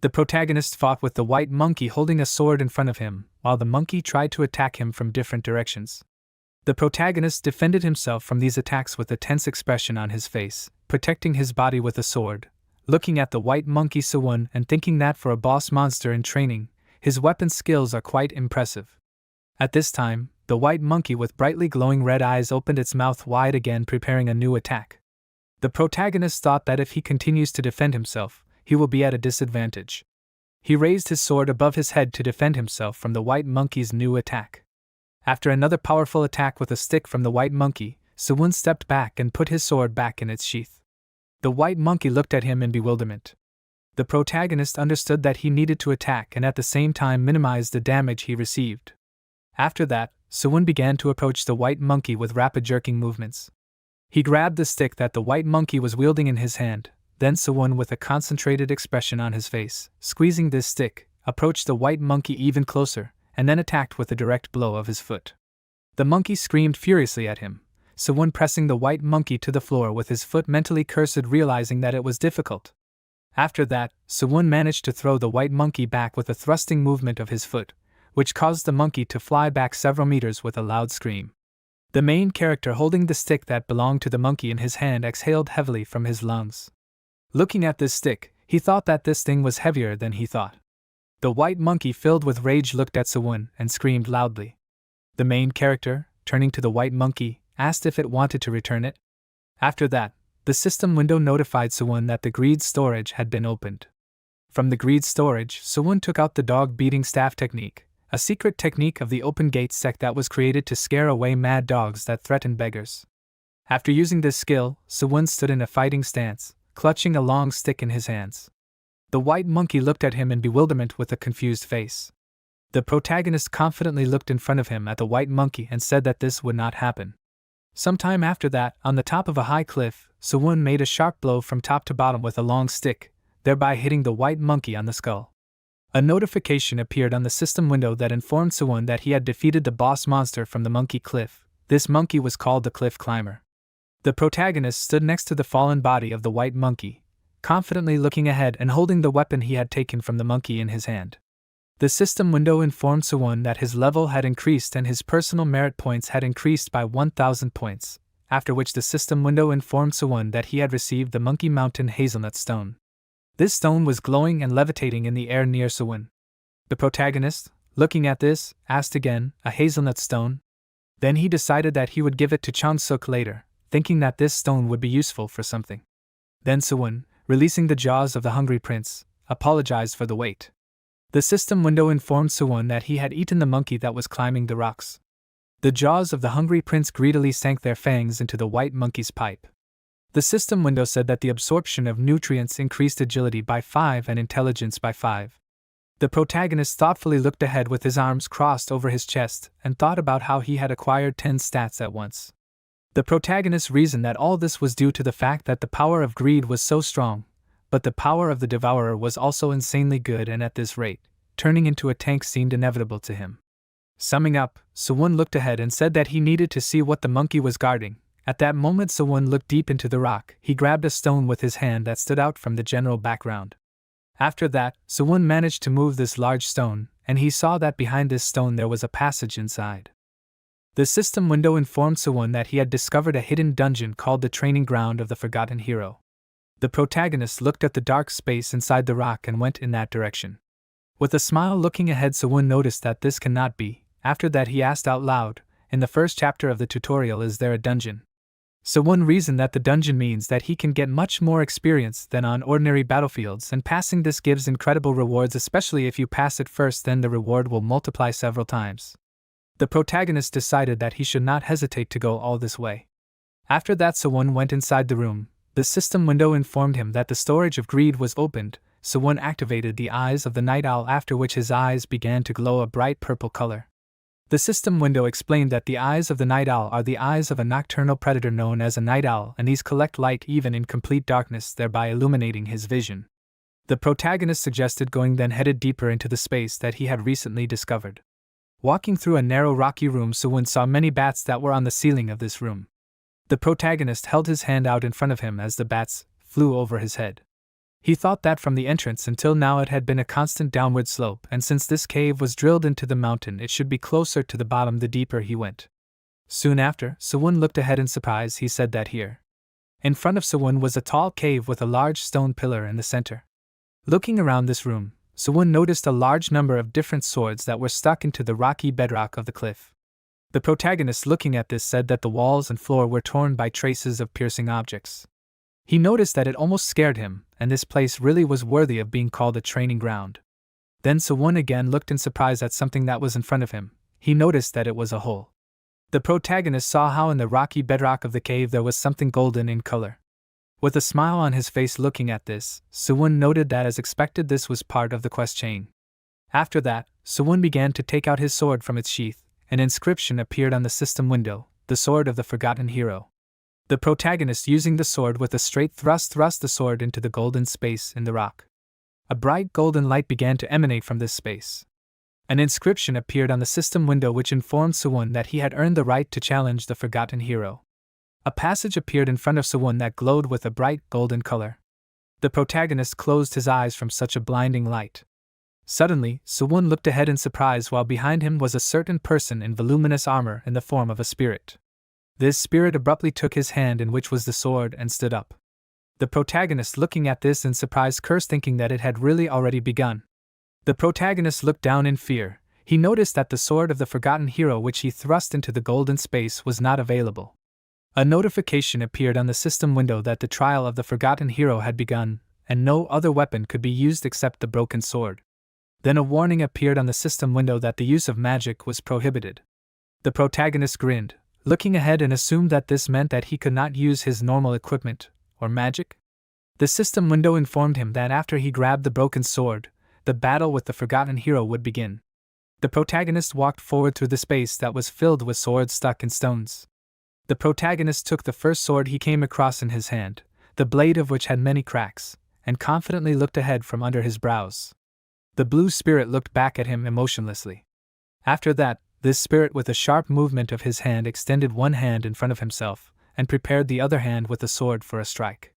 The protagonist fought with the white monkey holding a sword in front of him, while the monkey tried to attack him from different directions. The protagonist defended himself from these attacks with a tense expression on his face, protecting his body with a sword, looking at the white monkey Sewoon and thinking that for a boss monster in training, his weapon skills are quite impressive. At this time, the white monkey with brightly glowing red eyes opened its mouth wide again, preparing a new attack. The protagonist thought that if he continues to defend himself, he will be at a disadvantage. He raised his sword above his head to defend himself from the white monkey's new attack. After another powerful attack with a stick from the white monkey, Sewoon stepped back and put his sword back in its sheath. The white monkey looked at him in bewilderment. The protagonist understood that he needed to attack and at the same time minimize the damage he received. After that, Sewoon began to approach the white monkey with rapid jerking movements. He grabbed the stick that the white monkey was wielding in his hand, then Sewoon, with a concentrated expression on his face, squeezing this stick, approached the white monkey even closer, and then attacked with a direct blow of his foot. The monkey screamed furiously at him, Sewoon pressing the white monkey to the floor with his foot, mentally cursed, realizing that it was difficult. After that, Sewoon managed to throw the white monkey back with a thrusting movement of his foot, which caused the monkey to fly back several meters with a loud scream. The main character, holding the stick that belonged to the monkey in his hand, exhaled heavily from his lungs. Looking at this stick, he thought that this thing was heavier than he thought. The white monkey, filled with rage, looked at Sewoon and screamed loudly. The main character, turning to the white monkey, asked if it wanted to return it. After that, the system window notified Sewoon that the greed storage had been opened. From the greed storage, Sewoon took out the dog beating staff technique, a secret technique of the open gate sect that was created to scare away mad dogs that threaten beggars. After using this skill, Sewoon stood in a fighting stance, clutching a long stick in his hands. The white monkey looked at him in bewilderment with a confused face. The protagonist confidently looked in front of him at the white monkey and said that this would not happen. Sometime after that, on the top of a high cliff, Sewoon made a sharp blow from top to bottom with a long stick, thereby hitting the white monkey on the skull. A notification appeared on the system window that informed Sewoon that he had defeated the boss monster from the monkey cliff. This monkey was called the Cliff Climber. The protagonist stood next to the fallen body of the white monkey, confidently looking ahead and holding the weapon he had taken from the monkey in his hand. The system window informed Sewoon that his level had increased and his personal merit points had increased by 1,000 points, after which the system window informed Sewoon that he had received the Monkey Mountain Hazelnut Stone. This stone was glowing and levitating in the air near Sewoon. The protagonist, looking at this, asked again, "A hazelnut stone?" Then he decided that he would give it to Chang-suk later, thinking that this stone would be useful for something. Then Sewoon, releasing the jaws of the hungry prince, apologized for the wait. The system window informed Sewoon that he had eaten the monkey that was climbing the rocks. The jaws of the hungry prince greedily sank their fangs into the white monkey's pipe. The system window said that the absorption of nutrients increased agility by 5 and intelligence by 5. The protagonist thoughtfully looked ahead with his arms crossed over his chest and thought about how he had acquired 10 stats at once. The protagonist reasoned that all this was due to the fact that the power of greed was so strong, but the power of the devourer was also insanely good, and at this rate, turning into a tank seemed inevitable to him. Summing up, Sewoon looked ahead and said that he needed to see what the monkey was guarding. At that moment, Sewoon looked deep into the rock. He grabbed a stone with his hand that stood out from the general background. After that, Sewoon managed to move this large stone, and he saw that behind this stone there was a passage inside. The system window informed Sewoon that he had discovered a hidden dungeon called the Training Ground of the Forgotten Hero. The protagonist looked at the dark space inside the rock and went in that direction. With a smile looking ahead, Sewoon noticed that this cannot be. After that, he asked out loud, "In the first chapter of the tutorial, is there a dungeon?" Sewoon reasoned that the dungeon means that he can get much more experience than on ordinary battlefields, and passing this gives incredible rewards, especially if you pass it first, then the reward will multiply several times. The protagonist decided that he should not hesitate to go all this way. After that, Sewoon went inside the room. The system window informed him that the storage of greed was opened. Sewoon activated the eyes of the night owl, after which his eyes began to glow a bright purple color. The system window explained that the eyes of the night owl are the eyes of a nocturnal predator known as a night owl, and these collect light even in complete darkness, thereby illuminating his vision. The protagonist suggested going, then headed deeper into the space that he had recently discovered. Walking through a narrow rocky room, Sewoon saw many bats that were on the ceiling of this room. The protagonist held his hand out in front of him as the bats flew over his head. He thought that from the entrance until now it had been a constant downward slope, and since this cave was drilled into the mountain it should be closer to the bottom the deeper he went. Soon after, Sewoon looked ahead in surprise. He said that here, in front of Sewoon, was a tall cave with a large stone pillar in the center. Looking around this room, Sewoon noticed a large number of different swords that were stuck into the rocky bedrock of the cliff. The protagonist, looking at this, said that the walls and floor were torn by traces of piercing objects. He noticed that it almost scared him, and this place really was worthy of being called a training ground. Then Sewoon again looked in surprise at something that was in front of him. He noticed that it was a hole. The protagonist saw how in the rocky bedrock of the cave there was something golden in color. With a smile on his face looking at this, Sewoon noted that as expected this was part of the quest chain. After that, Sewoon began to take out his sword from its sheath. An inscription appeared on the system window, the sword of the forgotten hero. The protagonist, using the sword with a straight thrust the sword into the golden space in the rock. A bright golden light began to emanate from this space. An inscription appeared on the system window which informed Sewoon that he had earned the right to challenge the forgotten hero. A passage appeared in front of Sewoon that glowed with a bright golden color. The protagonist closed his eyes from such a blinding light. Suddenly, Sewoon looked ahead in surprise while behind him was a certain person in voluminous armor in the form of a spirit. This spirit abruptly took his hand in which was the sword and stood up. The protagonist, looking at this in surprise, cursed, thinking that it had really already begun. The protagonist looked down in fear. He noticed that the sword of the forgotten hero which he thrust into the golden space was not available. A notification appeared on the system window that the trial of the forgotten hero had begun, and no other weapon could be used except the broken sword. Then a warning appeared on the system window that the use of magic was prohibited. The protagonist grinned, looking ahead, and assumed that this meant that he could not use his normal equipment, or magic. The system window informed him that after he grabbed the broken sword, the battle with the forgotten hero would begin. The protagonist walked forward through the space that was filled with swords stuck in stones. The protagonist took the first sword he came across in his hand, the blade of which had many cracks, and confidently looked ahead from under his brows. The blue spirit looked back at him emotionlessly. After that, this spirit, with a sharp movement of his hand, extended one hand in front of himself, and prepared the other hand with the sword for a strike.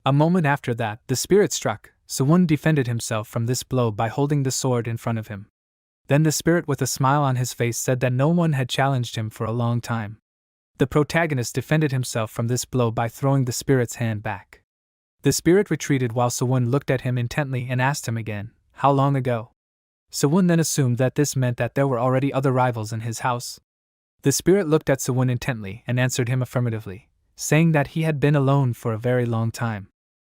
A moment after that, the spirit struck. Sewoon defended himself from this blow by holding the sword in front of him. Then the spirit, with a smile on his face, said that no one had challenged him for a long time. The protagonist defended himself from this blow by throwing the spirit's hand back. The spirit retreated while Sewoon looked at him intently and asked him again, "How long ago?" Sewoon then assumed that this meant that there were already other rivals in his house. The spirit looked at Sewoon intently and answered him affirmatively, saying that he had been alone for a very long time.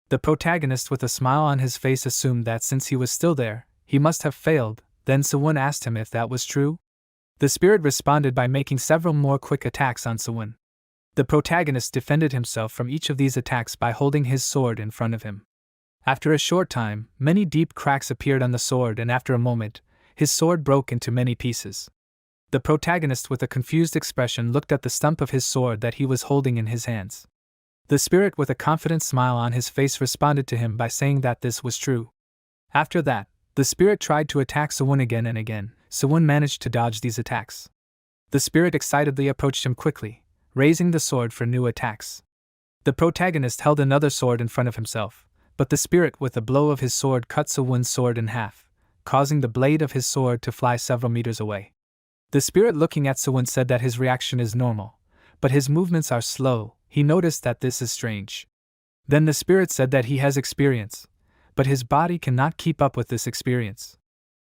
The protagonist, with a smile on his face, assumed that since he was still there, he must have failed. Then Sewoon asked him if that was true. The spirit responded by making several more quick attacks on Sewoon. The protagonist defended himself from each of these attacks by holding his sword in front of him. After a short time, many deep cracks appeared on the sword, and after a moment, his sword broke into many pieces. The protagonist, with a confused expression, looked at the stump of his sword that he was holding in his hands. The spirit, with a confident smile on his face, responded to him by saying that this was true. After that, the spirit tried to attack Sewoon again and again. Sewoon managed to dodge these attacks. The spirit excitedly approached him quickly, raising the sword for new attacks. The protagonist held another sword in front of himself, but the spirit, with a blow of his sword, cut Sewoon's sword in half, causing the blade of his sword to fly several meters away. The spirit, looking at Sewoon, said that his reaction is normal, but his movements are slow. He noticed that this is strange. Then the spirit said that he has experience, but his body cannot keep up with this experience.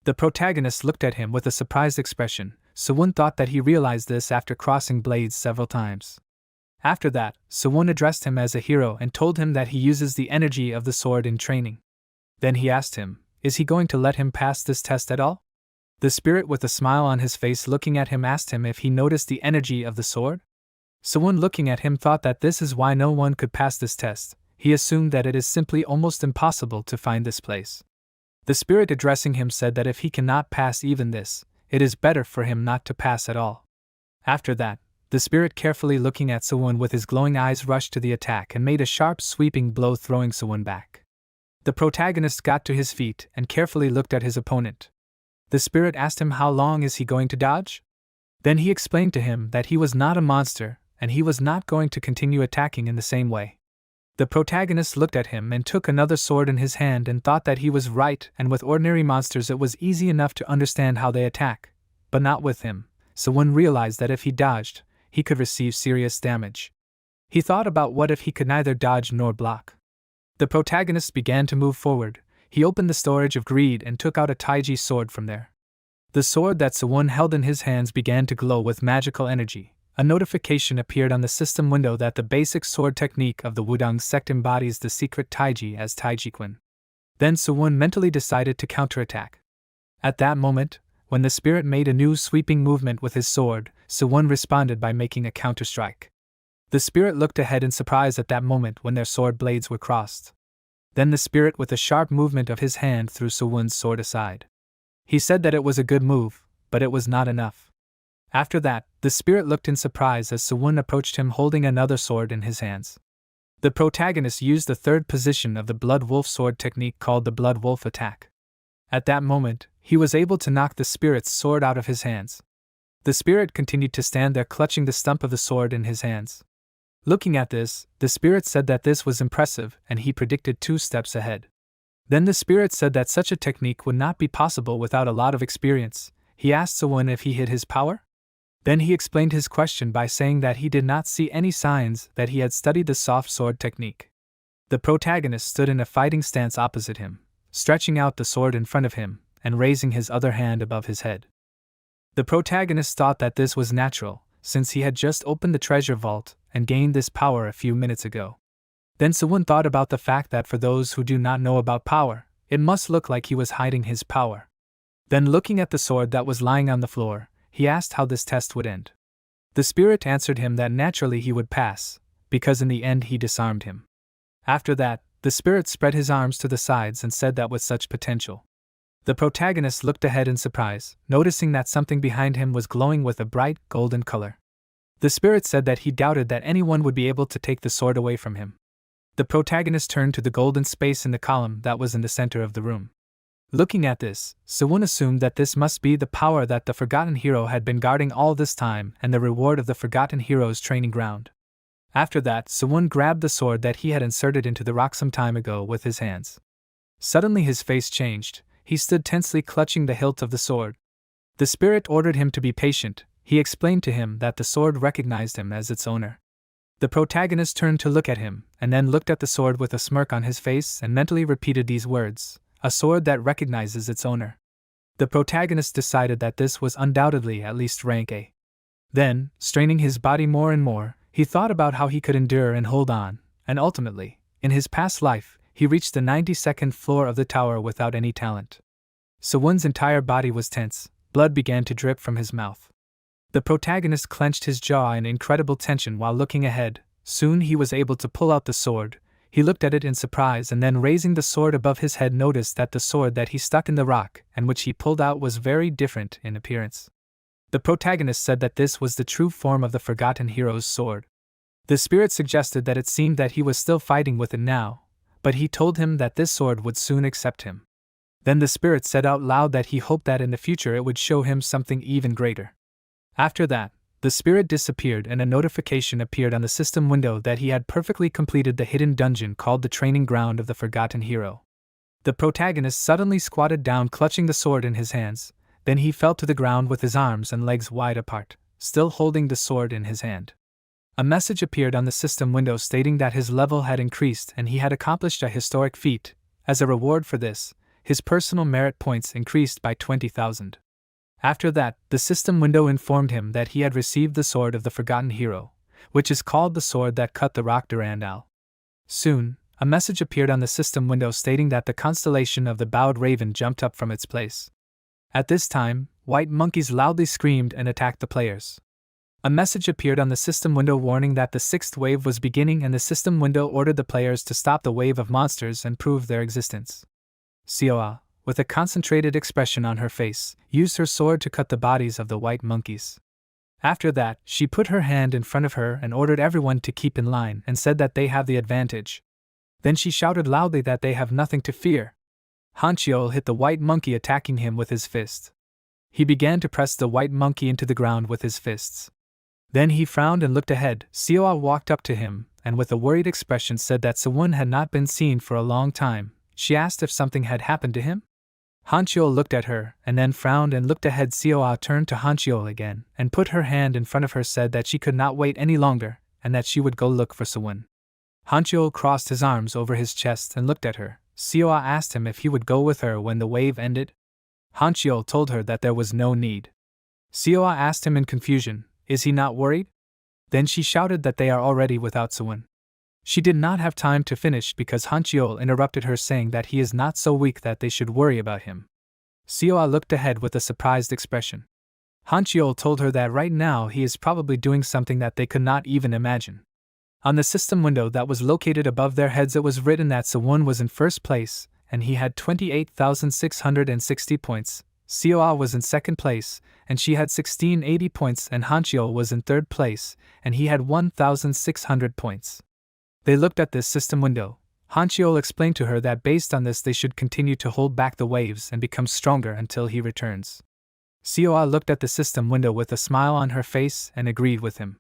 The protagonist looked at him with a surprised expression. Sewoon thought that he realized this after crossing blades several times. After that, Sewoon addressed him as a hero and told him that he uses the energy of the sword in training. Then he asked him, is he going to let him pass this test at all? The spirit, with a smile on his face looking at him, asked him if he noticed the energy of the sword. Sewoon, looking at him, thought that this is why no one could pass this test. He assumed that it is simply almost impossible to find this place. The spirit, addressing him, said that if he cannot pass even this, it is better for him not to pass at all. After that, the spirit, carefully looking at Sewoon with his glowing eyes, rushed to the attack and made a sharp sweeping blow, throwing Sewoon back. The protagonist got to his feet and carefully looked at his opponent. The spirit asked him how long is he going to dodge? Then he explained to him that he was not a monster, and he was not going to continue attacking in the same way. The protagonist looked at him and took another sword in his hand and thought that he was right, and with ordinary monsters it was easy enough to understand how they attack, but not with him. Sewoon realized that if he dodged, he could receive serious damage. He thought about what if he could neither dodge nor block. The protagonist began to move forward. He opened the storage of greed and took out a Taiji sword from there. The sword that Sewoon held in his hands began to glow with magical energy. A notification appeared on the system window that the basic sword technique of the Wudang sect embodies the secret Taiji as Taijiquan. Then Sewoon mentally decided to counterattack. At that moment, when the spirit made a new sweeping movement with his sword, Sewoon responded by making a counterstrike. The spirit looked ahead in surprise at that moment when their sword blades were crossed. Then the spirit with a sharp movement of his hand threw Sewoon's sword aside. He said that it was a good move, but it was not enough. After that, the spirit looked in surprise as Sewoon approached him holding another sword in his hands. The protagonist used the third position of the Blood Wolf sword technique called the Blood Wolf attack. At that moment, he was able to knock the spirit's sword out of his hands. The spirit continued to stand there clutching the stump of the sword in his hands. Looking at this, the spirit said that this was impressive and he predicted 2 steps ahead. Then the spirit said that such a technique would not be possible without a lot of experience. He asked Sewoon if he hid his power. Then he explained his question by saying that he did not see any signs that he had studied the soft sword technique. The protagonist stood in a fighting stance opposite him, stretching out the sword in front of him and raising his other hand above his head. The protagonist thought that this was natural, since he had just opened the treasure vault and gained this power a few minutes ago. Then Sewoon thought about the fact that for those who do not know about power, it must look like he was hiding his power. Then looking at the sword that was lying on the floor, he asked how this test would end. The spirit answered him that naturally he would pass, because in the end he disarmed him. After that, the spirit spread his arms to the sides and said that with such potential. The protagonist looked ahead in surprise, noticing that something behind him was glowing with a bright, golden color. The spirit said that he doubted that anyone would be able to take the sword away from him. The protagonist turned to the golden space in the column that was in the center of the room. Looking at this, Sewoon assumed that this must be the power that the Forgotten Hero had been guarding all this time and the reward of the Forgotten Hero's training ground. After that, Sewoon grabbed the sword that he had inserted into the rock some time ago with his hands. Suddenly his face changed. He stood tensely clutching the hilt of the sword. The spirit ordered him to be patient. He explained to him that the sword recognized him as its owner. The protagonist turned to look at him, and then looked at the sword with a smirk on his face and mentally repeated these words, "A sword that recognizes its owner." The protagonist decided that this was undoubtedly at least rank A. Then, straining his body more and more, he thought about how he could endure and hold on, and ultimately, in his past life, he reached the 92nd floor of the tower without any talent. Sewoon's entire body was tense, blood began to drip from his mouth. The protagonist clenched his jaw in incredible tension while looking ahead. Soon he was able to pull out the sword. He looked at it in surprise and then raising the sword above his head noticed that the sword that he stuck in the rock and which he pulled out was very different in appearance. The protagonist said that this was the true form of the Forgotten Hero's sword. The spirit suggested that it seemed that he was still fighting with it now, but he told him that this sword would soon accept him. Then the spirit said out loud that he hoped that in the future it would show him something even greater. After that, the spirit disappeared and a notification appeared on the system window that he had perfectly completed the hidden dungeon called the Training Ground of the Forgotten Hero. The protagonist suddenly squatted down clutching the sword in his hands, then he fell to the ground with his arms and legs wide apart, still holding the sword in his hand. A message appeared on the system window stating that his level had increased and he had accomplished a historic feat. As a reward for this, his personal merit points increased by 20,000. After that, the system window informed him that he had received the sword of the Forgotten Hero, which is called the sword that cut the rock Durandal. Soon, a message appeared on the system window stating that the constellation of the bowed raven jumped up from its place. At this time, white monkeys loudly screamed and attacked the players. A message appeared on the system window warning that the 6th wave was beginning and the system window ordered the players to stop the wave of monsters and prove their existence. Seoa, with a concentrated expression on her face, used her sword to cut the bodies of the white monkeys. After that, she put her hand in front of her and ordered everyone to keep in line and said that they have the advantage. Then she shouted loudly that they have nothing to fear. Hanchiol hit the white monkey attacking him with his fist. He began to press the white monkey into the ground with his fists. Then he frowned and looked ahead. Seoa walked up to him, and with a worried expression said that Sewoon had not been seen for a long time. She asked if something had happened to him. Hancheol looked at her, and then frowned and looked ahead. Seoa turned to Hancheol again, and put her hand in front of her, said that she could not wait any longer, and that she would go look for Sewoon. Hancheol crossed his arms over his chest and looked at her. Seoa asked him if he would go with her when the wave ended. Hancheol told her that there was no need. Seoa asked him in confusion, "Is he not worried?" Then she shouted that they are already without Sewoon. She did not have time to finish because Hancheol interrupted her, saying that he is not so weak that they should worry about him. Seoa looked ahead with a surprised expression. Hancheol told her that right now he is probably doing something that they could not even imagine. On the system window that was located above their heads it was written that Sewoon was in first place, and he had 28,660 points. Seoa was in second place, and she had 1680 points, and Hancheol was in third place, and he had 1,600 points. They looked at this system window. Hancheol explained to her that based on this they should continue to hold back the waves and become stronger until he returns. Seoa looked at the system window with a smile on her face and agreed with him.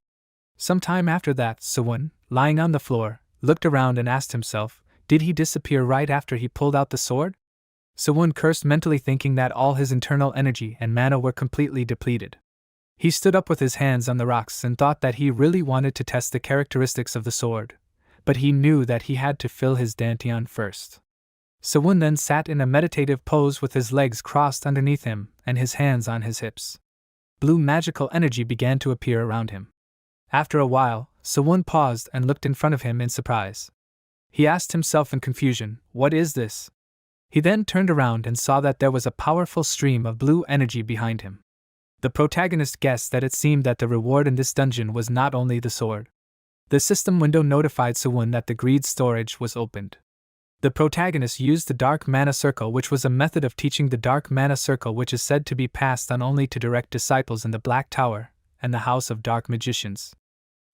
Some time after that, Sewoon, lying on the floor, looked around and asked himself, did he disappear right after he pulled out the sword? Sewoon cursed mentally, thinking that all his internal energy and mana were completely depleted. He stood up with his hands on the rocks and thought that he really wanted to test the characteristics of the sword, but he knew that he had to fill his dantian first. Sewoon then sat in a meditative pose with his legs crossed underneath him and his hands on his hips. Blue magical energy began to appear around him. After a while, Sewoon paused and looked in front of him in surprise. He asked himself in confusion, "What is this?" He then turned around and saw that there was a powerful stream of blue energy behind him. The protagonist guessed that it seemed that the reward in this dungeon was not only the sword. The system window notified Sewoon that the greed storage was opened. The protagonist used the Dark Mana Circle, which was a method of teaching the Dark Mana Circle, which is said to be passed on only to direct disciples in the Black Tower and the House of Dark Magicians.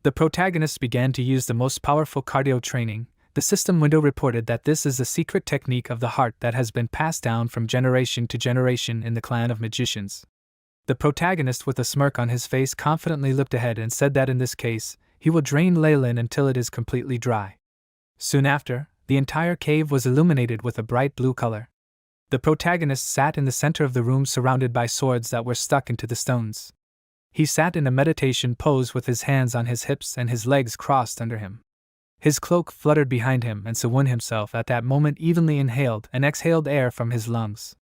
The protagonist began to use the most powerful cardio training. The system window reported that this is a secret technique of the heart that has been passed down from generation to generation in the clan of magicians. The protagonist, with a smirk on his face, confidently looked ahead and said that in this case, he will drain Leylin until it is completely dry. Soon after, the entire cave was illuminated with a bright blue color. The protagonist sat in the center of the room surrounded by swords that were stuck into the stones. He sat in a meditation pose with his hands on his hips and his legs crossed under him. His cloak fluttered behind him, and Sewoon himself at that moment evenly inhaled and exhaled air from his lungs.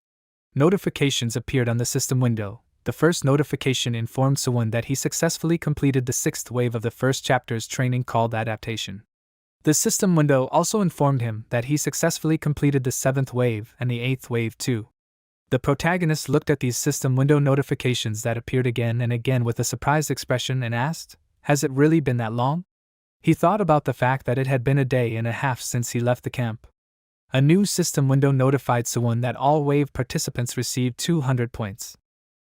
Notifications appeared on the system window. The first notification informed Sewoon that he successfully completed the 6th wave of the first chapter's training called Adaptation. The system window also informed him that he successfully completed the 7th wave and the 8th wave too. The protagonist looked at these system window notifications that appeared again and again with a surprised expression and asked, "Has it really been that long?" He thought about the fact that it had been a day and a half since he left the camp. A new system window notified Sewoon that all wave participants received 200 points.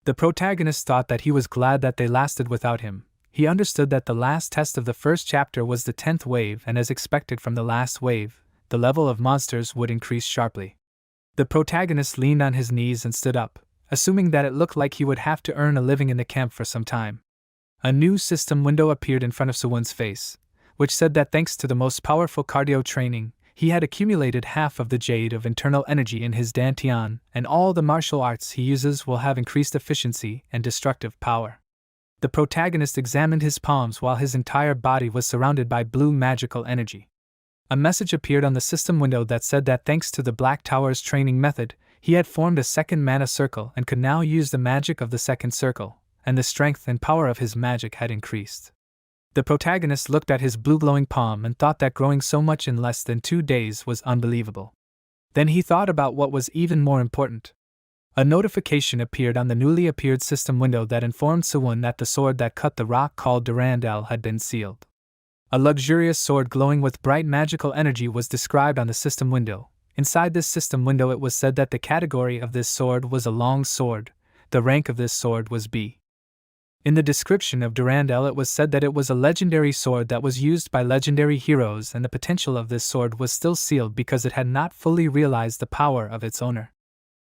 The protagonist thought that he was glad that they lasted without him. He understood that the last test of the first chapter was the 10th wave, and as expected from the last wave, the level of monsters would increase sharply. The protagonist leaned on his knees and stood up, assuming that it looked like he would have to earn a living in the camp for some time. A new system window appeared in front of Sewoon's face, which said that thanks to the most powerful cardio training, he had accumulated half of the jade of internal energy in his dantian, and all the martial arts he uses will have increased efficiency and destructive power. The protagonist examined his palms while his entire body was surrounded by blue magical energy. A message appeared on the system window that said that thanks to the Black Tower's training method, he had formed a second mana circle and could now use the magic of the second circle, and the strength and power of his magic had increased. The protagonist looked at his blue glowing palm and thought that growing so much in less than 2 days was unbelievable. Then he thought about what was even more important. A notification appeared on the newly appeared system window that informed Sewoon that the sword that cut the rock called Durandal had been sealed. A luxurious sword glowing with bright magical energy was described on the system window. Inside this system window it was said that the category of this sword was a long sword. The rank of this sword was B. In the description of Durandal it was said that it was a legendary sword that was used by legendary heroes, and the potential of this sword was still sealed because it had not fully realized the power of its owner.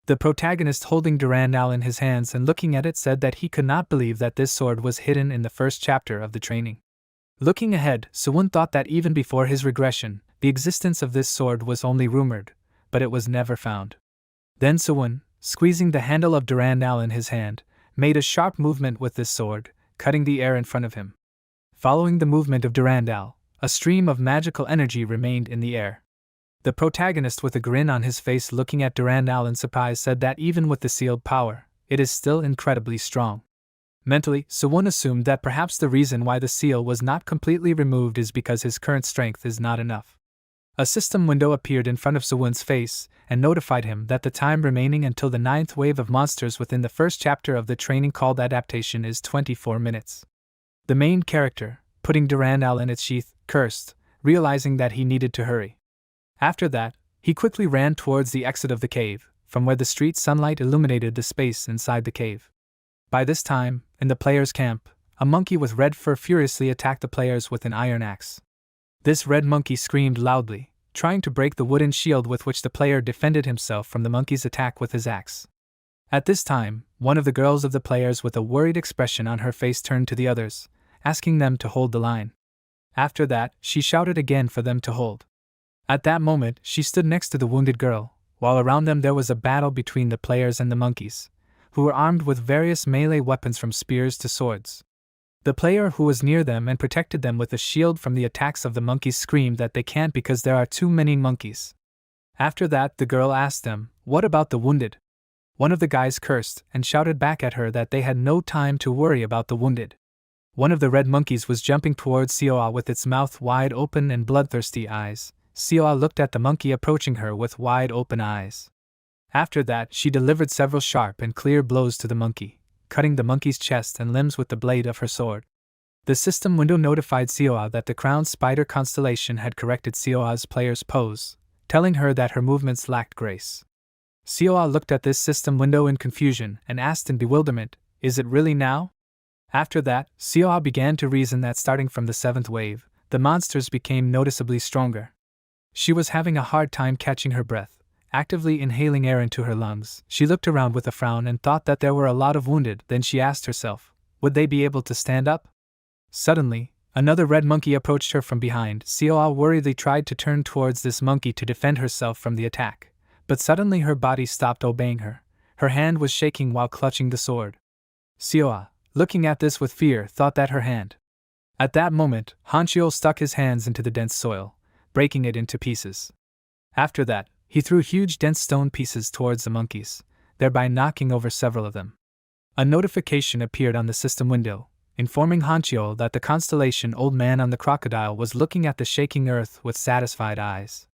The protagonist, holding Durandal in his hands and looking at it, said that he could not believe that this sword was hidden in the first chapter of the training. Looking ahead, Sewoon thought that even before his regression, the existence of this sword was only rumored, but it was never found. Then Sewoon, squeezing the handle of Durandal in his hand, made a sharp movement with this sword, cutting the air in front of him. Following the movement of Durandal, a stream of magical energy remained in the air. The protagonist, with a grin on his face looking at Durandal in surprise, said that even with the sealed power, it is still incredibly strong. Mentally, Sewoon assumed that perhaps the reason why the seal was not completely removed is because his current strength is not enough. A system window appeared in front of Sewoon's face and notified him that the time remaining until the 9th wave of monsters within the first chapter of the training called Adaptation is 24 minutes. The main character, putting Durandal in its sheath, cursed, realizing that he needed to hurry. After that, he quickly ran towards the exit of the cave, from where the street sunlight illuminated the space inside the cave. By this time, in the players' camp, a monkey with red fur furiously attacked the players with an iron axe. This red monkey screamed loudly, trying to break the wooden shield with which the player defended himself from the monkey's attack with his axe. At this time, one of the girls of the players with a worried expression on her face turned to the others, asking them to hold the line. After that, she shouted again for them to hold. At that moment, she stood next to the wounded girl, while around them there was a battle between the players and the monkeys, who were armed with various melee weapons from spears to swords. The player who was near them and protected them with a shield from the attacks of the monkeys screamed that they can't because there are too many monkeys. After that, the girl asked them, "What about the wounded?" One of the guys cursed and shouted back at her that they had no time to worry about the wounded. One of the red monkeys was jumping towards Seoa with its mouth wide open and bloodthirsty eyes. Seoa looked at the monkey approaching her with wide open eyes. After that, she delivered several sharp and clear blows to the monkey, cutting the monkey's chest and limbs with the blade of her sword. The system window notified Seoa that the crowned spider constellation had corrected Seoa's player's pose, telling her that her movements lacked grace. Seoa looked at this system window in confusion and asked in bewilderment, "Is it really now?" After that, Seoa began to reason that starting from the 7th wave, the monsters became noticeably stronger. She was having a hard time catching her breath, actively inhaling air into her lungs. She looked around with a frown and thought that there were a lot of wounded. Then she asked herself, would they be able to stand up? Suddenly, another red monkey approached her from behind. Seoa worriedly tried to turn towards this monkey to defend herself from the attack, but suddenly her body stopped obeying her. Her hand was shaking while clutching the sword. Seoa, looking at this with fear, thought that her hand. At that moment, Hanchio stuck his hands into the dense soil, breaking it into pieces. After that, he threw huge dense stone pieces towards the monkeys, thereby knocking over several of them. A notification appeared on the system window, informing Hanchio that the constellation Old Man on the Crocodile was looking at the shaking earth with satisfied eyes.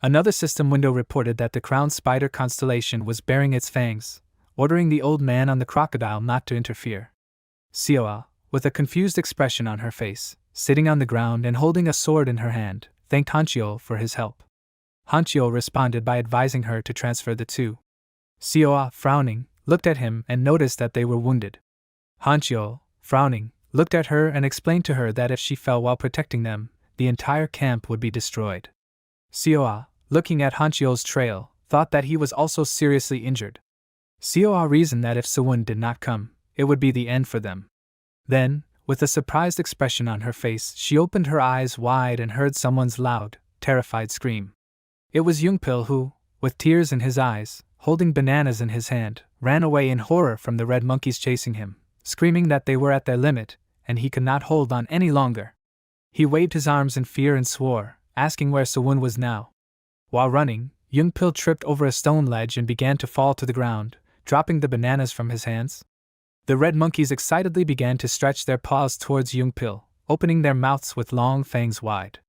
Another system window reported that the crowned spider constellation was baring its fangs, ordering the Old Man on the Crocodile not to interfere. Seoa, with a confused expression on her face, sitting on the ground and holding a sword in her hand, thanked Hanchio for his help. Hanchio responded by advising her to transfer the two. Seoa, frowning, looked at him and noticed that they were wounded. Hanchio, frowning, looked at her and explained to her that if she fell while protecting them, the entire camp would be destroyed. Seoa, looking at Hanchio's trail, thought that he was also seriously injured. Seoa reasoned that if Sewoon did not come, it would be the end for them. Then, with a surprised expression on her face, she opened her eyes wide and heard someone's loud, terrified scream. It was Youngpil who, with tears in his eyes, holding bananas in his hand, ran away in horror from the red monkeys chasing him, screaming that they were at their limit, and he could not hold on any longer. He waved his arms in fear and swore, asking where Sewoon was now. While running, Youngpil tripped over a stone ledge and began to fall to the ground, dropping the bananas from his hands. The red monkeys excitedly began to stretch their paws towards Youngpil, opening their mouths with long fangs wide.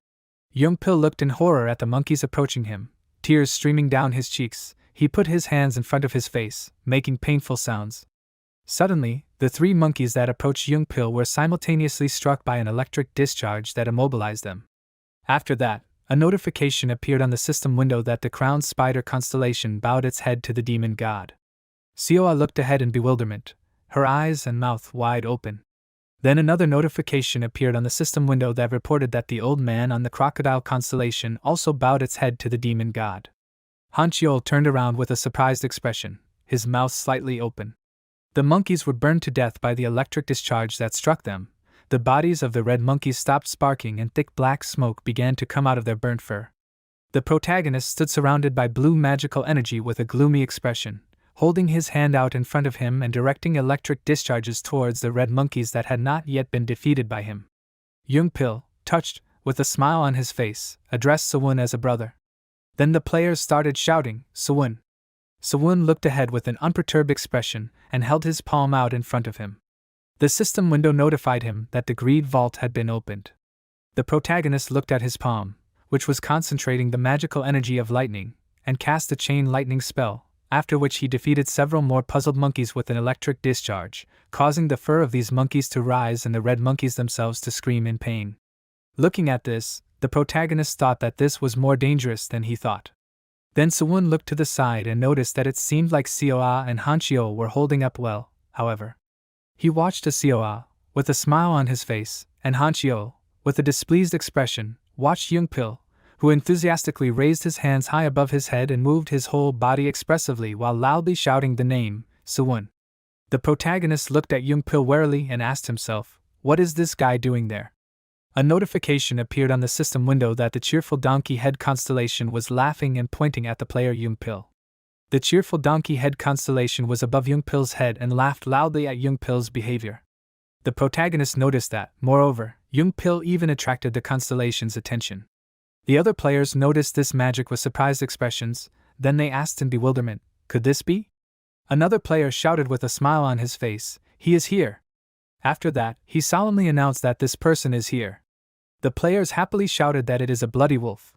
Youngpil looked in horror at the monkeys approaching him, tears streaming down his cheeks. He put his hands in front of his face, making painful sounds. Suddenly, the three monkeys that approached Youngpil were simultaneously struck by an electric discharge that immobilized them. After that, a notification appeared on the system window that the crowned spider constellation bowed its head to the demon god. Seoa looked ahead in bewilderment, her eyes and mouth wide open. Then another notification appeared on the system window that reported that the Old Man on the Crocodile constellation also bowed its head to the demon god. Hanchio turned around with a surprised expression, his mouth slightly open. The monkeys were burned to death by the electric discharge that struck them, The bodies of the red monkeys stopped sparking and thick black smoke began to come out of their burnt fur. The protagonist stood surrounded by blue magical energy with a gloomy expression, holding his hand out in front of him and directing electric discharges towards the red monkeys that had not yet been defeated by him. Young-pil, touched, with a smile on his face, addressed Sewoon as a brother. Then the players started shouting, "Sewoon!" Sewoon looked ahead with an unperturbed expression and held his palm out in front of him. The system window notified him that the greed vault had been opened. The protagonist looked at his palm, which was concentrating the magical energy of lightning, and cast a chain lightning spell, after which he defeated several more puzzled monkeys with an electric discharge, causing the fur of these monkeys to rise and the red monkeys themselves to scream in pain. Looking at this, the protagonist thought that this was more dangerous than he thought. Then Sewoon looked to the side and noticed that it seemed like Seoa and Hanchio were holding up well, however. He watched as Seoa, with a smile on his face, and Hanchio, with a displeased expression, watched Young-pil, who enthusiastically raised his hands high above his head and moved his whole body expressively while loudly shouting the name, Sewoon. The protagonist looked at Young-pil warily and asked himself, "What is this guy doing there?" A notification appeared on the system window that the cheerful donkey head constellation was laughing and pointing at the player Young-pil. The cheerful donkey head constellation was above Young-pil's head and laughed loudly at Young-pil's behavior. The protagonist noticed that, moreover, Young-pil even attracted the constellation's attention. The other players noticed this magic with surprised expressions, then they asked in bewilderment, "Could this be?" Another player shouted with a smile on his face, "He is here!" After that, he solemnly announced that this person is here. The players happily shouted that it is a bloody wolf.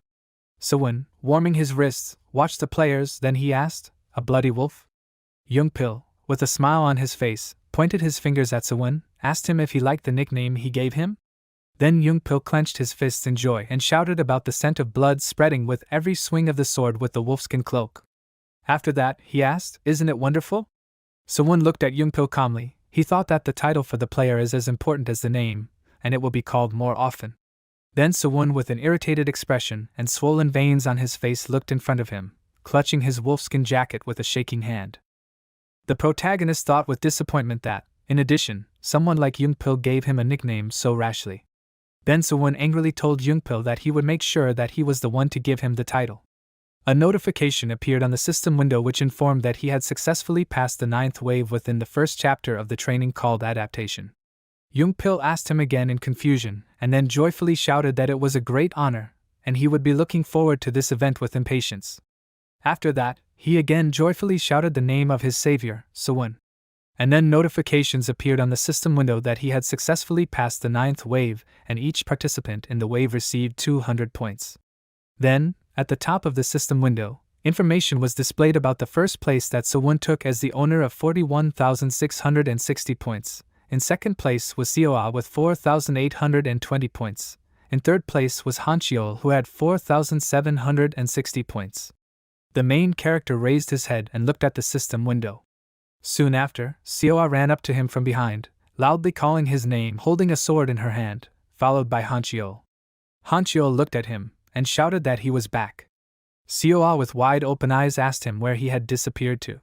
Sewoon, warming his wrists, watched the players, then he asked, "A bloody wolf?" Young-pil, with a smile on his face, pointed his fingers at Sewoon, asked him if he liked the nickname he gave him. Then Young-pil clenched his fists in joy and shouted about the scent of blood spreading with every swing of the sword with the wolfskin cloak. After that, he asked, "Isn't it wonderful?" Sewoon looked at Young-pil calmly. He thought that the title for the player is as important as the name, and it will be called more often. Then Sewoon, with an irritated expression and swollen veins on his face, looked in front of him, clutching his wolfskin jacket with a shaking hand. The protagonist thought with disappointment that, in addition, someone like Young-pil gave him a nickname so rashly. Then Sewoon angrily told Young-pil that he would make sure that he was the one to give him the title. A notification appeared on the system window which informed that he had successfully passed the 9th wave within the first chapter of the training called Adaptation. Young-pil asked him again in confusion, and then joyfully shouted that it was a great honor, and he would be looking forward to this event with impatience. After that, he again joyfully shouted the name of his savior, Sewoon. And then notifications appeared on the system window that he had successfully passed the 9th wave, and each participant in the wave received 200 points. Then, at the top of the system window, information was displayed about the first place that Sewoon took as the owner of 41,660 points. In second place was Seoa with 4,820 points. In third place was Hanchio, who had 4,760 points. The main character raised his head and looked at the system window. Soon after, Seoa ran up to him from behind, loudly calling his name, holding a sword in her hand, followed by Hanchio. Hanchio looked at him and shouted that he was back. Seoa, with wide open eyes, asked him where he had disappeared to.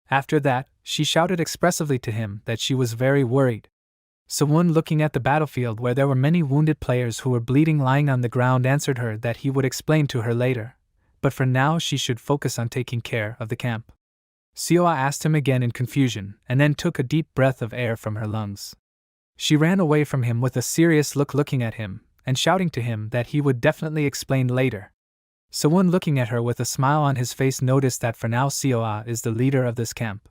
After that, she shouted expressively to him that she was very worried. Sewoon, looking at the battlefield where there were many wounded players who were bleeding lying on the ground, answered her that he would explain to her later, but for now she should focus on taking care of the camp. Seoa asked him again in confusion, and then took a deep breath of air from her lungs. She ran away from him with a serious look, looking at him, and shouting to him that he would definitely explain later. Sewoon, looking at her with a smile on his face, noticed that for now Seoa is the leader of this camp.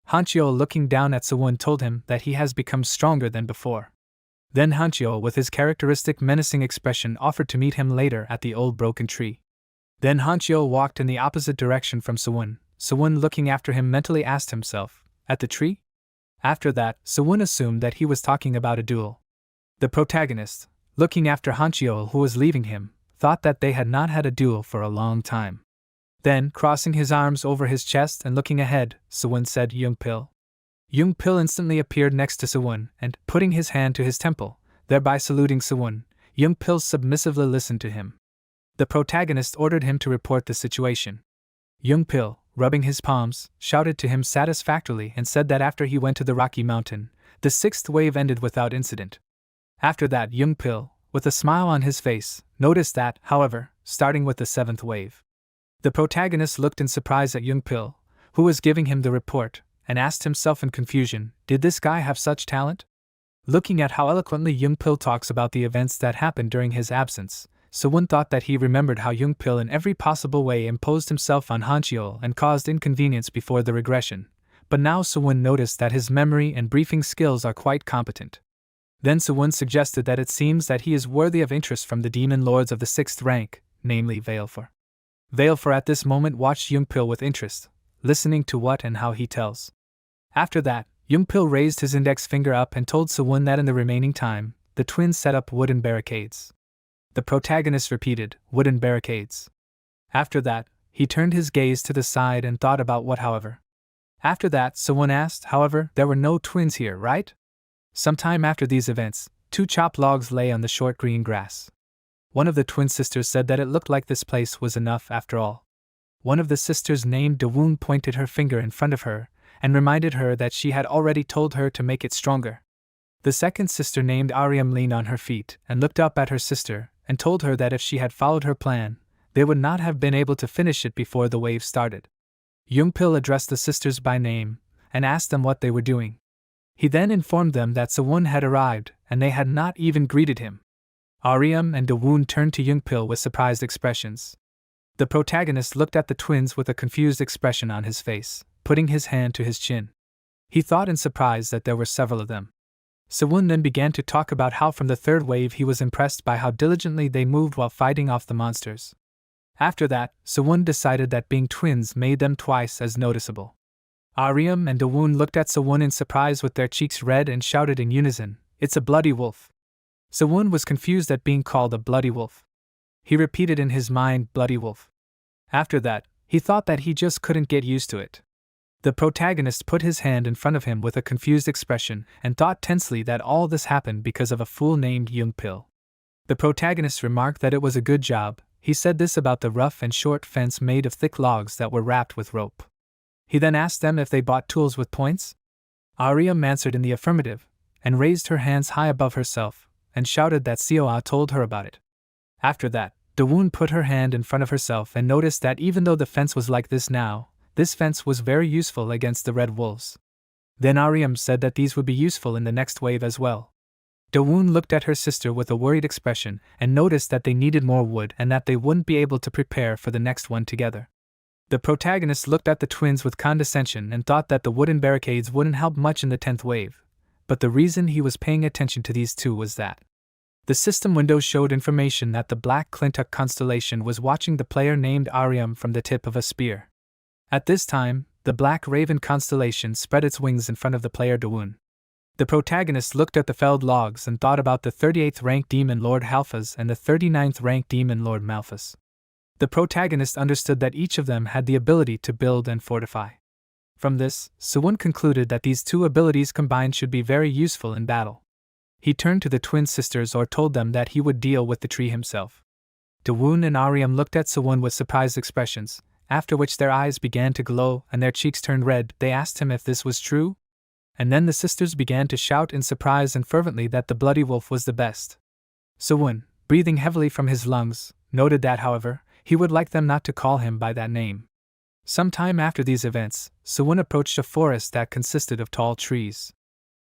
Hanchio, looking down at Sewoon, told him that he has become stronger than before. Then Hanchio, with his characteristic menacing expression, offered to meet him later at the old broken tree. Then Hanchio walked in the opposite direction from Sewoon. Sewoon, looking after him, mentally asked himself, "At the tree?" After that, Sewoon assumed that he was talking about a duel. The protagonist, looking after Hanchio, who was leaving him, thought that they had not had a duel for a long time. Then, crossing his arms over his chest and looking ahead, Sewoon said, "Young-pil." Young-pil instantly appeared next to Sewoon and, putting his hand to his temple, thereby saluting Sewoon, Young-pil submissively listened to him. The protagonist ordered him to report the situation. Young-pil, rubbing his palms, shouted to him satisfactorily and said that after he went to the Rocky Mountain, the 6th wave ended without incident. After that, Young-pil, with a smile on his face, noticed that, however, starting with the 7th wave. The protagonist looked in surprise at Young-pil, who was giving him the report, and asked himself in confusion, did this guy have such talent? Looking at how eloquently Young-pil talks about the events that happened during his absence, Sewoon thought that he remembered how Young-pil in every possible way imposed himself on Hancheol and caused inconvenience before the regression, but now Sewoon noticed that his memory and briefing skills are quite competent. Then Sewoon suggested that it seems that he is worthy of interest from the demon lords of the 6th rank, namely Veilfor. Veilfor at this moment watched Young-pil with interest, listening to what and how he tells. After that, Young-pil raised his index finger up and told Sewoon that in the remaining time, the twins set up wooden barricades. The protagonist repeated, wooden barricades. After that, he turned his gaze to the side and thought about what however. After that, Sewoon asked, however, there were no twins here, right? Sometime after these events, 2 chopped logs lay on the short green grass. One of the twin sisters said that it looked like this place was enough after all. One of the sisters named Dawoon pointed her finger in front of her, and reminded her that she had already told her to make it stronger. The second sister named Ariam leaned on her feet and looked up at her sister, and told her that if she had followed her plan, they would not have been able to finish it before the wave started. Young-pil addressed the sisters by name, and asked them what they were doing. He then informed them that Sewoon had arrived, and they had not even greeted him. Ariam and Dawoon turned to Young-pil with surprised expressions. The protagonist looked at the twins with a confused expression on his face, putting his hand to his chin. He thought in surprise that there were several of them. Sewoon then began to talk about how from the 3rd wave he was impressed by how diligently they moved while fighting off the monsters. After that, Sewoon decided that being twins made them twice as noticeable. Ariam and Dawoon looked at Sewoon in surprise with their cheeks red and shouted in unison, "It's a bloody wolf." Sewoon was confused at being called a bloody wolf. He repeated in his mind, bloody wolf. After that, he thought that he just couldn't get used to it. The protagonist put his hand in front of him with a confused expression and thought tensely that all this happened because of a fool named Young-pil. The protagonist remarked that it was a good job. He said this about the rough and short fence made of thick logs that were wrapped with rope. He then asked them if they bought tools with points. Ariam answered in the affirmative, and raised her hands high above herself, and shouted that Seoa told her about it. After that, Dawoon put her hand in front of herself and noticed that even though the fence was like this now, this fence was very useful against the red wolves. Then Ariam said that these would be useful in the next wave as well. Dawoon looked at her sister with a worried expression and noticed that they needed more wood and that they wouldn't be able to prepare for the next one together. The protagonist looked at the twins with condescension and thought that the wooden barricades wouldn't help much in the 10th wave, but the reason he was paying attention to these two was that the system window showed information that the Black Clintock constellation was watching the player named Ariam from the tip of a spear. At this time, the Black Raven constellation spread its wings in front of the player Dawoon. The protagonist looked at the felled logs and thought about the 38th rank Demon Lord Halphas and the 39th rank Demon Lord Malphas. The protagonist understood that each of them had the ability to build and fortify. From this, Sewoon concluded that these two abilities combined should be very useful in battle. He turned to the twin sisters or told them that he would deal with the tree himself. Dawoon and Ariam looked at Sewoon with surprised expressions, after which their eyes began to glow and their cheeks turned red. They asked him if this was true. And then the sisters began to shout in surprise and fervently that the bloody wolf was the best. Sewoon, breathing heavily from his lungs, noted that, however, he would like them not to call him by that name. Some time after these events, Sewoon approached a forest that consisted of tall trees.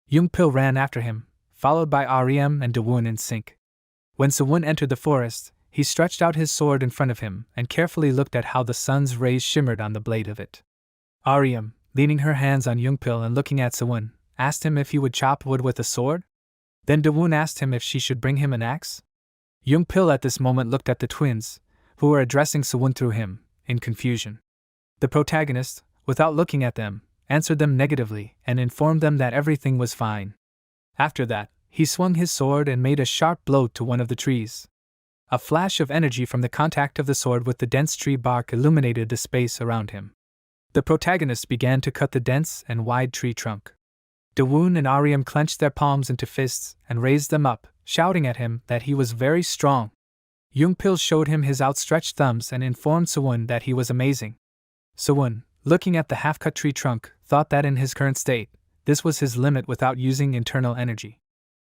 Young-pil ran after him, followed by Ariam and Dawoon in sync. When Sewoon entered the forest, he stretched out his sword in front of him and carefully looked at how the sun's rays shimmered on the blade of it. Ariam, leaning her hands on Young-pil and looking at Sewoon, asked him if he would chop wood with a sword. Then Dawoon asked him if she should bring him an axe. Young-pil at this moment looked at the twins, who were addressing Sewoon through him, in confusion. The protagonist, without looking at them, answered them negatively and informed them that everything was fine. After that, he swung his sword and made a sharp blow to one of the trees. A flash of energy from the contact of the sword with the dense tree bark illuminated the space around him. The protagonist began to cut the dense and wide tree trunk. Dawoon and Ariam clenched their palms into fists and raised them up, shouting at him that he was very strong. Young-pil showed him his outstretched thumbs and informed Sewoon that he was amazing. Sewoon, looking at the half-cut tree trunk, thought that in his current state, this was his limit without using internal energy.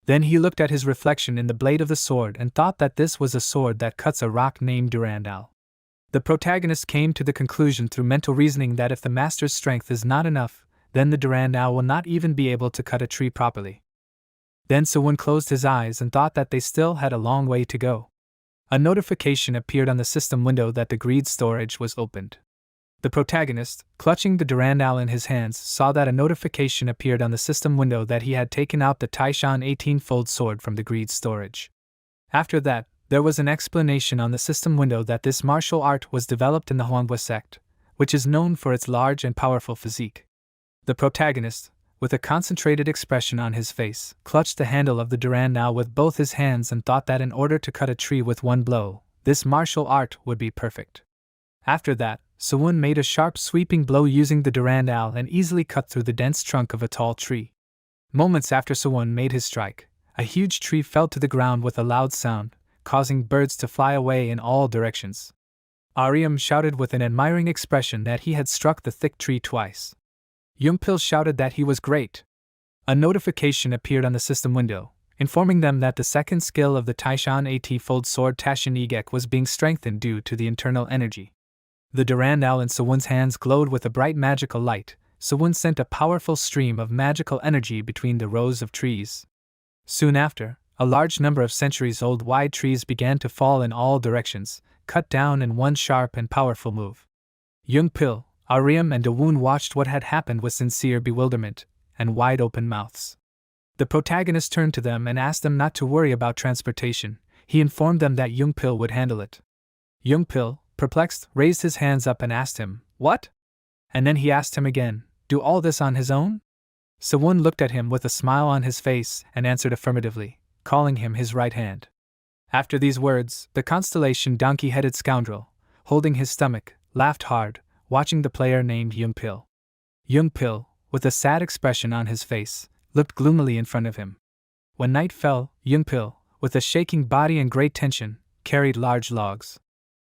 Then he looked at his reflection in the blade of the sword and thought that this was a sword that cuts a rock named Durandal. The protagonist came to the conclusion through mental reasoning that if the master's strength is not enough, then the Durandal will not even be able to cut a tree properly. Then Sewoon closed his eyes and thought that they still had a long way to go. A notification appeared on the system window that the greed storage was opened. The protagonist, clutching the Durandal in his hands, saw that a notification appeared on the system window that he had taken out the Taishan 18-fold sword from the greed storage. After that, there was an explanation on the system window that this martial art was developed in the Hourglass sect, which is known for its large and powerful physique. The protagonist, with a concentrated expression on his face, clutched the handle of the Durandal with both his hands and thought that in order to cut a tree with one blow, this martial art would be perfect. After that, Sewoon made a sharp sweeping blow using the Durandal and easily cut through the dense trunk of a tall tree. Moments after Sewoon made his strike, a huge tree fell to the ground with a loud sound, causing birds to fly away in all directions. Aryam shouted with an admiring expression that he had struck the thick tree twice. Youngpil shouted that he was great. A notification appeared on the system window, informing them that the second skill of the Taishan 80-fold sword Tashin Igek was being strengthened due to the internal energy. The Durandal in Sewoon's hands glowed with a bright magical light. Sewoon sent a powerful stream of magical energy between the rows of trees. Soon after, a large number of centuries-old wide trees began to fall in all directions, cut down in one sharp and powerful move. Youngpil, Aryam and Dawoon watched what had happened with sincere bewilderment and wide-open mouths. The protagonist turned to them and asked them not to worry about transportation. He informed them that Youngpil would handle it. Youngpil, perplexed, raised his hands up and asked him, "What?" And then he asked him again, "Do all this on his own?" Sewoon looked at him with a smile on his face and answered affirmatively, calling him his right hand. After these words, the constellation donkey-headed scoundrel, holding his stomach, laughed hard, watching the player named Youngpil. Youngpil, with a sad expression on his face, looked gloomily in front of him. When night fell, Youngpil, with a shaking body and great tension, carried large logs.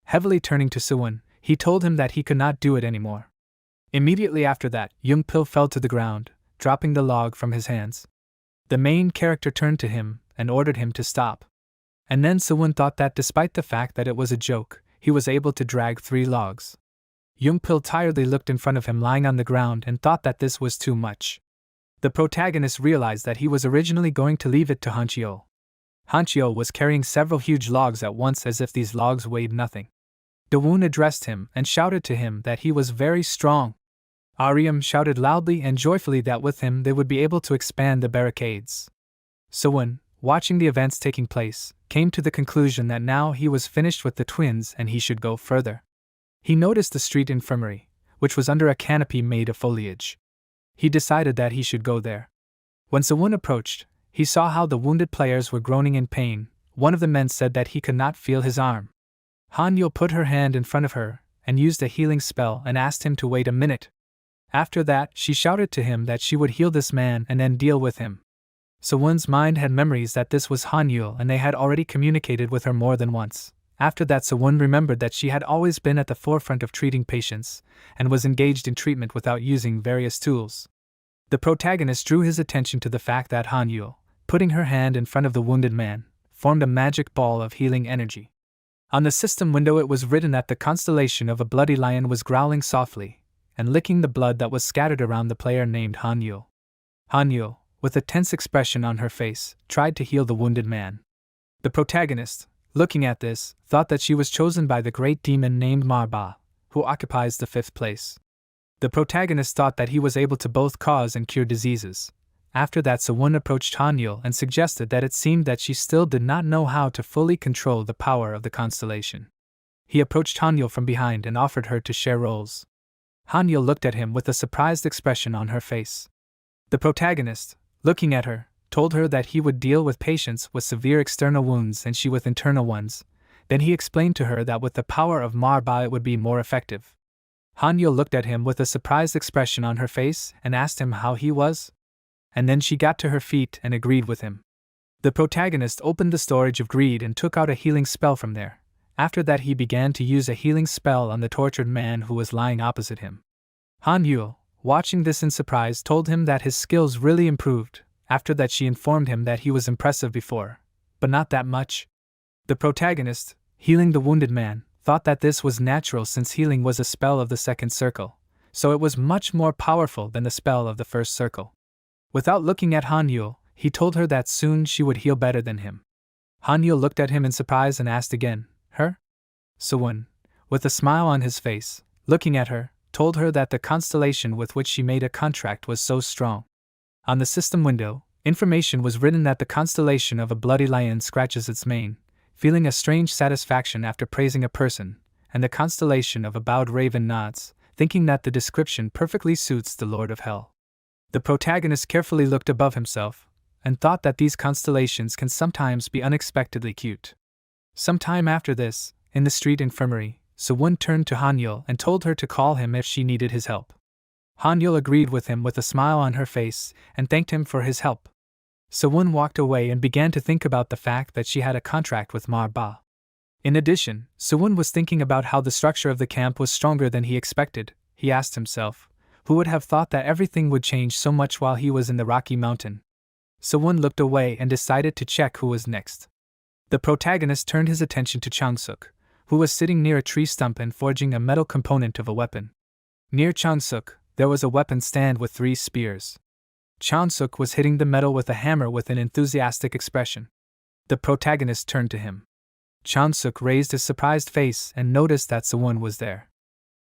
Heavily turning to Sewoon, he told him that he could not do it anymore. Immediately after that, Youngpil fell to the ground, dropping the log from his hands. The main character turned to him and ordered him to stop. And then Sewoon thought that despite the fact that it was a joke, he was able to drag 3 logs. Youngpil tiredly looked in front of him lying on the ground and thought that this was too much. The protagonist realized that he was originally going to leave it to Hanchio. Hanchio was carrying several huge logs at once as if these logs weighed nothing. Dawoon addressed him and shouted to him that he was very strong. Aryam shouted loudly and joyfully that with him they would be able to expand the barricades. Sewoon, watching the events taking place, came to the conclusion that now he was finished with the twins and he should go further. He noticed the street infirmary, which was under a canopy made of foliage. He decided that he should go there. When Sewoon approached, he saw how the wounded players were groaning in pain. One of the men said that he could not feel his arm. Hanyo put her hand in front of her and used a healing spell and asked him to wait a minute. After that, she shouted to him that she would heal this man and then deal with him. Sewoon's mind had memories that this was Hanyul and they had already communicated with her more than once. After that, Sewoon remembered that she had always been at the forefront of treating patients and was engaged in treatment without using various tools. The protagonist drew his attention to the fact that Hanyul, putting her hand in front of the wounded man, formed a magic ball of healing energy. On the system window it was written that the constellation of a bloody lion was growling softly and licking the blood that was scattered around the player named Hanyul. Hanyul, with a tense expression on her face, tried to heal the wounded man. The protagonist, looking at this, thought that she was chosen by the great demon named Marba, who occupies the 5th place. The protagonist thought that he was able to both cause and cure diseases. After that, Sewoon approached Hanyul and suggested that it seemed that she still did not know how to fully control the power of the constellation. He approached Hanyul from behind and offered her to share roles. Hanyul looked at him with a surprised expression on her face. The protagonist, looking at her, told her that he would deal with patients with severe external wounds and she with internal ones. Then he explained to her that with the power of Marba it would be more effective. Hanyul looked at him with a surprised expression on her face and asked him how he was. And then she got to her feet and agreed with him. The protagonist opened the storage of greed and took out a healing spell from there. After that he began to use a healing spell on the tortured man who was lying opposite him. Hanyul, watching this in surprise, told him that his skills really improved, After that she informed him that he was impressive before, but not that much. The protagonist, healing the wounded man, thought that this was natural since healing was a spell of the second circle, so it was much more powerful than the spell of the first circle. Without looking at Hanyul, he told her that soon she would heal better than him. Hanyul looked at him in surprise and asked again, "Her?" Sewoon, with a smile on his face, looking at her, told her that the constellation with which she made a contract was so strong. On the system window, information was written that the constellation of a bloody lion scratches its mane, feeling a strange satisfaction after praising a person, and the constellation of a bowed raven nods, thinking that the description perfectly suits the Lord of Hell. The protagonist carefully looked above himself, and thought that these constellations can sometimes be unexpectedly cute. Some time after this, in the street infirmary, Sewoon turned to Hanyul and told her to call him if she needed his help. Hanyul agreed with him with a smile on her face and thanked him for his help. Sewoon walked away and began to think about the fact that she had a contract with Ba. In addition, Sewoon was thinking about how the structure of the camp was stronger than he expected. He asked himself, who would have thought that everything would change so much while he was in the Rocky Mountain? Sewoon looked away and decided to check who was next. The protagonist turned his attention to Changsuk, who was sitting near a tree stump and forging a metal component of a weapon. Near Changsuk, there was a weapon stand with 3 spears. Changsuk was hitting the metal with a hammer with an enthusiastic expression. The protagonist turned to him. Changsuk raised his surprised face and noticed that Sewoon was there.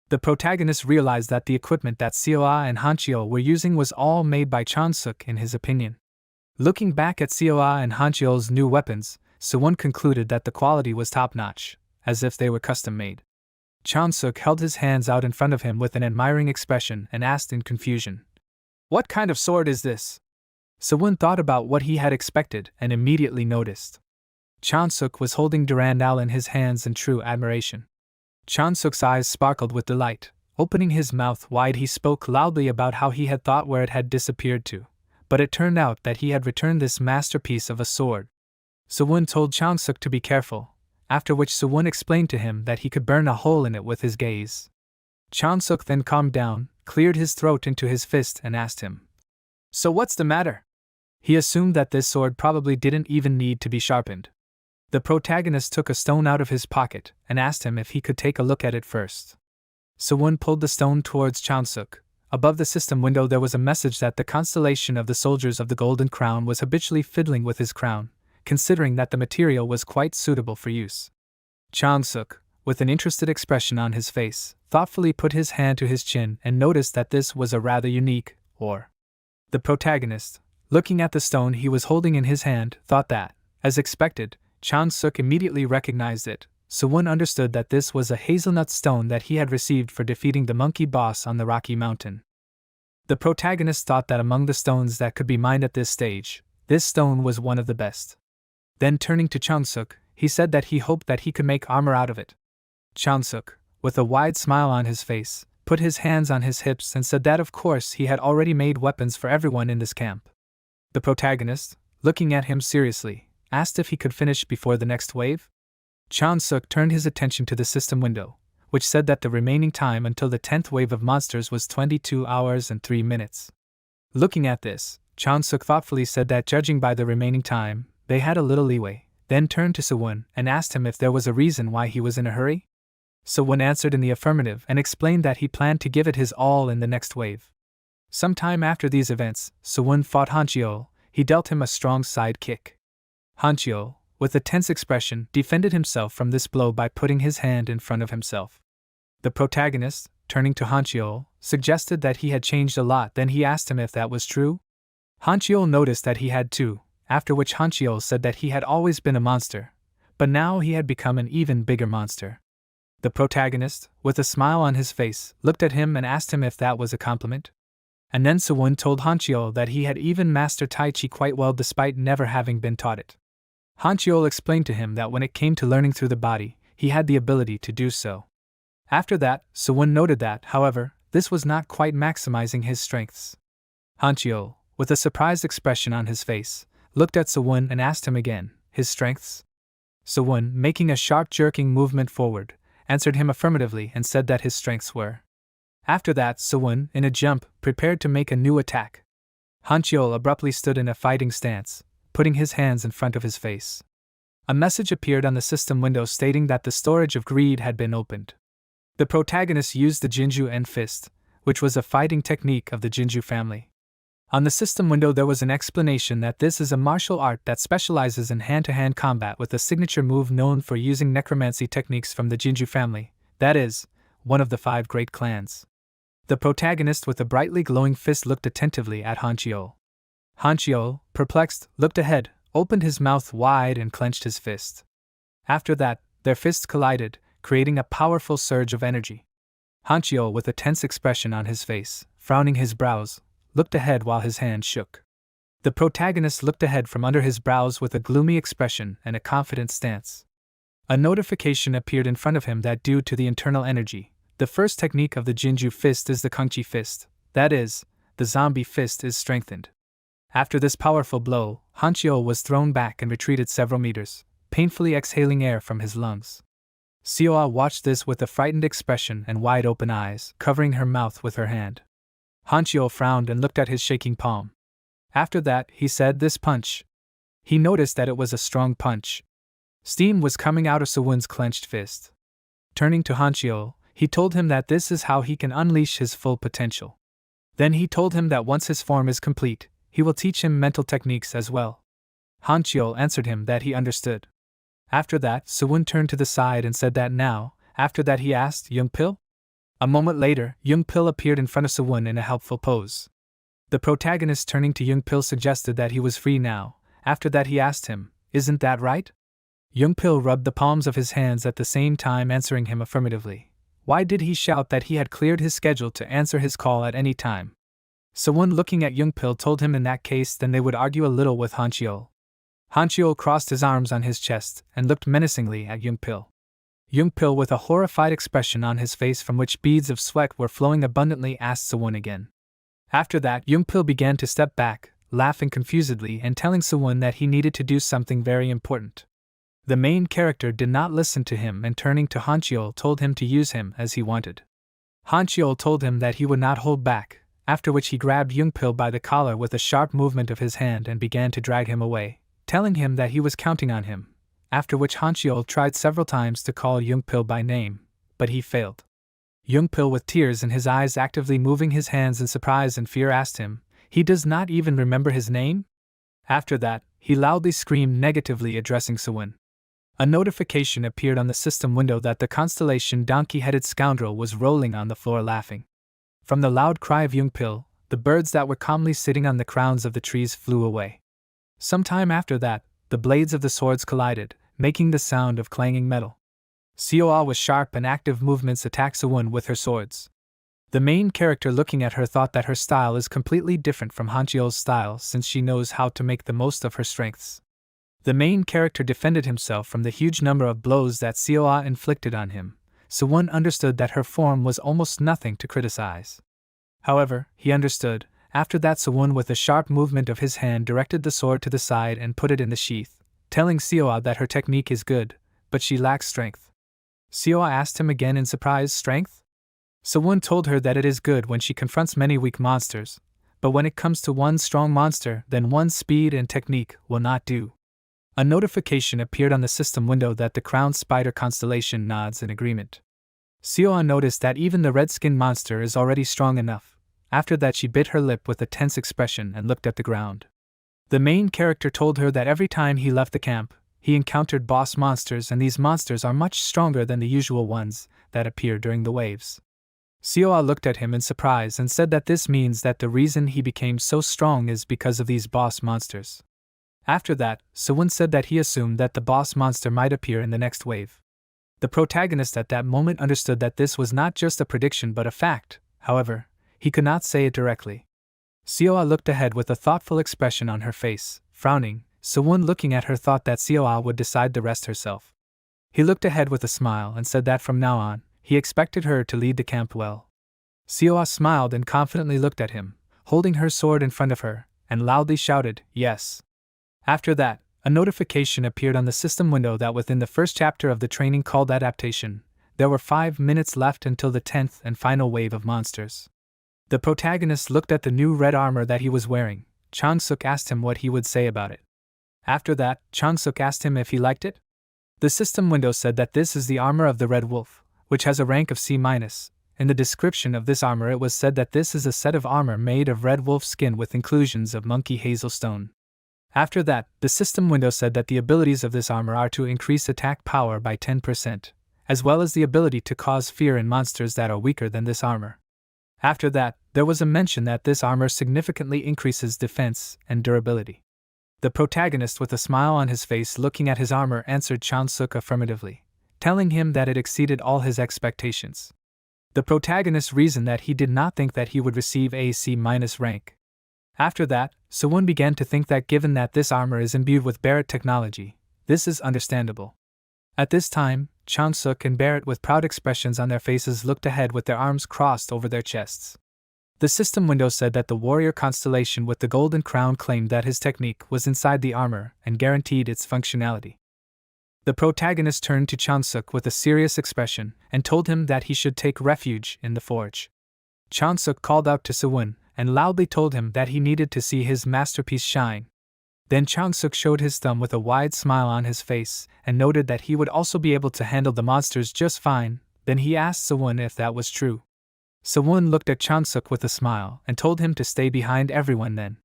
The protagonist realized that the equipment that Seoa and Hanchio were using was all made by Changsuk in his opinion. Looking back at Seoa and Hanchio's new weapons, Sewoon concluded that the quality was top-notch, as if they were custom-made. Changsuk held his hands out in front of him with an admiring expression and asked in confusion, "What kind of sword is this?" Sewoon thought about what he had expected and immediately noticed. Changsuk was holding Durandal in his hands in true admiration. Changsuk's eyes sparkled with delight. Opening his mouth wide, he spoke loudly about how he had thought where it had disappeared to, but it turned out that he had returned this masterpiece of a sword. Sewoon told Changsuk to be careful, after which Sewoon explained to him that he could burn a hole in it with his gaze. Changsuk then calmed down, cleared his throat into his fist and asked him, "So what's the matter?" He assumed that this sword probably didn't even need to be sharpened. The protagonist took a stone out of his pocket and asked him if he could take a look at it first. Sewoon pulled the stone towards Changsuk. Above the system window there was a message that the constellation of the soldiers of the Golden Crown was habitually fiddling with his crown, considering that the material was quite suitable for use. Changsuk, with an interested expression on his face, thoughtfully put his hand to his chin and noticed that this was a rather unique ore. The protagonist, looking at the stone he was holding in his hand, thought that, as expected, Changsuk immediately recognized it. Sewoon understood that this was a hazelnut stone that he had received for defeating the monkey boss on the Rocky Mountain. The protagonist thought that among the stones that could be mined at this stage, this stone was one of the best. Then turning to Changsuk, he said that he hoped that he could make armor out of it. Changsuk, with a wide smile on his face, put his hands on his hips and said that of course he had already made weapons for everyone in this camp. The protagonist, looking at him seriously, asked if he could finish before the next wave. Changsuk turned his attention to the system window, which said that the remaining time until the 10th wave of monsters was 22 hours and 3 minutes. Looking at this, Changsuk thoughtfully said that judging by the remaining time, they had a little leeway, then turned to Sewoon and asked him if there was a reason why he was in a hurry. Sewoon answered in the affirmative and explained that he planned to give it his all in the next wave. Sometime after these events, Sewoon fought Hanchio. He dealt him a strong side kick. Hanchio, with a tense expression, defended himself from this blow by putting his hand in front of himself. The protagonist, turning to Hanchio, suggested that he had changed a lot. Then he asked him if that was true. Hanchio noticed that he had too, after which Hanchio said that he had always been a monster, but now he had become an even bigger monster. The protagonist, with a smile on his face, looked at him and asked him if that was a compliment. And then Sewoon told Hanchio that he had even mastered Tai Chi quite well despite never having been taught it. Hanchio explained to him that when it came to learning through the body, he had the ability to do so. After that, Sewoon noted that, however, this was not quite maximizing his strengths. Hanchio, with a surprised expression on his face, looked at Sewoon and asked him again, his strengths? Sewoon, making a sharp jerking movement forward, answered him affirmatively and said that his strengths were. After that, Sewoon, in a jump, prepared to make a new attack. Hanchiol abruptly stood in a fighting stance, putting his hands in front of his face. A message appeared on the system window stating that the storage of greed had been opened. The protagonist used the Jinju End Fist, which was a fighting technique of the Jinju family. On the system window there was an explanation that this is a martial art that specializes in hand-to-hand combat with a signature move known for using necromancy techniques from the Jinju family, that is, one of the 5 great clans. The protagonist with a brightly glowing fist looked attentively at Hanchiol. Hanchiol, perplexed, looked ahead, opened his mouth wide and clenched his fist. After that, their fists collided, creating a powerful surge of energy. Hanchiol, with a tense expression on his face, frowning his brows, looked ahead while his hand shook. The protagonist looked ahead from under his brows with a gloomy expression and a confident stance. A notification appeared in front of him that due to the internal energy, the first technique of the Jinju fist is the Kungchi fist, that is, the zombie fist is strengthened. After this powerful blow, Hanchiol was thrown back and retreated several meters, painfully exhaling air from his lungs. Seoa watched this with a frightened expression and wide-open eyes, covering her mouth with her hand. Hanchiol frowned and looked at his shaking palm. After that, he said, "This punch." He noticed that it was a strong punch. Steam was coming out of Sewoon's clenched fist. Turning to Hanchiol, he told him that this is how he can unleash his full potential. Then he told him that once his form is complete, he will teach him mental techniques as well. Hanchiol answered him that he understood. After that, Sewoon turned to the side and said that now. After that he asked, "Young-pil?" A moment later, Young-pil appeared in front of Sewoon in a helpful pose. The protagonist turning to Young-pil suggested that he was free now. After that he asked him, "Isn't that right?" Young-pil rubbed the palms of his hands at the same time answering him affirmatively. Why did he shout that he had cleared his schedule to answer his call at any time? Sewoon, looking at Young-pil, told him in that case then they would argue a little with Hanchiol. Hanchiol crossed his arms on his chest and looked menacingly at Young-pil. Young-pil, with a horrified expression on his face from which beads of sweat were flowing abundantly, asked Sewoon again. After that, Young-pil began to step back, laughing confusedly and telling Sewoon that he needed to do something very important. The main character did not listen to him and turning to Hanchiol told him to use him as he wanted. Hanchiol told him that he would not hold back, after which he grabbed Young-pil by the collar with a sharp movement of his hand and began to drag him away, telling him that he was counting on him, after which Hanchiol tried several times to call Young-pil by name, but he failed. Young-pil, with tears in his eyes actively moving his hands in surprise and fear, asked him, "He does not even remember his name?" After that, he loudly screamed negatively addressing Sewoon. A notification appeared on the system window that the constellation donkey-headed scoundrel was rolling on the floor laughing. From the loud cry of Young-pil, the birds that were calmly sitting on the crowns of the trees flew away. Some time after that, the blades of the swords collided, making the sound of clanging metal. Seoa with sharp and active movements attacked Sewoon with her swords. The main character looking at her thought that her style is completely different from Hanchiol's style since she knows how to make the most of her strengths. The main character defended himself from the huge number of blows that Seoa inflicted on him. Sewoon understood that her form was almost nothing to criticize. However, he understood. After that, Sewoon with a sharp movement of his hand directed the sword to the side and put it in the sheath, telling Seoa that her technique is good, but she lacks strength. Seoa asked him again in surprise, "Strength?" Sewoon told her that it is good when she confronts many weak monsters, but when it comes to one strong monster, then one's speed and technique will not do. A notification appeared on the system window that the crowned spider constellation nods in agreement. Seoa noticed that even the red-skinned monster is already strong enough. After that she bit her lip with a tense expression and looked at the ground. The main character told her that every time he left the camp, he encountered boss monsters and these monsters are much stronger than the usual ones that appear during the waves. Seoa looked at him in surprise and said that this means that the reason he became so strong is because of these boss monsters. After that, Sewoon said that he assumed that the boss monster might appear in the next wave. The protagonist at that moment understood that this was not just a prediction but a fact. However, he could not say it directly. Seoa looked ahead with a thoughtful expression on her face, frowning. Sewoon, looking at her, thought that Seoa would decide the rest herself. He looked ahead with a smile and said that from now on, he expected her to lead the camp well. Seoa smiled and confidently looked at him, holding her sword in front of her, and loudly shouted, "Yes." After that, a notification appeared on the system window that within the first chapter of the training called Adaptation, there were 5 minutes left until the 10th and final wave of monsters. The protagonist looked at the new red armor that he was wearing, Chang-suk asked him what he would say about it. After that, Chang-suk asked him if he liked it. The system window said that this is the armor of the Red Wolf, which has a rank of C-. In the description of this armor it was said that this is a set of armor made of red wolf skin with inclusions of monkey hazel stone. After that, the system window said that the abilities of this armor are to increase attack power by 10%, as well as the ability to cause fear in monsters that are weaker than this armor. After that, there was a mention that this armor significantly increases defense and durability. The protagonist, with a smile on his face looking at his armor, answered Chang-suk affirmatively, telling him that it exceeded all his expectations. The protagonist reasoned that he did not think that he would receive a C- rank. After that, Sewoon began to think that given that this armor is imbued with Barrett technology, this is understandable. At this time, Chang-suk and Barrett, with proud expressions on their faces, looked ahead with their arms crossed over their chests. The system window said that the warrior constellation with the golden crown claimed that his technique was inside the armor and guaranteed its functionality. The protagonist turned to Chang-suk with a serious expression and told him that he should take refuge in the forge. Chang-suk called out to Sewoon and loudly told him that he needed to see his masterpiece shine. Then Chang-suk showed his thumb with a wide smile on his face and noted that he would also be able to handle the monsters just fine. Then he asked Sewoon if that was true. Sewoon looked at Chang-suk with a smile and told him to stay behind everyone then.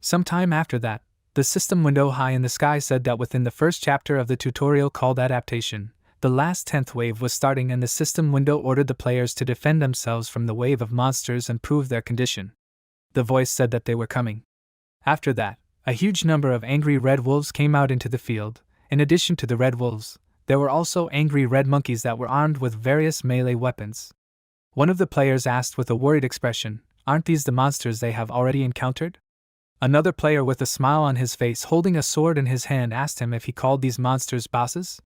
Sometime after that, the system window high in the sky said that within the first chapter of the tutorial called Adaptation, the last 10th wave was starting, and the system window ordered the players to defend themselves from the wave of monsters and prove their condition. The voice said that they were coming. After that, a huge number of angry red wolves came out into the field. In addition to the red wolves, there were also angry red monkeys that were armed with various melee weapons. One of the players asked with a worried expression, "Aren't these the monsters they have already encountered?" Another player with a smile on his face holding a sword in his hand asked him if he called these monsters bosses.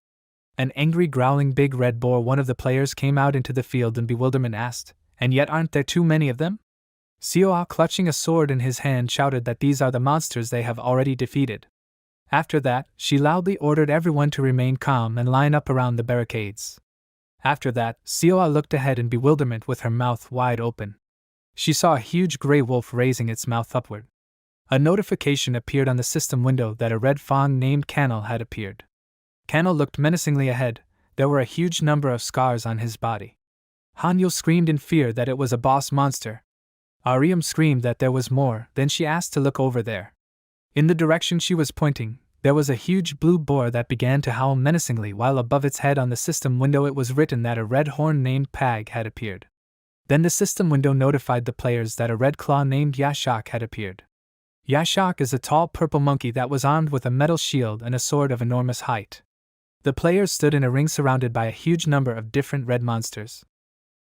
An angry growling big red boar, one of the players, came out into the field in bewilderment, asked, "And yet aren't there too many of them?" Seoa, clutching a sword in his hand, shouted that these are the monsters they have already defeated. After that, she loudly ordered everyone to remain calm and line up around the barricades. After that, Seoa looked ahead in bewilderment with her mouth wide open. She saw a huge gray wolf raising its mouth upward. A notification appeared on the system window that a red fawn named Cannel had appeared. Cannel looked menacingly ahead. There were a huge number of scars on his body. Hanyul screamed in fear that it was a boss monster. Ariam screamed that there was more, then she asked to look over there. In the direction she was pointing, there was a huge blue boar that began to howl menacingly, while above its head on the system window it was written that a red horn named Pag had appeared. Then the system window notified the players that a red claw named Yashak had appeared. Yashak is a tall purple monkey that was armed with a metal shield and a sword of enormous height. The players stood in a ring surrounded by a huge number of different red monsters.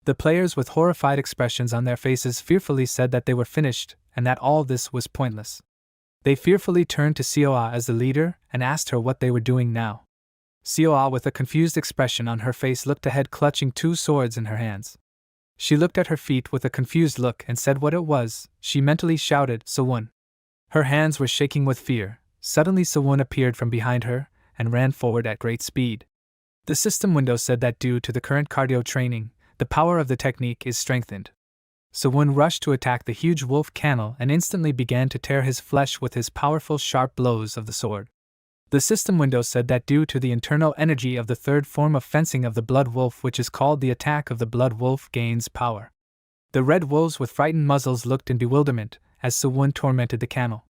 The players, with horrified expressions on their faces, fearfully said that they were finished and that all this was pointless. They fearfully turned to Seoa as the leader and asked her what they were doing now. Seoa, with a confused expression on her face, looked ahead, clutching two swords in her hands. She looked at her feet with a confused look and said what it was. She mentally shouted, "Sewoon." Her hands were shaking with fear. Suddenly Sewoon appeared from behind her and ran forward at great speed. The system window said that due to the current cardio training, the power of the technique is strengthened. Sewoon rushed to attack the huge wolf Cannel and instantly began to tear his flesh with his powerful sharp blows of the sword. The system window said that due to the internal energy of the third form of fencing of the blood wolf, which is called the attack of the blood wolf, gains power. The red wolves with frightened muzzles looked in bewilderment as Sewoon tormented the Cannel.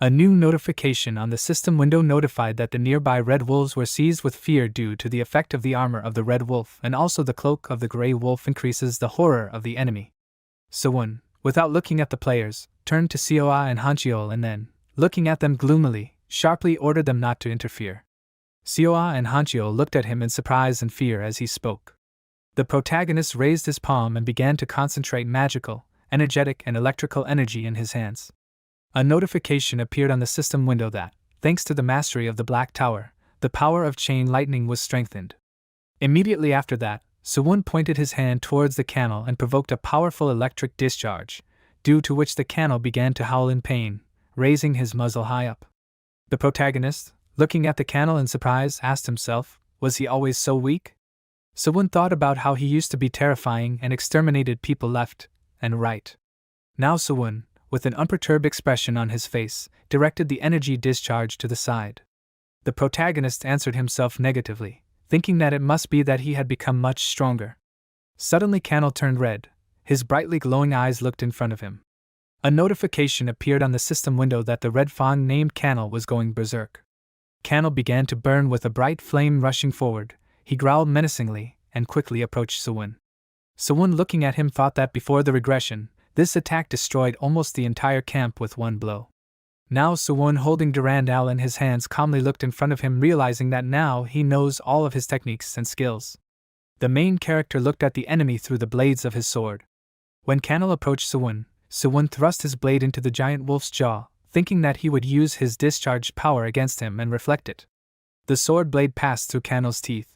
A new notification on the system window notified that the nearby red wolves were seized with fear due to the effect of the armor of the red wolf, and also the cloak of the gray wolf increases the horror of the enemy. Sewoon, without looking at the players, turned to Seoa and Hancheol and then, looking at them gloomily, sharply ordered them not to interfere. Seoa and Hancheol looked at him in surprise and fear as he spoke. The protagonist raised his palm and began to concentrate magical, energetic and electrical energy in his hands. A notification appeared on the system window that, thanks to the mastery of the Black Tower, the power of chain lightning was strengthened. Immediately after that, Sewoon pointed his hand towards the Cannel and provoked a powerful electric discharge, due to which the Cannel began to howl in pain, raising his muzzle high up. The protagonist, looking at the Cannel in surprise, asked himself, was he always so weak? Sewoon thought about how he used to be terrifying and exterminated people left and right. Now Sewoon, with an unperturbed expression on his face, directed the energy discharge to the side. The protagonist answered himself negatively, thinking that it must be that he had become much stronger. Suddenly Cannell turned red. His brightly glowing eyes looked in front of him. A notification appeared on the system window that the red fawn named Cannell was going berserk. Cannell began to burn with a bright flame rushing forward. He growled menacingly and quickly approached Sewoon. Sewoon, looking at him, thought that before the regression, this attack destroyed almost the entire camp with one blow. Now Sewoon, holding Durandal in his hands, calmly looked in front of him, realizing that now he knows all of his techniques and skills. The main character looked at the enemy through the blades of his sword. When Cannell approached Sewoon, Sewoon thrust his blade into the giant wolf's jaw, thinking that he would use his discharged power against him and reflect it. The sword blade passed through Cannell's teeth.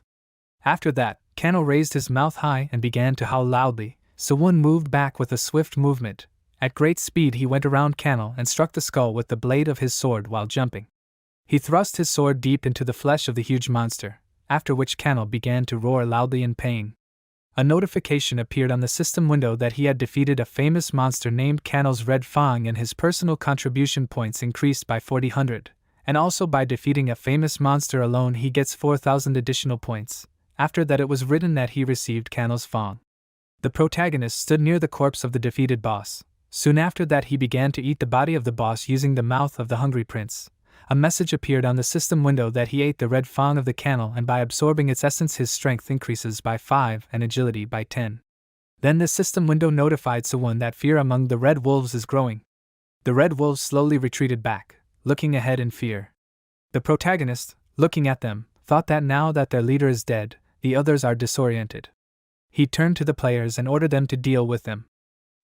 After that, Cannell raised his mouth high and began to howl loudly. Sewoon moved back with a swift movement. At great speed he went around Cannell and struck the skull with the blade of his sword while jumping. He thrust his sword deep into the flesh of the huge monster, after which Cannell began to roar loudly in pain. A notification appeared on the system window that he had defeated a famous monster named Cannell's Red Fang, and his personal contribution points increased by 400, and also by defeating a famous monster alone he gets 4,000 additional points. After that it was written that he received Cannell's Fang. The protagonist stood near the corpse of the defeated boss. Soon after that he began to eat the body of the boss using the mouth of the hungry prince. A message appeared on the system window that he ate the red fang of the Cannell, and by absorbing its essence his strength increases by 5 and agility by 10. Then the system window notified Sewoon that fear among the red wolves is growing. The red wolves slowly retreated back, looking ahead in fear. The protagonist, looking at them, thought that now that their leader is dead, the others are disoriented. He turned to the players and ordered them to deal with them.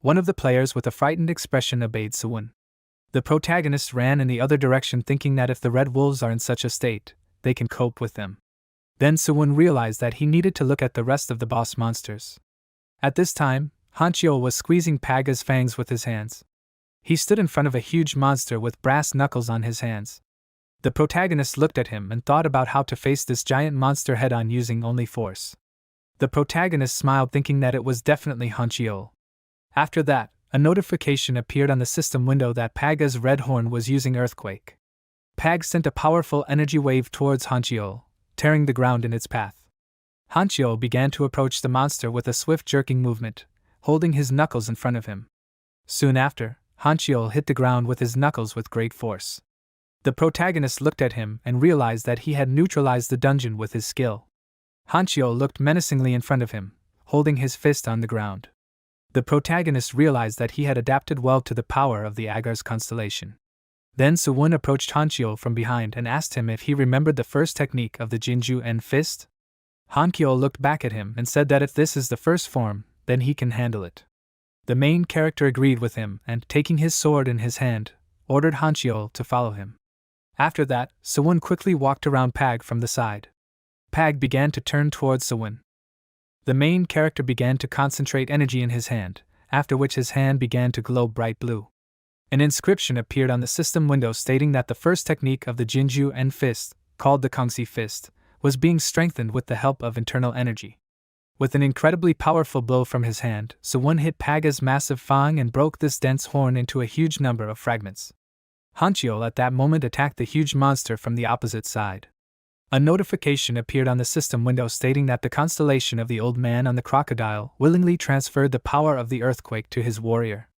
One of the players with a frightened expression obeyed Sewoon. The protagonist ran in the other direction, thinking that if the red wolves are in such a state, they can cope with them. Then Sewoon realized that he needed to look at the rest of the boss monsters. At this time, Hanchio was squeezing Paga's fangs with his hands. He stood in front of a huge monster with brass knuckles on his hands. The protagonist looked at him and thought about how to face this giant monster head-on using only force. The protagonist smiled, thinking that it was definitely Hanchio. After that, a notification appeared on the system window that Paga's red horn was using earthquake. Pag sent a powerful energy wave towards Hanchio, tearing the ground in its path. Hanchio began to approach the monster with a swift jerking movement, holding his knuckles in front of him. Soon after, Hanchio hit the ground with his knuckles with great force. The protagonist looked at him and realized that he had neutralized the dungeon with his skill. Hanchio looked menacingly in front of him, holding his fist on the ground. The protagonist realized that he had adapted well to the power of the Agar's constellation. Then Sewoon approached Hanchio from behind and asked him if he remembered the first technique of the Jinju and fist. Hanchio looked back at him and said that if this is the first form, then he can handle it. The main character agreed with him and, taking his sword in his hand, ordered Hanchio to follow him. After that, Sewoon quickly walked around Pag from the side. Pag began to turn towards Sewoon. The main character began to concentrate energy in his hand, after which his hand began to glow bright blue. An inscription appeared on the system window stating that the first technique of the Jinju and fist, called the Kongsi fist, was being strengthened with the help of internal energy. With an incredibly powerful blow from his hand, Sewoon hit Paga's massive fang and broke this dense horn into a huge number of fragments. Hanchio at that moment attacked the huge monster from the opposite side. A notification appeared on the system window stating that the constellation of the old man on the crocodile willingly transferred the power of the earthquake to his warrior.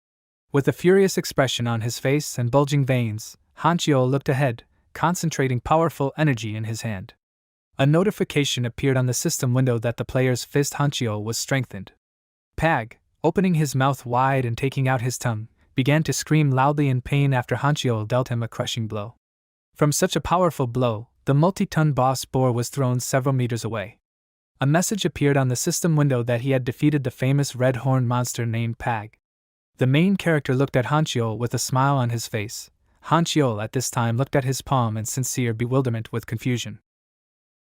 With a furious expression on his face and bulging veins, Hanchio looked ahead, concentrating powerful energy in his hand. A notification appeared on the system window that the player's fist Hanchio was strengthened. Pag, opening his mouth wide and taking out his tongue, began to scream loudly in pain after Hanchio dealt him a crushing blow. From such a powerful blow, the multi-ton boss boar was thrown several meters away. A message appeared on the system window that he had defeated the famous red horn monster named Pag. The main character looked at Hanchio with a smile on his face. Hanchio at this time looked at his palm in sincere bewilderment with confusion.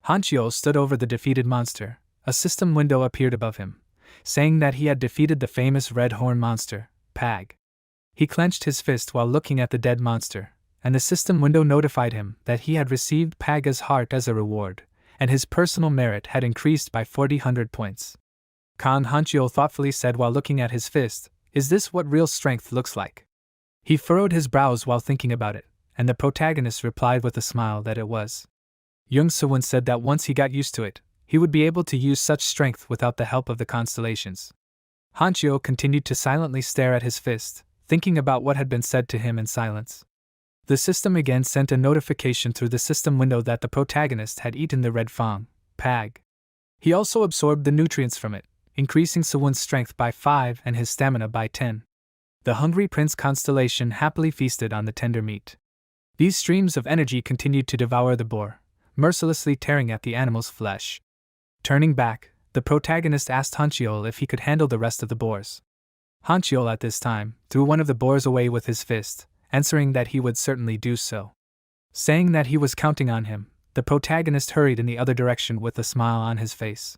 Hanchio stood over the defeated monster. A system window appeared above him, saying that he had defeated the famous red horn monster, Pag. He clenched his fist while looking at the dead monster, and the system window notified him that he had received Paga's heart as a reward, and his personal merit had increased by 400 points. Hanchio thoughtfully said while looking at his fist, "Is this what real strength looks like?" He furrowed his brows while thinking about it, and the protagonist replied with a smile that it was. Jeong Sewoon said that once he got used to it, he would be able to use such strength without the help of the constellations. Hanchio continued to silently stare at his fist, thinking about what had been said to him in silence. The system again sent a notification through the system window that the protagonist had eaten the red fang, pag. He also absorbed the nutrients from it, increasing Sewoon's strength by 5 and his stamina by 10. The hungry prince constellation happily feasted on the tender meat. These streams of energy continued to devour the boar, mercilessly tearing at the animal's flesh. Turning back, the protagonist asked Hanchiol if he could handle the rest of the boars. Hanchiol at this time threw one of the boars away with his fist, answering that he would certainly do so. Saying that he was counting on him, the protagonist hurried in the other direction with a smile on his face.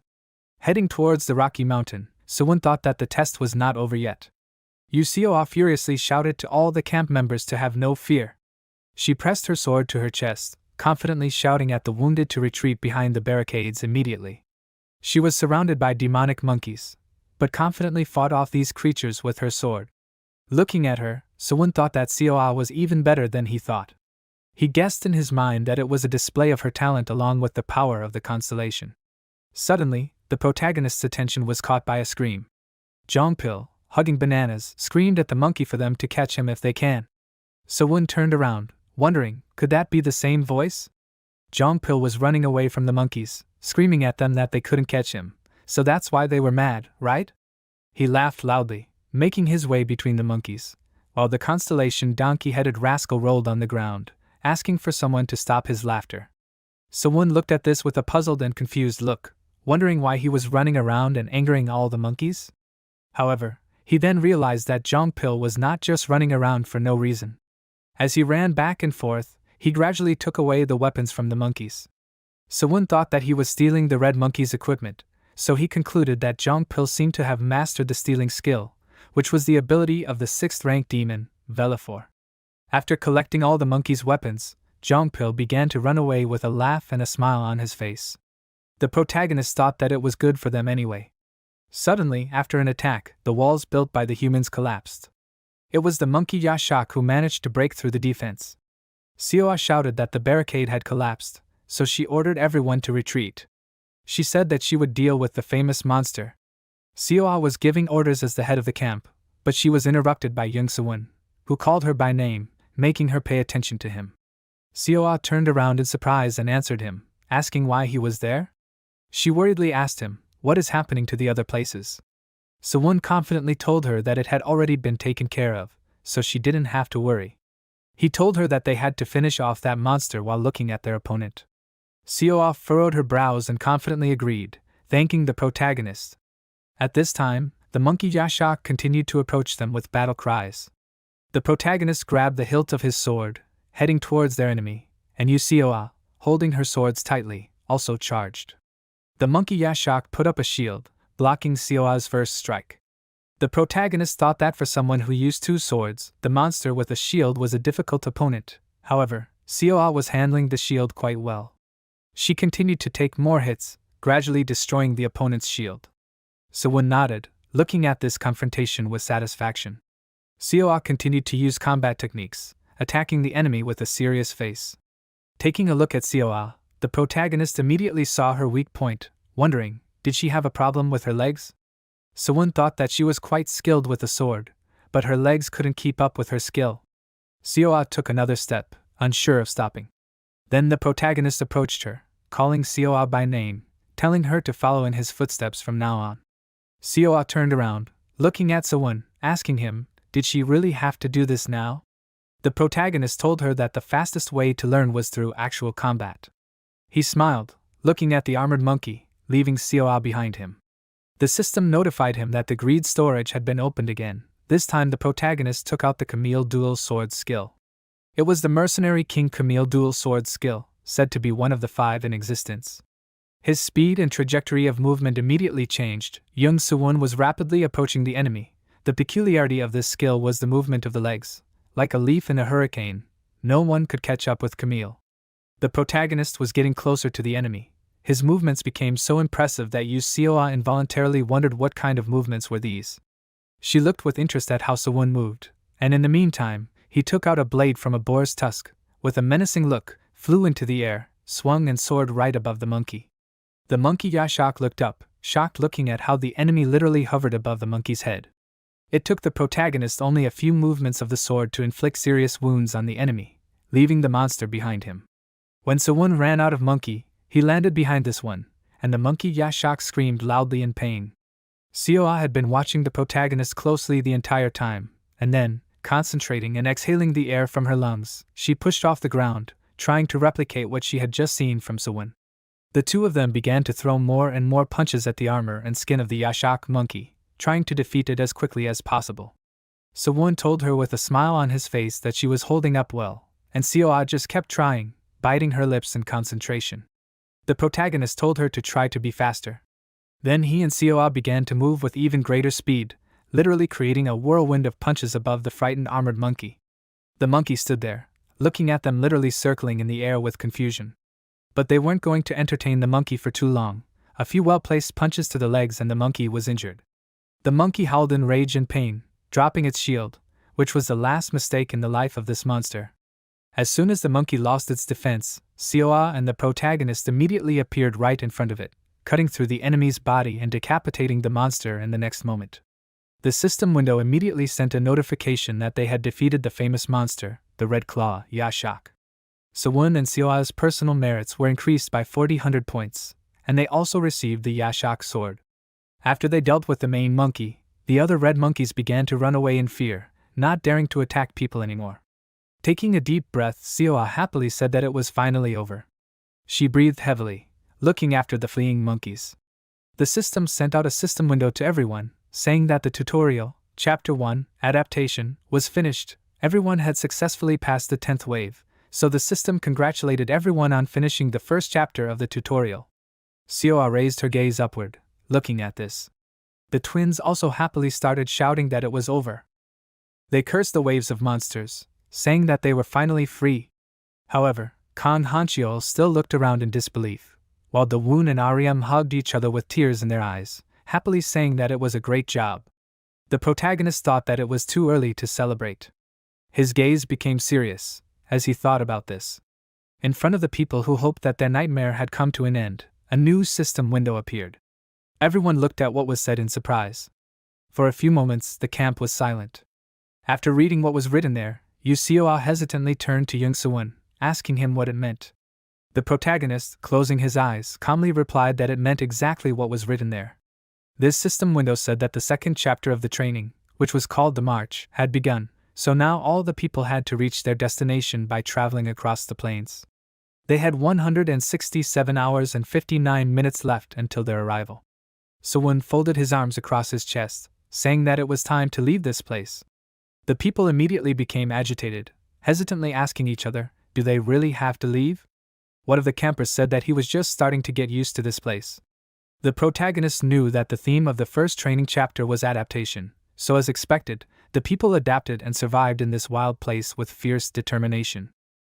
Heading towards the rocky mountain, Sewoon thought that the test was not over yet. Yuseoa furiously shouted to all the camp members to have no fear. She pressed her sword to her chest, confidently shouting at the wounded to retreat behind the barricades immediately. She was surrounded by demonic monkeys, but confidently fought off these creatures with her sword. Looking at her, Sewoon thought that Seoa was even better than he thought. He guessed in his mind that it was a display of her talent along with the power of the constellation. Suddenly, the protagonist's attention was caught by a scream. Jongpil, hugging bananas, screamed at the monkey for them to catch him if they can. Sewoon turned around, wondering, could that be the same voice? Jongpil was running away from the monkeys, screaming at them that they couldn't catch him, so that's why they were mad, right? He laughed loudly, making his way between the monkeys, while the constellation donkey-headed rascal rolled on the ground, asking for someone to stop his laughter. Sewoon looked at this with a puzzled and confused look, wondering why he was running around and angering all the monkeys. However, he then realized that Jongpil was not just running around for no reason. As he ran back and forth, he gradually took away the weapons from the monkeys. Sewoon thought that he was stealing the red monkey's equipment, so he concluded that Jongpil seemed to have mastered the stealing skill, which was the ability of the 6th-rank demon, Velafor. After collecting all the monkey's weapons, Jongpil began to run away with a laugh and a smile on his face. The protagonist thought that it was good for them anyway. Suddenly, after an attack, the walls built by the humans collapsed. It was the monkey Yashak who managed to break through the defense. Seoa shouted that the barricade had collapsed, so she ordered everyone to retreat. She said that she would deal with the famous monster. Seoa was giving orders as the head of the camp, but she was interrupted by Jeong Sewoon, who called her by name, making her pay attention to him. Seoa turned around in surprise and answered him, asking why he was there. She worriedly asked him, what is happening to the other places? Sewoon confidently told her that it had already been taken care of, so she didn't have to worry. He told her that they had to finish off that monster while looking at their opponent. Seoa furrowed her brows and confidently agreed, thanking the protagonist. At this time, the monkey Yashak continued to approach them with battle cries. The protagonist grabbed the hilt of his sword, heading towards their enemy, and Seoa, holding her swords tightly, also charged. The monkey Yashak put up a shield, blocking Seoa's first strike. The protagonist thought that for someone who used 2 swords, the monster with a shield was a difficult opponent. However, Seoa was handling the shield quite well. She continued to take more hits, gradually destroying the opponent's shield. Sewoon nodded, looking at this confrontation with satisfaction. Seoa continued to use combat techniques, attacking the enemy with a serious face. Taking a look at Seoa, the protagonist immediately saw her weak point, wondering, did she have a problem with her legs? Sewoon thought that she was quite skilled with the sword, but her legs couldn't keep up with her skill. Seoa took another step, unsure of stopping. Then the protagonist approached her, calling Seoa by name, telling her to follow in his footsteps from now on. Seoa turned around, looking at Sewoon, asking him, did she really have to do this now? The protagonist told her that the fastest way to learn was through actual combat. He smiled, looking at the armored monkey, leaving Seoa behind him. The system notified him that the greed storage had been opened again. This time the protagonist took out the Camille Dual Sword skill. It was the mercenary King Camille Dual Sword skill, said to be one of the 5 in existence. His speed and trajectory of movement immediately changed. Jeong Sewoon was rapidly approaching the enemy. The peculiarity of this skill was the movement of the legs. Like a leaf in a hurricane, no one could catch up with Camille. The protagonist was getting closer to the enemy. His movements became so impressive that Seoa involuntarily wondered what kind of movements were these. She looked with interest at how Sewoon moved, and in the meantime, He took out a blade from a boar's tusk, with a menacing look, flew into the air, swung and soared right above the monkey. The monkey Yashak looked up, shocked looking at how the enemy literally hovered above the monkey's head. It took the protagonist only a few movements of the sword to inflict serious wounds on the enemy, leaving the monster behind him. When Sewoon ran out of monkey, he landed behind this one, and the monkey Yashak screamed loudly in pain. Seoa had been watching the protagonist closely the entire time, and then, concentrating and exhaling the air from her lungs, she pushed off the ground, trying to replicate what she had just seen from Sewoon. The two of them began to throw more and more punches at the armor and skin of the Yashak monkey, trying to defeat it as quickly as possible. Sewoon told her with a smile on his face that she was holding up well, and Seoa just kept trying, biting her lips in concentration. The protagonist told her to try to be faster. Then he and Seoa began to move with even greater speed, literally creating a whirlwind of punches above the frightened armored monkey. The monkey stood there, looking at them, literally circling in the air with confusion. But they weren't going to entertain the monkey for too long. A few well-placed punches to the legs and the monkey was injured. The monkey howled in rage and pain, dropping its shield, which was the last mistake in the life of this monster. As soon as the monkey lost its defense, Seoa and the protagonist immediately appeared right in front of it, cutting through the enemy's body and decapitating the monster in the next moment. The system window immediately sent a notification that they had defeated the famous monster, the Red Claw, Yashak. Sewoon and Seoa's personal merits were increased by 400 points, and they also received the Yashak sword. After they dealt with the main monkey, the other red monkeys began to run away in fear, not daring to attack people anymore. Taking a deep breath, Seoa happily said that it was finally over. She breathed heavily, looking after the fleeing monkeys. The system sent out a system window to everyone, saying that the tutorial, Chapter 1, Adaptation, was finished. Everyone had successfully passed the 10th wave, so the system congratulated everyone on finishing the first chapter of the tutorial. Seoa raised her gaze upward, looking at this. The twins also happily started shouting that it was over. They cursed the waves of monsters, saying that they were finally free. However, Khan Hanchiol still looked around in disbelief, while Dawoon and Aryam hugged each other with tears in their eyes, happily saying that it was a great job. The protagonist thought that it was too early to celebrate. His gaze became serious as he thought about this. In front of the people who hoped that their nightmare had come to an end, a new system window appeared. Everyone looked at what was said in surprise. For a few moments, the camp was silent. After reading what was written there, Yu Seoa hesitantly turned to Jeong Sewoon, asking him what it meant. The protagonist, closing his eyes, calmly replied that it meant exactly what was written there. This system window said that the second chapter of the training, which was called the March, had begun, so now all the people had to reach their destination by traveling across the plains. They had 167 hours and 59 minutes left until their arrival. Sewoon folded his arms across his chest, saying that it was time to leave this place. The people immediately became agitated, hesitantly asking each other, do they really have to leave? One of the campers said that he was just starting to get used to this place. The protagonist knew that the theme of the first training chapter was adaptation, so as expected, the people adapted and survived in this wild place with fierce determination.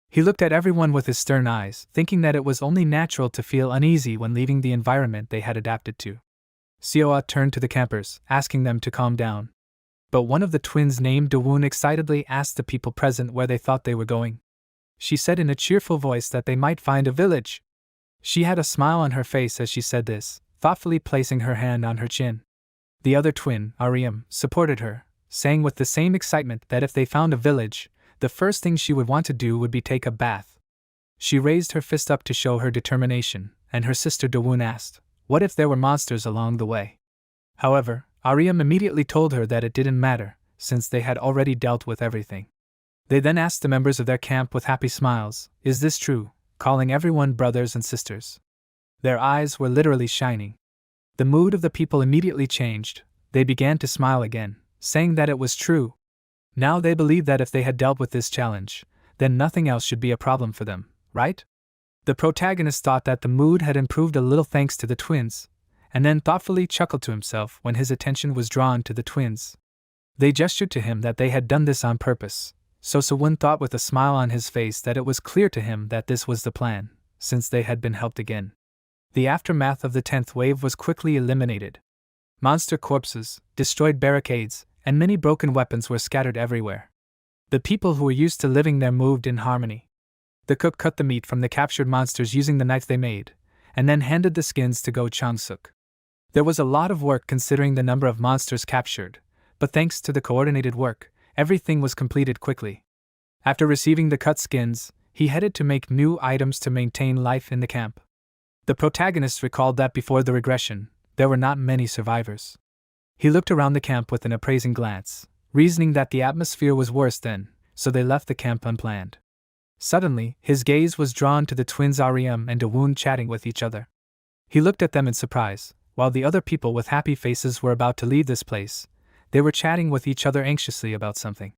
He looked at everyone with his stern eyes, thinking that it was only natural to feel uneasy when leaving the environment they had adapted to. Seoa turned to the campers, asking them to calm down. But one of the twins named Dawoon excitedly asked the people present where they thought they were going. She said in a cheerful voice that they might find a village. She had a smile on her face as she said this, thoughtfully placing her hand on her chin. The other twin, Aryam, supported her, saying with the same excitement that if they found a village, the first thing she would want to do would be take a bath. She raised her fist up to show her determination, and her sister Dawoon asked, what if there were monsters along the way? However, Aryam immediately told her that it didn't matter, since they had already dealt with everything. They then asked the members of their camp with happy smiles, is this true, calling everyone brothers and sisters. Their eyes were literally shining. The mood of the people immediately changed. They began to smile again, saying that it was true. Now they believed that if they had dealt with this challenge, then nothing else should be a problem for them, right? The protagonist thought that the mood had improved a little thanks to the twins, and then thoughtfully chuckled to himself when his attention was drawn to the twins. They gestured to him that they had done this on purpose, so Sewoon thought with a smile on his face that it was clear to him that this was the plan, since they had been helped again. The aftermath of the 10th wave was quickly eliminated. Monster corpses, destroyed barricades, and many broken weapons were scattered everywhere. The people who were used to living there moved in harmony. The cook cut the meat from the captured monsters using the knife they made, and then handed the skins to Go Chang-suk. There was a lot of work considering the number of monsters captured, but thanks to the coordinated work, everything was completed quickly. After receiving the cut skins, he headed to make new items to maintain life in the camp. The protagonist recalled that before the regression, there were not many survivors. He looked around the camp with an appraising glance, reasoning that the atmosphere was worse then, so they left the camp unplanned. Suddenly, his gaze was drawn to the twins Ariam and Dawoon chatting with each other. He looked at them in surprise. While the other people with happy faces were about to leave this place, they were chatting with each other anxiously about something.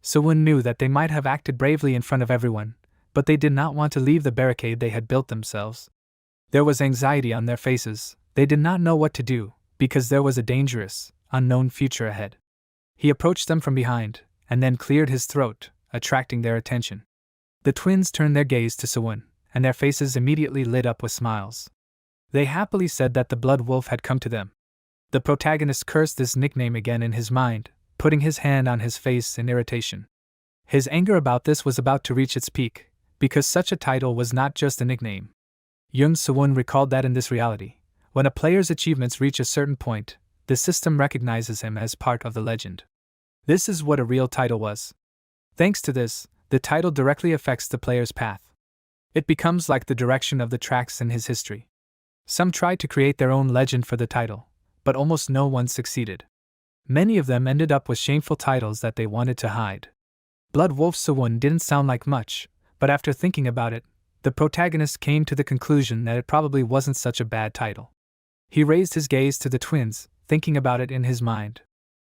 Sewoon knew that they might have acted bravely in front of everyone, but they did not want to leave the barricade they had built themselves. There was anxiety on their faces. They did not know what to do, because there was a dangerous, unknown future ahead. He approached them from behind, and then cleared his throat, attracting their attention. The twins turned their gaze to Sewoon, and their faces immediately lit up with smiles. They happily said that the blood wolf had come to them. The protagonist cursed this nickname again in his mind, putting his hand on his face in irritation. His anger about this was about to reach its peak, because such a title was not just a nickname. Jeong Sewoon recalled that in this reality, when a player's achievements reach a certain point, the system recognizes him as part of the legend. This is what a real title was. Thanks to this, the title directly affects the player's path. It becomes like the direction of the tracks in his history. Some tried to create their own legend for the title, but almost no one succeeded. Many of them ended up with shameful titles that they wanted to hide. Blood Wolf Sewoon didn't sound like much, but after thinking about it, the protagonist came to the conclusion that it probably wasn't such a bad title. He raised his gaze to the twins, thinking about it in his mind.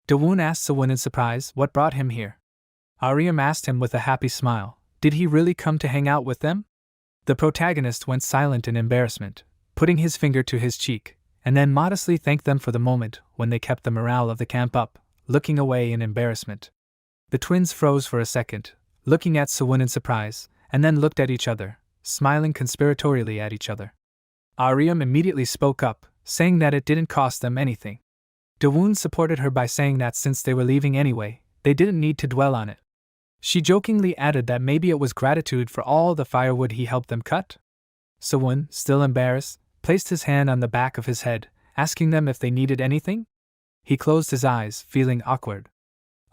Dawoon asked Sewoon in surprise what brought him here. Ariam asked him with a happy smile, did he really come to hang out with them? The protagonist went silent in embarrassment, putting his finger to his cheek, and then modestly thanked them for the moment when they kept the morale of the camp up, looking away in embarrassment. The twins froze for a second, looking at Sewoon in surprise, and then looked at each other, smiling conspiratorially at each other. Ariam immediately spoke up, saying that it didn't cost them anything. Dawoon supported her by saying that since they were leaving anyway, they didn't need to dwell on it. She jokingly added that maybe it was gratitude for all the firewood he helped them cut. Sewoon, still embarrassed, placed his hand on the back of his head, asking them if they needed anything. He closed his eyes, feeling awkward.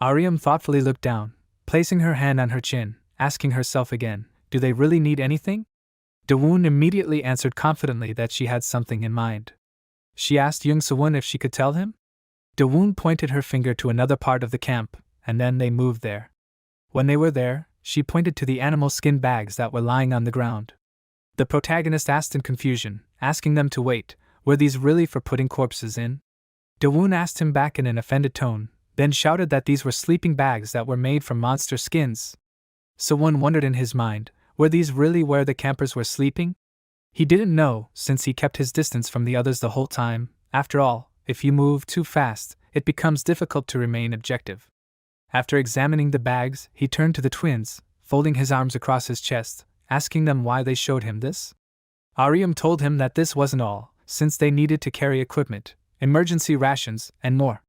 Ariam thoughtfully looked down, placing her hand on her chin, asking herself again, do they really need anything? Dawoon immediately answered confidently that she had something in mind. She asked Jeong Sewoon if she could tell him. Dawoon pointed her finger to another part of the camp, and then they moved there. When they were there, she pointed to the animal skin bags that were lying on the ground. The protagonist asked in confusion, asking them to wait, were these really for putting corpses in? Dawoon asked him back in an offended tone, then shouted that these were sleeping bags that were made from monster skins. Sewoon wondered in his mind, were these really where the campers were sleeping? He didn't know, since he kept his distance from the others the whole time. After all, if you move too fast, it becomes difficult to remain objective. After examining the bags, he turned to the twins, folding his arms across his chest, asking them why they showed him this. Ariam told him that this wasn't all, since they needed to carry equipment, emergency rations, and more.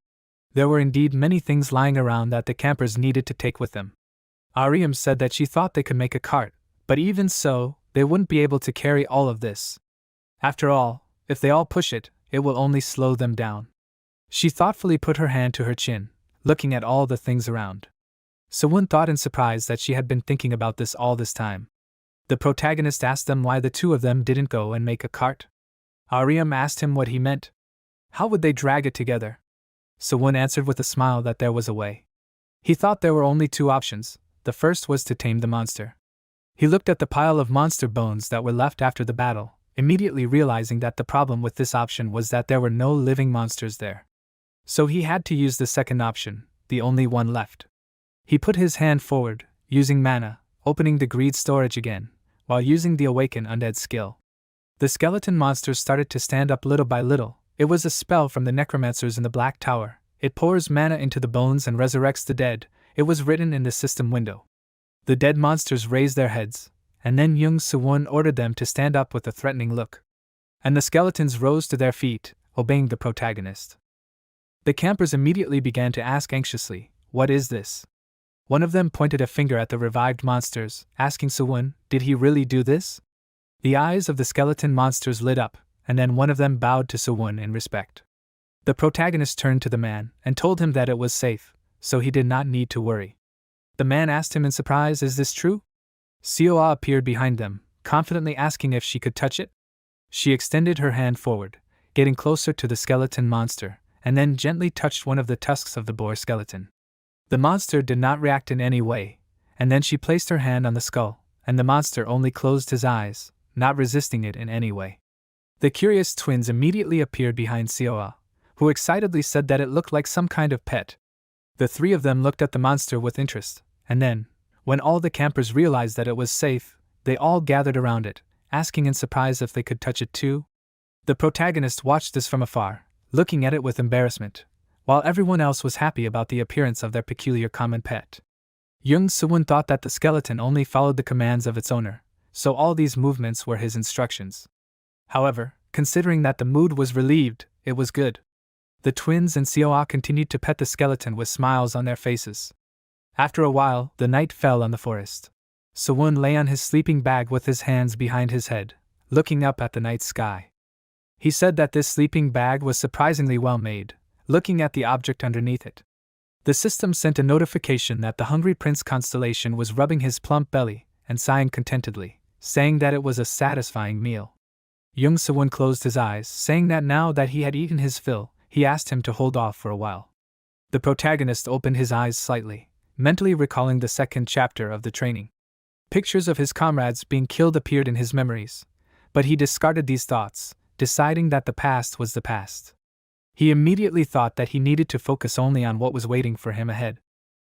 There were indeed many things lying around that the campers needed to take with them. Ariam said that she thought they could make a cart, but even so, they wouldn't be able to carry all of this. After all, if they all push it, it will only slow them down. She thoughtfully put her hand to her chin, looking at all the things around. Sewoon thought in surprise that she had been thinking about this all this time. The protagonist asked them why the two of them didn't go and make a cart. Ariam asked him what he meant. How would they drag it together? Sewoon answered with a smile that there was a way. He thought there were only two options. The first was to tame the monster. He looked at the pile of monster bones that were left after the battle, immediately realizing that the problem with this option was that there were no living monsters there. So he had to use the second option, the only one left. He put his hand forward, using mana, opening the greed storage again, while using the awaken undead skill. The skeleton monsters started to stand up little by little. It was a spell from the necromancers in the Black Tower. It pours mana into the bones and resurrects the dead. It was written in the system window. The dead monsters raised their heads, and then Jeong Sewoon ordered them to stand up with a threatening look. And the skeletons rose to their feet, obeying the protagonist. The campers immediately began to ask anxiously, what is this? One of them pointed a finger at the revived monsters, asking Sewoon, did he really do this? The eyes of the skeleton monsters lit up, and then one of them bowed to Sewoon in respect. The protagonist turned to the man and told him that it was safe, so he did not need to worry. The man asked him in surprise, is this true? Seoa appeared behind them, confidently asking if she could touch it. She extended her hand forward, getting closer to the skeleton monster, and then gently touched one of the tusks of the boar skeleton. The monster did not react in any way, and then she placed her hand on the skull, and the monster only closed his eyes, not resisting it in any way. The curious twins immediately appeared behind Seoa, who excitedly said that it looked like some kind of pet. The three of them looked at the monster with interest, and then, when all the campers realized that it was safe, they all gathered around it, asking in surprise if they could touch it too. The protagonist watched this from afar, looking at it with embarrassment, while everyone else was happy about the appearance of their peculiar common pet. Jeong Sewoon thought that the skeleton only followed the commands of its owner, so all these movements were his instructions. However, considering that the mood was relieved, it was good. The twins and Seoa continued to pet the skeleton with smiles on their faces. After a while, the night fell on the forest. Sewoon lay on his sleeping bag with his hands behind his head, looking up at the night sky. He said that this sleeping bag was surprisingly well made, looking at the object underneath it. The system sent a notification that the Hungry Prince constellation was rubbing his plump belly and sighing contentedly, saying that it was a satisfying meal. Jeong Sewoon closed his eyes, saying that now that he had eaten his fill, he asked him to hold off for a while. The protagonist opened his eyes slightly, mentally recalling the second chapter of the training. Pictures of his comrades being killed appeared in his memories, but he discarded these thoughts, deciding that the past was the past. He immediately thought that he needed to focus only on what was waiting for him ahead.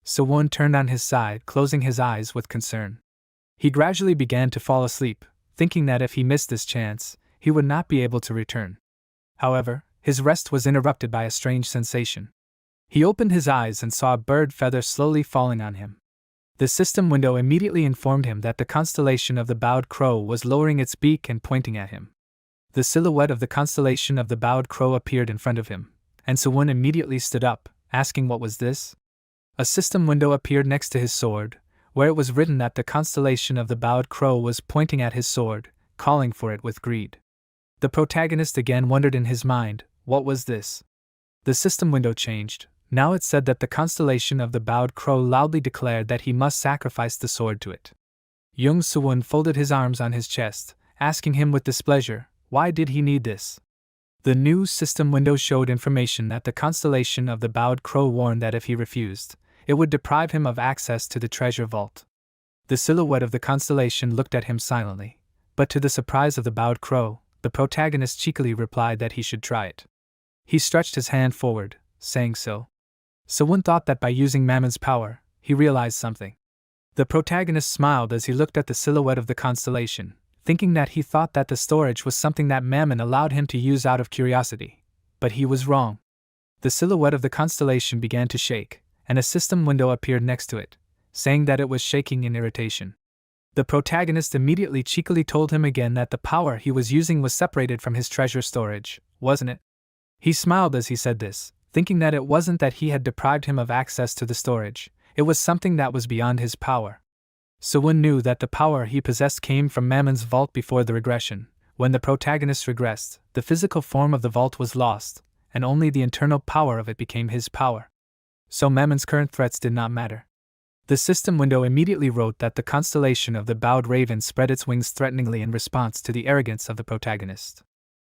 Sewoon turned on his side, closing his eyes with concern. He gradually began to fall asleep, thinking that if he missed this chance, he would not be able to return. However, his rest was interrupted by a strange sensation. He opened his eyes and saw a bird feather slowly falling on him. The system window immediately informed him that the constellation of the bowed crow was lowering its beak and pointing at him. The silhouette of the constellation of the bowed crow appeared in front of him, and Sewoon immediately stood up, asking what was this? A system window appeared next to his sword, where it was written that the constellation of the bowed crow was pointing at his sword, calling for it with greed. The protagonist again wondered in his mind, what was this? The system window changed. Now it said that the constellation of the bowed crow loudly declared that he must sacrifice the sword to it. Jeong Sewoon folded his arms on his chest, asking him with displeasure, why did he need this? The new system window showed information that the constellation of the bowed crow warned that if he refused, it would deprive him of access to the treasure vault. The silhouette of the constellation looked at him silently, but to the surprise of the bowed crow, the protagonist cheekily replied that he should try it. He stretched his hand forward, saying so. Sewoon thought that by using Mammon's power, he realized something. The protagonist smiled as he looked at the silhouette of the constellation, thinking that he thought that the storage was something that Mammon allowed him to use out of curiosity, but he was wrong. The silhouette of the constellation began to shake, and a system window appeared next to it, saying that it was shaking in irritation. The protagonist immediately cheekily told him again that the power he was using was separated from his treasure storage, wasn't it? He smiled as he said this, thinking that it wasn't that he had deprived him of access to the storage, it was something that was beyond his power. Sewoon knew that the power he possessed came from Mammon's vault before the regression. When the protagonist regressed, the physical form of the vault was lost, and only the internal power of it became his power. So Mammon's current threats did not matter. The system window immediately wrote that the constellation of the bowed raven spread its wings threateningly in response to the arrogance of the protagonist.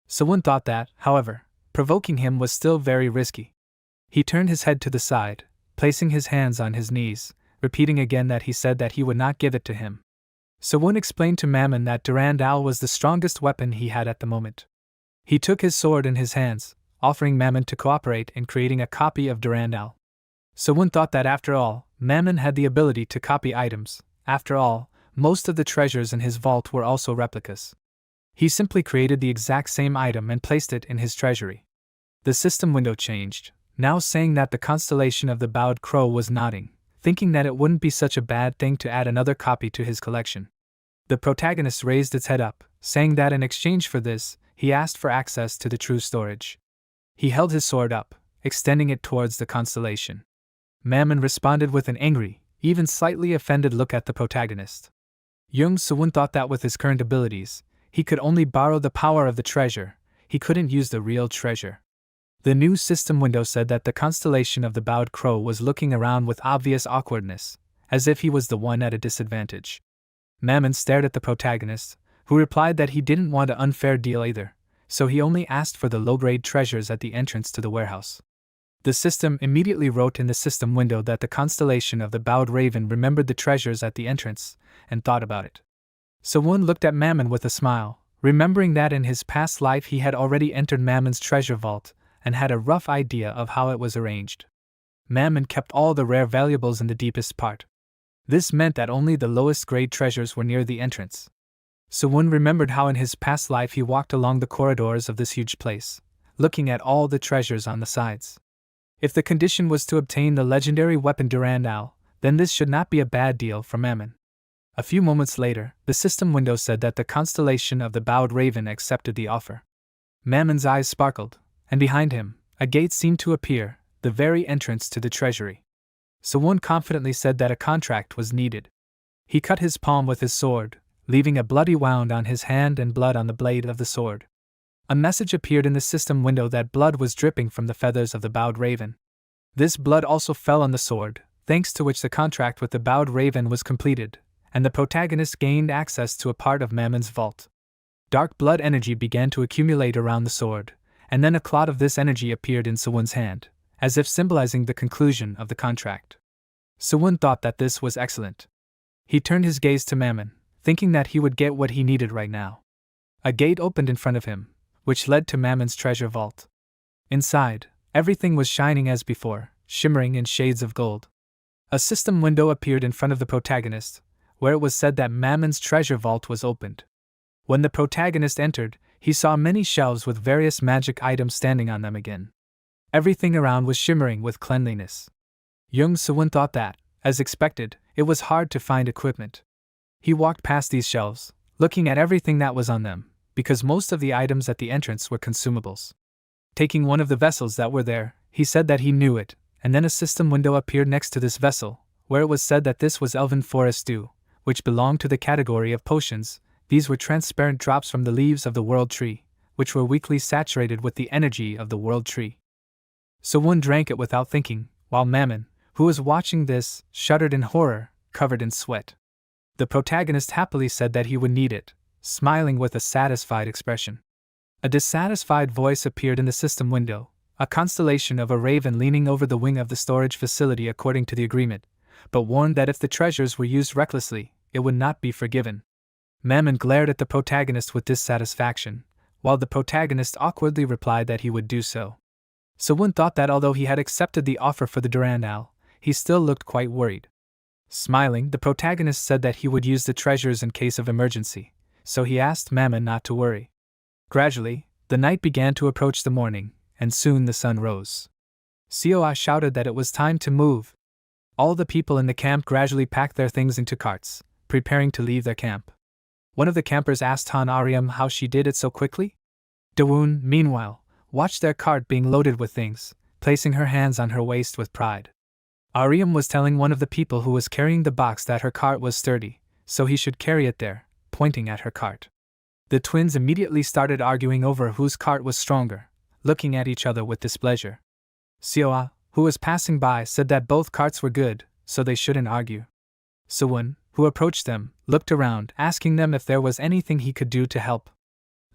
Sewoon thought that, however, provoking him was still very risky. He turned his head to the side, placing his hands on his knees, repeating again that he said that he would not give it to him. Sewoon explained to Mammon that Durandal was the strongest weapon he had at the moment. He took his sword in his hands, offering Mammon to cooperate in creating a copy of Durandal. Sewoon thought that after all, Mammon had the ability to copy items. After all, most of the treasures in his vault were also replicas. He simply created the exact same item and placed it in his treasury. The system window changed, now saying that the constellation of the bowed crow was nodding, thinking that it wouldn't be such a bad thing to add another copy to his collection. The protagonist raised its head up, saying that in exchange for this, he asked for access to the true storage. He held his sword up, extending it towards the constellation. Mammon responded with an angry, even slightly offended look at the protagonist. Jeong Sewoon thought that with his current abilities, he could only borrow the power of the treasure, he couldn't use the real treasure. The new system window said that the constellation of the bowed crow was looking around with obvious awkwardness, as if he was the one at a disadvantage. Mammon stared at the protagonist, who replied that he didn't want an unfair deal either, so he only asked for the low-grade treasures at the entrance to the warehouse. The system immediately wrote in the system window that the constellation of the bowed raven remembered the treasures at the entrance, and thought about it. Sewoon looked at Mammon with a smile, remembering that in his past life he had already entered Mammon's treasure vault, and had a rough idea of how it was arranged. Mammon kept all the rare valuables in the deepest part. This meant that only the lowest grade treasures were near the entrance. Sewoon remembered how in his past life he walked along the corridors of this huge place, looking at all the treasures on the sides. If the condition was to obtain the legendary weapon Durandal, then this should not be a bad deal for Mammon. A few moments later, the system window said that the constellation of the bowed raven accepted the offer. Mammon's eyes sparkled, and behind him, a gate seemed to appear, the very entrance to the treasury. Sewoon confidently said that a contract was needed. He cut his palm with his sword, leaving a bloody wound on his hand and blood on the blade of the sword. A message appeared in the system window that blood was dripping from the feathers of the bowed raven. This blood also fell on the sword, thanks to which the contract with the bowed raven was completed, and the protagonist gained access to a part of Mammon's vault. Dark blood energy began to accumulate around the sword, and then a clot of this energy appeared in Sewoon's hand, as if symbolizing the conclusion of the contract. Sewoon thought that this was excellent. He turned his gaze to Mammon, thinking that he would get what he needed right now. A gate opened in front of him, which led to Mammon's treasure vault. Inside, everything was shining as before, shimmering in shades of gold. A system window appeared in front of the protagonist, where it was said that Mammon's treasure vault was opened. When the protagonist entered, he saw many shelves with various magic items standing on them again. Everything around was shimmering with cleanliness. Jeong Sewoon thought that, as expected, it was hard to find equipment. He walked past these shelves, looking at everything that was on them, because most of the items at the entrance were consumables. Taking one of the vessels that were there, he said that he knew it, and then a system window appeared next to this vessel, where it was said that this was Elven Forest Dew, which belonged to the category of potions. These were transparent drops from the leaves of the World Tree, which were weakly saturated with the energy of the World Tree. Sewoon drank it without thinking, while Mammon, who was watching this, shuddered in horror, covered in sweat. The protagonist happily said that he would need it, smiling with a satisfied expression. A dissatisfied voice appeared in the system window, a constellation of a raven leaning over the wing of the storage facility according to the agreement, but warned that if the treasures were used recklessly, it would not be forgiven. Mammon glared at the protagonist with dissatisfaction, while the protagonist awkwardly replied that he would do so. Sewoon thought that although he had accepted the offer for the Durandal, he still looked quite worried. Smiling, the protagonist said that he would use the treasures in case of emergency, so he asked Mammon not to worry. Gradually, the night began to approach the morning, and soon the sun rose. Seoa shouted that it was time to move. All the people in the camp gradually packed their things into carts, preparing to leave their camp. One of the campers asked Han Aryam how she did it so quickly. Dawoon, meanwhile, watched their cart being loaded with things, placing her hands on her waist with pride. Aryam was telling one of the people who was carrying the box that her cart was sturdy, so he should carry it there, pointing at her cart. The twins immediately started arguing over whose cart was stronger, looking at each other with displeasure. Seoa, who was passing by, said that both carts were good, so they shouldn't argue. Sewoon, who approached them, looked around, asking them if there was anything he could do to help.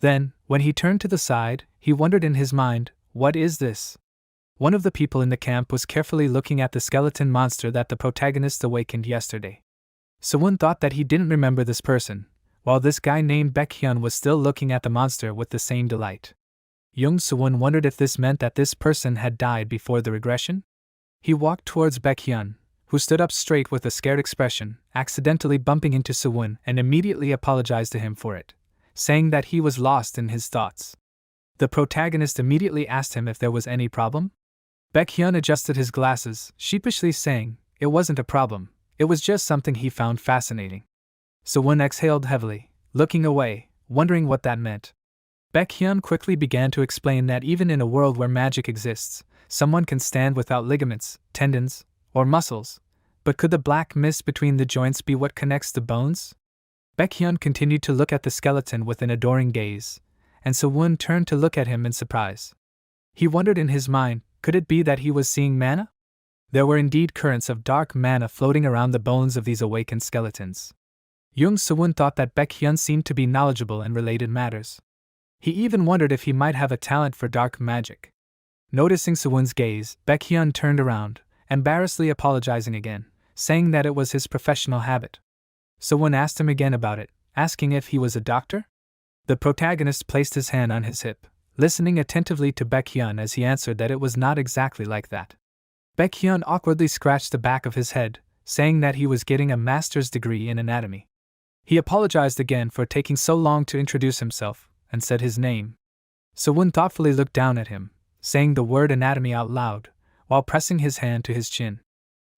Then, when he turned to the side, he wondered in his mind, what is this? One of the people in the camp was carefully looking at the skeleton monster that the protagonist awakened yesterday. Sewoon thought that he didn't remember this person, while this guy named Baekhyun was still looking at the monster with the same delight. Jeong Sewoon wondered if this meant that this person had died before the regression? He walked towards Baekhyun, who stood up straight with a scared expression, accidentally bumping into Sewoon, and immediately apologized to him for it, saying that he was lost in his thoughts. The protagonist immediately asked him if there was any problem. Baekhyun adjusted his glasses, sheepishly saying, it wasn't a problem, it was just something he found fascinating. Sewoon exhaled heavily, looking away, wondering what that meant. Baekhyun quickly began to explain that even in a world where magic exists, someone can stand without ligaments, tendons, or muscles, But could the black mist between the joints be what connects the bones? Baekhyun continued to look at the skeleton with an adoring gaze, and Sewoon turned to look at him in surprise. He wondered in his mind, could it be that he was seeing mana? There were indeed currents of dark mana floating around the bones of these awakened skeletons. Jeong Sewoon thought that Baekhyun seemed to be knowledgeable in related matters. He even wondered if he might have a talent for dark magic. Noticing Sewoon's gaze, Baekhyun turned around, embarrassedly apologizing again, saying that it was his professional habit. Sewoon asked him again about it, asking if he was a doctor? The protagonist placed his hand on his hip, listening attentively to Baekhyun as he answered that it was not exactly like that. Baekhyun awkwardly scratched the back of his head, saying that he was getting a master's degree in anatomy. He apologized again for taking so long to introduce himself, and said his name. Sewoon thoughtfully looked down at him, saying the word anatomy out loud, while pressing his hand to his chin.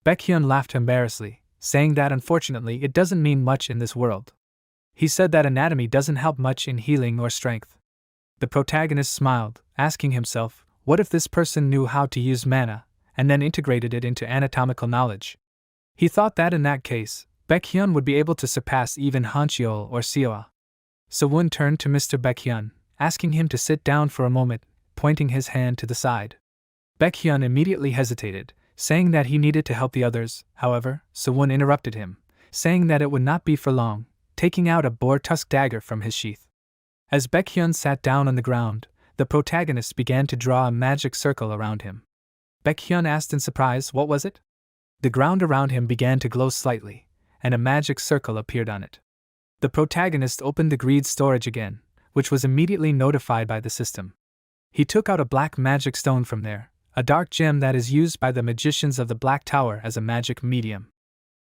Baekhyun laughed embarrassedly, saying that unfortunately it doesn't mean much in this world. He said that anatomy doesn't help much in healing or strength. The protagonist smiled, asking himself, what if this person knew how to use mana, and then integrated it into anatomical knowledge? He thought that in that case, Baekhyun would be able to surpass even Hancheol or Seoa. Sewoon turned to Mr. Baekhyun, asking him to sit down for a moment, pointing his hand to the side. Baekhyun immediately hesitated, saying that he needed to help the others. However, Sewoon interrupted him, saying that it would not be for long, taking out a boar-tusk dagger from his sheath. As Baekhyun sat down on the ground, the protagonist began to draw a magic circle around him. Baekhyun asked in surprise, what was it? The ground around him began to glow slightly, and a magic circle appeared on it. The protagonist opened the greed storage again, which was immediately notified by the system. He took out a black magic stone from there, a dark gem that is used by the magicians of the Black Tower as a magic medium.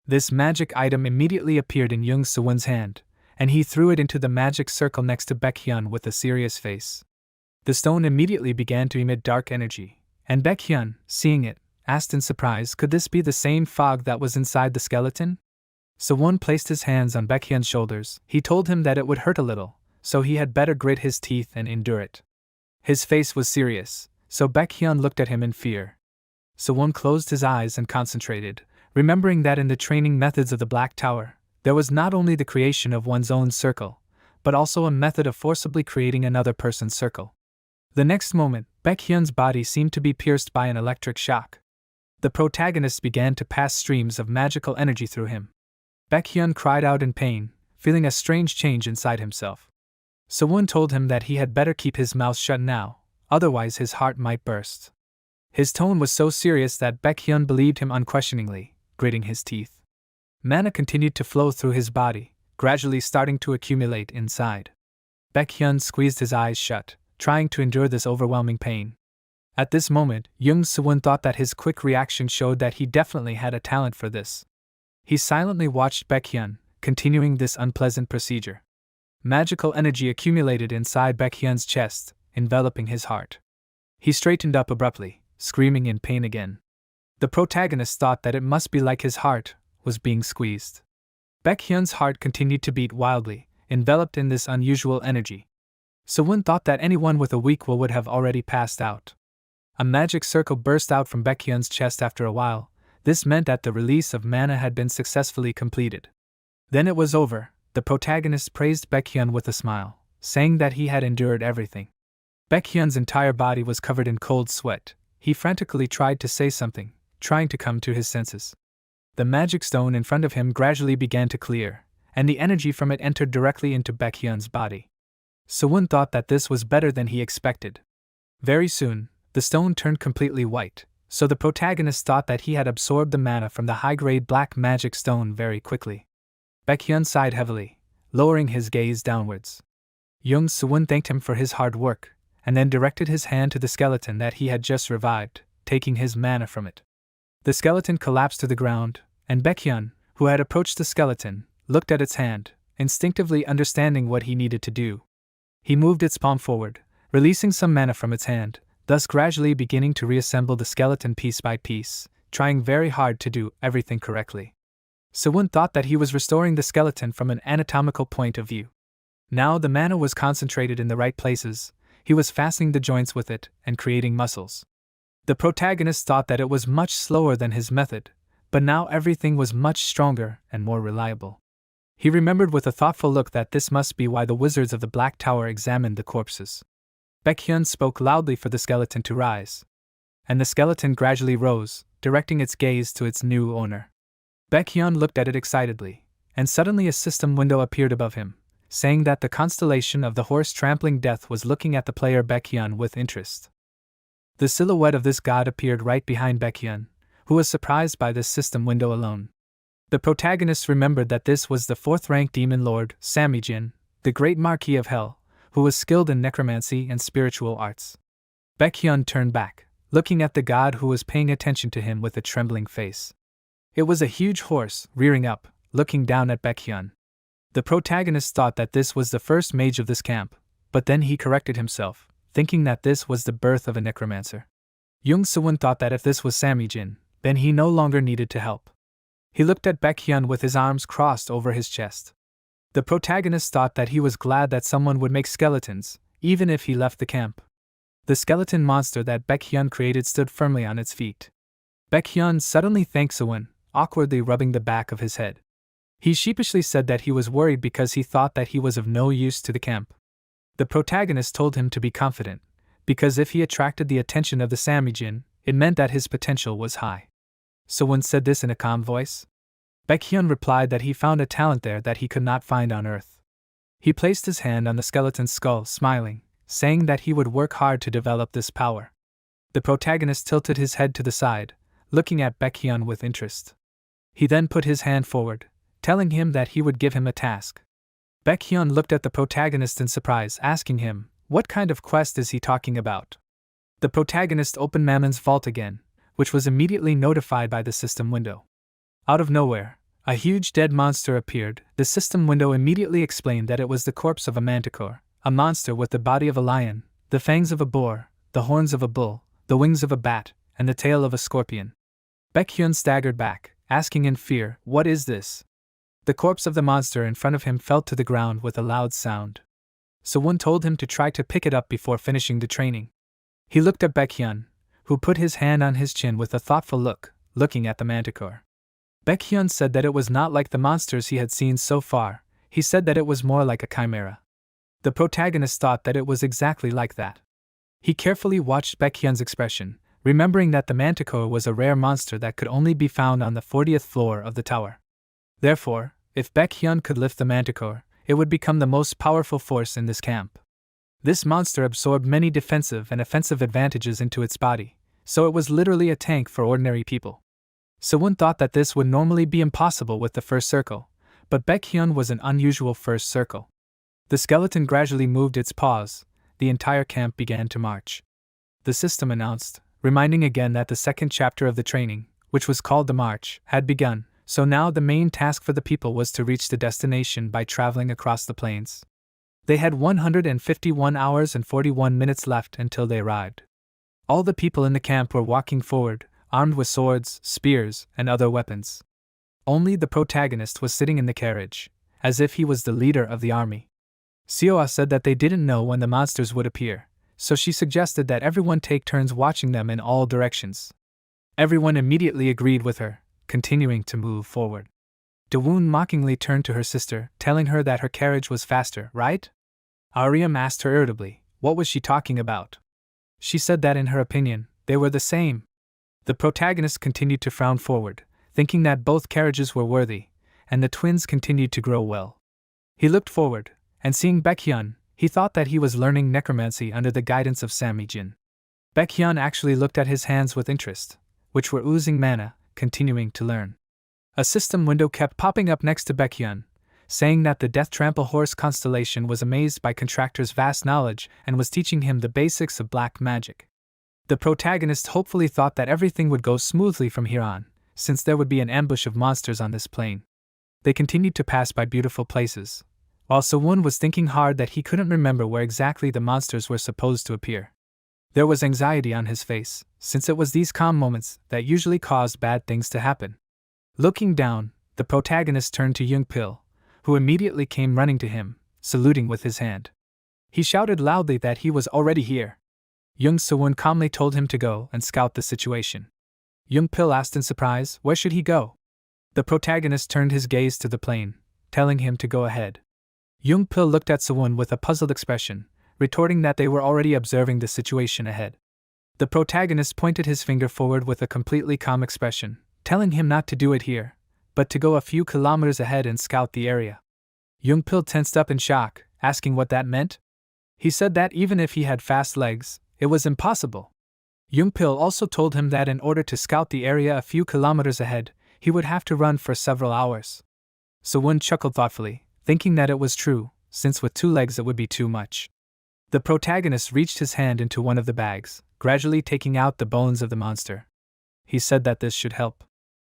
This magic item immediately appeared in Jeong Sewoon's hand, and he threw it into the magic circle next to Baekhyun with a serious face. The stone immediately began to emit dark energy, and Baekhyun, seeing it, asked in surprise, could this be the same fog that was inside the skeleton? Sewoon placed his hands on Baekhyun's shoulders. He told him that it would hurt a little, so he had better grit his teeth and endure it. His face was serious, so Baekhyun looked at him in fear. Sewoon closed his eyes and concentrated, remembering that in the training methods of the Black Tower, there was not only the creation of one's own circle, but also a method of forcibly creating another person's circle. The next moment, Baekhyun's body seemed to be pierced by an electric shock. The protagonist began to pass streams of magical energy through him. Baekhyun cried out in pain, feeling a strange change inside himself. Sewoon told him that he had better keep his mouth shut now, otherwise his heart might burst. His tone was so serious that Baekhyun believed him unquestioningly, gritting his teeth. Mana continued to flow through his body, gradually starting to accumulate inside. Baekhyun squeezed his eyes shut, trying to endure this overwhelming pain. At this moment, Jeong Sewoon thought that his quick reaction showed that he definitely had a talent for this. He silently watched Baekhyun, continuing this unpleasant procedure. Magical energy accumulated inside Baekhyun's chest, enveloping his heart. He straightened up abruptly, screaming in pain again. The protagonist thought that it must be like his heart was being squeezed. Baekhyun's heart continued to beat wildly, enveloped in this unusual energy. Sewoon thought that anyone with a weak will would have already passed out. A magic circle burst out from Baekhyun's chest after a while. This meant that the release of mana had been successfully completed. Then it was over. The protagonist praised Baekhyun with a smile, saying that he had endured everything. Baekhyun's entire body was covered in cold sweat. He frantically tried to say something, trying to come to his senses. The magic stone in front of him gradually began to clear, and the energy from it entered directly into Baekhyun's body. Sewoon thought that this was better than he expected. Very soon, the stone turned completely white, so the protagonist thought that he had absorbed the mana from the high-grade black magic stone very quickly. Baekhyun sighed heavily, lowering his gaze downwards. Jeong Sewoon thanked him for his hard work, and then directed his hand to the skeleton that he had just revived, taking his mana from it. The skeleton collapsed to the ground, and Baekhyun, who had approached the skeleton, looked at its hand, instinctively understanding what he needed to do. He moved its palm forward, releasing some mana from its hand, thus gradually beginning to reassemble the skeleton piece by piece, trying very hard to do everything correctly. Sewoon thought that he was restoring the skeleton from an anatomical point of view. Now the mana was concentrated in the right places. He was fastening the joints with it and creating muscles. The protagonist thought that it was much slower than his method, but now everything was much stronger and more reliable. He remembered with a thoughtful look that this must be why the wizards of the Black Tower examined the corpses. Baekhyun spoke loudly for the skeleton to rise. And the skeleton gradually rose, directing its gaze to its new owner. Baekhyun looked at it excitedly, and suddenly a system window appeared above him, saying that the constellation of the horse trampling death was looking at the player Baekhyun with interest. The silhouette of this god appeared right behind Baekhyun, who was surprised by this system window alone. The protagonist remembered that this was the 4th-rank demon lord, Samijin, the great Marquis of Hell, who was skilled in necromancy and spiritual arts. Baekhyun turned back, looking at the god who was paying attention to him with a trembling face. It was a huge horse, rearing up, looking down at Baekhyun. The protagonist thought that this was the first mage of this camp, but then he corrected himself, thinking that this was the birth of a necromancer. Jeong Sewoon thought that if this was Samijin, then he no longer needed to help. He looked at Baekhyun with his arms crossed over his chest. The protagonist thought that he was glad that someone would make skeletons, even if he left the camp. The skeleton monster that Baekhyun created stood firmly on its feet. Baekhyun suddenly thanked Sewoon, awkwardly rubbing the back of his head. He sheepishly said that he was worried because he thought that he was of no use to the camp. The protagonist told him to be confident, because if he attracted the attention of the Samijin, it meant that his potential was high. Sewoon said this in a calm voice. Baekhyun replied that he found a talent there that he could not find on Earth. He placed his hand on the skeleton's skull, smiling, saying that he would work hard to develop this power. The protagonist tilted his head to the side, looking at Baekhyun with interest. He then put his hand forward, telling him that he would give him a task. Baekhyun looked at the protagonist in surprise, asking him, "What kind of quest is he talking about?" The protagonist opened Mammon's vault again, which was immediately notified by the system window. Out of nowhere, a huge dead monster appeared. The system window immediately explained that it was the corpse of a manticore, a monster with the body of a lion, the fangs of a boar, the horns of a bull, the wings of a bat, and the tail of a scorpion. Baekhyun staggered back, asking in fear, "What is this?" The corpse of the monster in front of him fell to the ground with a loud sound. Sewoon told him to try to pick it up before finishing the training. He looked at Baekhyun, who put his hand on his chin with a thoughtful look, looking at the manticore. Baekhyun said that it was not like the monsters he had seen so far. He said that it was more like a chimera. The protagonist thought that it was exactly like that. He carefully watched Baekhyun's expression, remembering that the manticore was a rare monster that could only be found on the 40th floor of the tower. Therefore, if Baekhyun could lift the manticore, it would become the most powerful force in this camp. This monster absorbed many defensive and offensive advantages into its body, so it was literally a tank for ordinary people. Sewoon thought that this would normally be impossible with the first circle, but Baekhyun was an unusual first circle. The skeleton gradually moved its paws. The entire camp began to march. The system announced, reminding again that the second chapter of the training, which was called the March, had begun, so now the main task for the people was to reach the destination by traveling across the plains. They had 151 hours and 41 minutes left until they arrived. All the people in the camp were walking forward, armed with swords, spears, and other weapons. Only the protagonist was sitting in the carriage, as if he was the leader of the army. Seoa said that they didn't know when the monsters would appear, so she suggested that everyone take turns watching them in all directions. Everyone immediately agreed with her, continuing to move forward. Dawoon mockingly turned to her sister, telling her that her carriage was faster, right? Auriam asked her irritably, what was she talking about? She said that in her opinion, they were the same. The protagonist continued to frown forward, thinking that both carriages were worthy, and the twins continued to grow well. He looked forward, and seeing Baekhyun, he thought that he was learning necromancy under the guidance of Samijin. Baekhyun actually looked at his hands with interest, which were oozing mana, continuing to learn. A system window kept popping up next to Baekhyun, saying that the Death Trample Horse constellation was amazed by Contractor's vast knowledge and was teaching him the basics of black magic. The protagonist hopefully thought that everything would go smoothly from here on, since there would be an ambush of monsters on this plane. They continued to pass by beautiful places, while Sewoon was thinking hard that he couldn't remember where exactly the monsters were supposed to appear. There was anxiety on his face, since it was these calm moments that usually caused bad things to happen. Looking down, the protagonist turned to Young Pil, who immediately came running to him, saluting with his hand. He shouted loudly that he was already here. Young Sewoon calmly told him to go and scout the situation. Young-pil asked in surprise, where should he go? The protagonist turned his gaze to the plain, telling him to go ahead. Young-pil looked at Sewoon with a puzzled expression, retorting that they were already observing the situation ahead. The protagonist pointed his finger forward with a completely calm expression, telling him not to do it here, but to go a few kilometers ahead and scout the area. Young-pil tensed up in shock, asking what that meant. He said that even if he had fast legs, it was impossible. Young-pil also told him that in order to scout the area a few kilometers ahead, he would have to run for several hours. Sewoon chuckled thoughtfully, thinking that it was true, since with 2 legs it would be too much. The protagonist reached his hand into one of the bags, gradually taking out the bones of the monster. He said that this should help.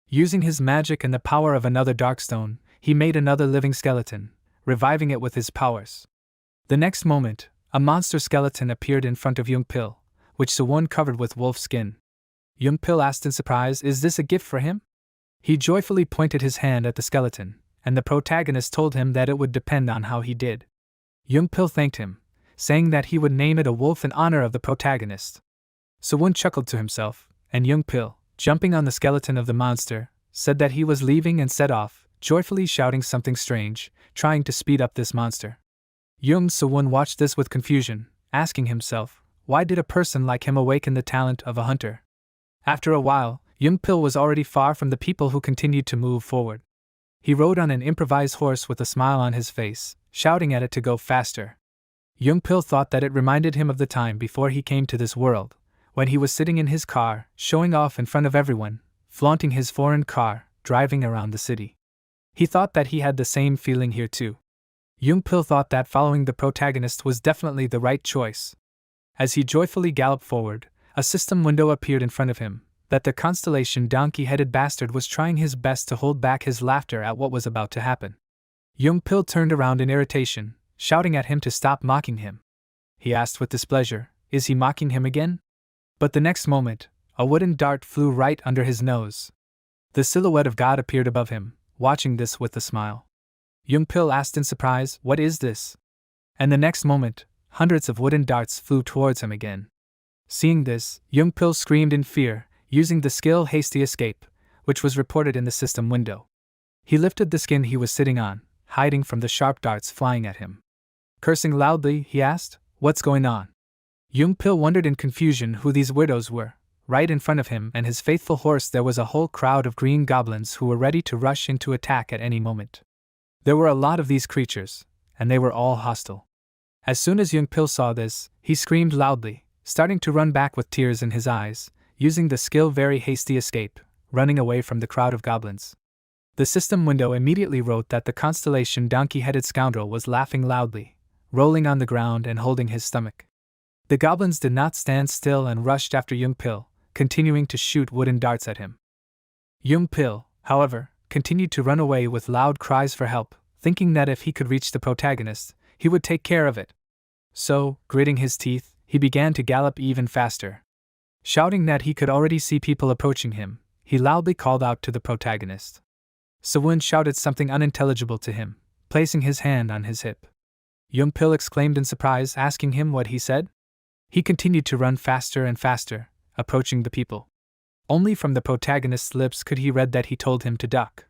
Using his magic and the power of another darkstone, he made another living skeleton, reviving it with his powers. The next moment, a monster skeleton appeared in front of Young-pil, which Sewoon covered with wolf skin. Young-pil asked in surprise, is this a gift for him? He joyfully pointed his hand at the skeleton, and the protagonist told him that it would depend on how he did. Young-pil thanked him, saying that he would name it a wolf in honor of the protagonist. Sewoon chuckled to himself, and Young-pil, jumping on the skeleton of the monster, said that he was leaving and set off, joyfully shouting something strange, trying to speed up this monster. Sewoon watched this with confusion, asking himself, why did a person like him awaken the talent of a hunter? After a while, Young-pil was already far from the people who continued to move forward. He rode on an improvised horse with a smile on his face, shouting at it to go faster. Young-pil thought that it reminded him of the time before he came to this world, when he was sitting in his car, showing off in front of everyone, flaunting his foreign car, driving around the city. He thought that he had the same feeling here too. Young-pil thought that following the protagonist was definitely the right choice. As he joyfully galloped forward, a system window appeared in front of him, that the constellation donkey-headed bastard was trying his best to hold back his laughter at what was about to happen. Young-pil turned around in irritation, shouting at him to stop mocking him. He asked with displeasure, is he mocking him again? But the next moment, a wooden dart flew right under his nose. The silhouette of God appeared above him, watching this with a smile. Young-pil asked in surprise, what is this? And the next moment, hundreds of wooden darts flew towards him again. Seeing this, Young-pil screamed in fear, using the skill Hasty Escape, which was reported in the system window. He lifted the skin he was sitting on, hiding from the sharp darts flying at him. Cursing loudly, he asked, what's going on? Young-pil wondered in confusion who these weirdos were. Right in front of him and his faithful horse there was a whole crowd of green goblins who were ready to rush into attack at any moment. There were a lot of these creatures, and they were all hostile. As soon as Young-pil saw this, he screamed loudly, starting to run back with tears in his eyes, using the skill Very Hasty Escape, running away from the crowd of goblins. The system window immediately wrote that the constellation donkey-headed scoundrel was laughing loudly, rolling on the ground and holding his stomach. The goblins did not stand still and rushed after Young-pil, continuing to shoot wooden darts at him. Young-pil, however, continued to run away with loud cries for help, thinking that if he could reach the protagonist, he would take care of it. So, gritting his teeth, he began to gallop even faster. Shouting that he could already see people approaching him, he loudly called out to the protagonist. Sewoon shouted something unintelligible to him, placing his hand on his hip. Young-pil exclaimed in surprise, asking him what he said. He continued to run faster and faster, approaching the people. Only from the protagonist's lips could he read that he told him to duck.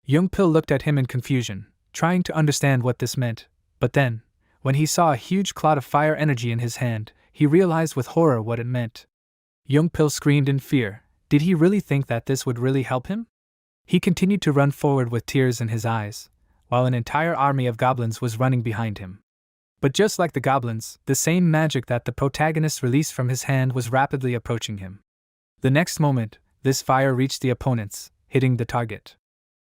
Young-pil looked at him in confusion, trying to understand what this meant, but then, when he saw a huge cloud of fire energy in his hand, he realized with horror what it meant. Young-pil screamed in fear. Did he really think that this would really help him? He continued to run forward with tears in his eyes, while an entire army of goblins was running behind him. But just like the goblins, the same magic that the protagonist released from his hand was rapidly approaching him. The next moment, this fire reached the opponents, hitting the target.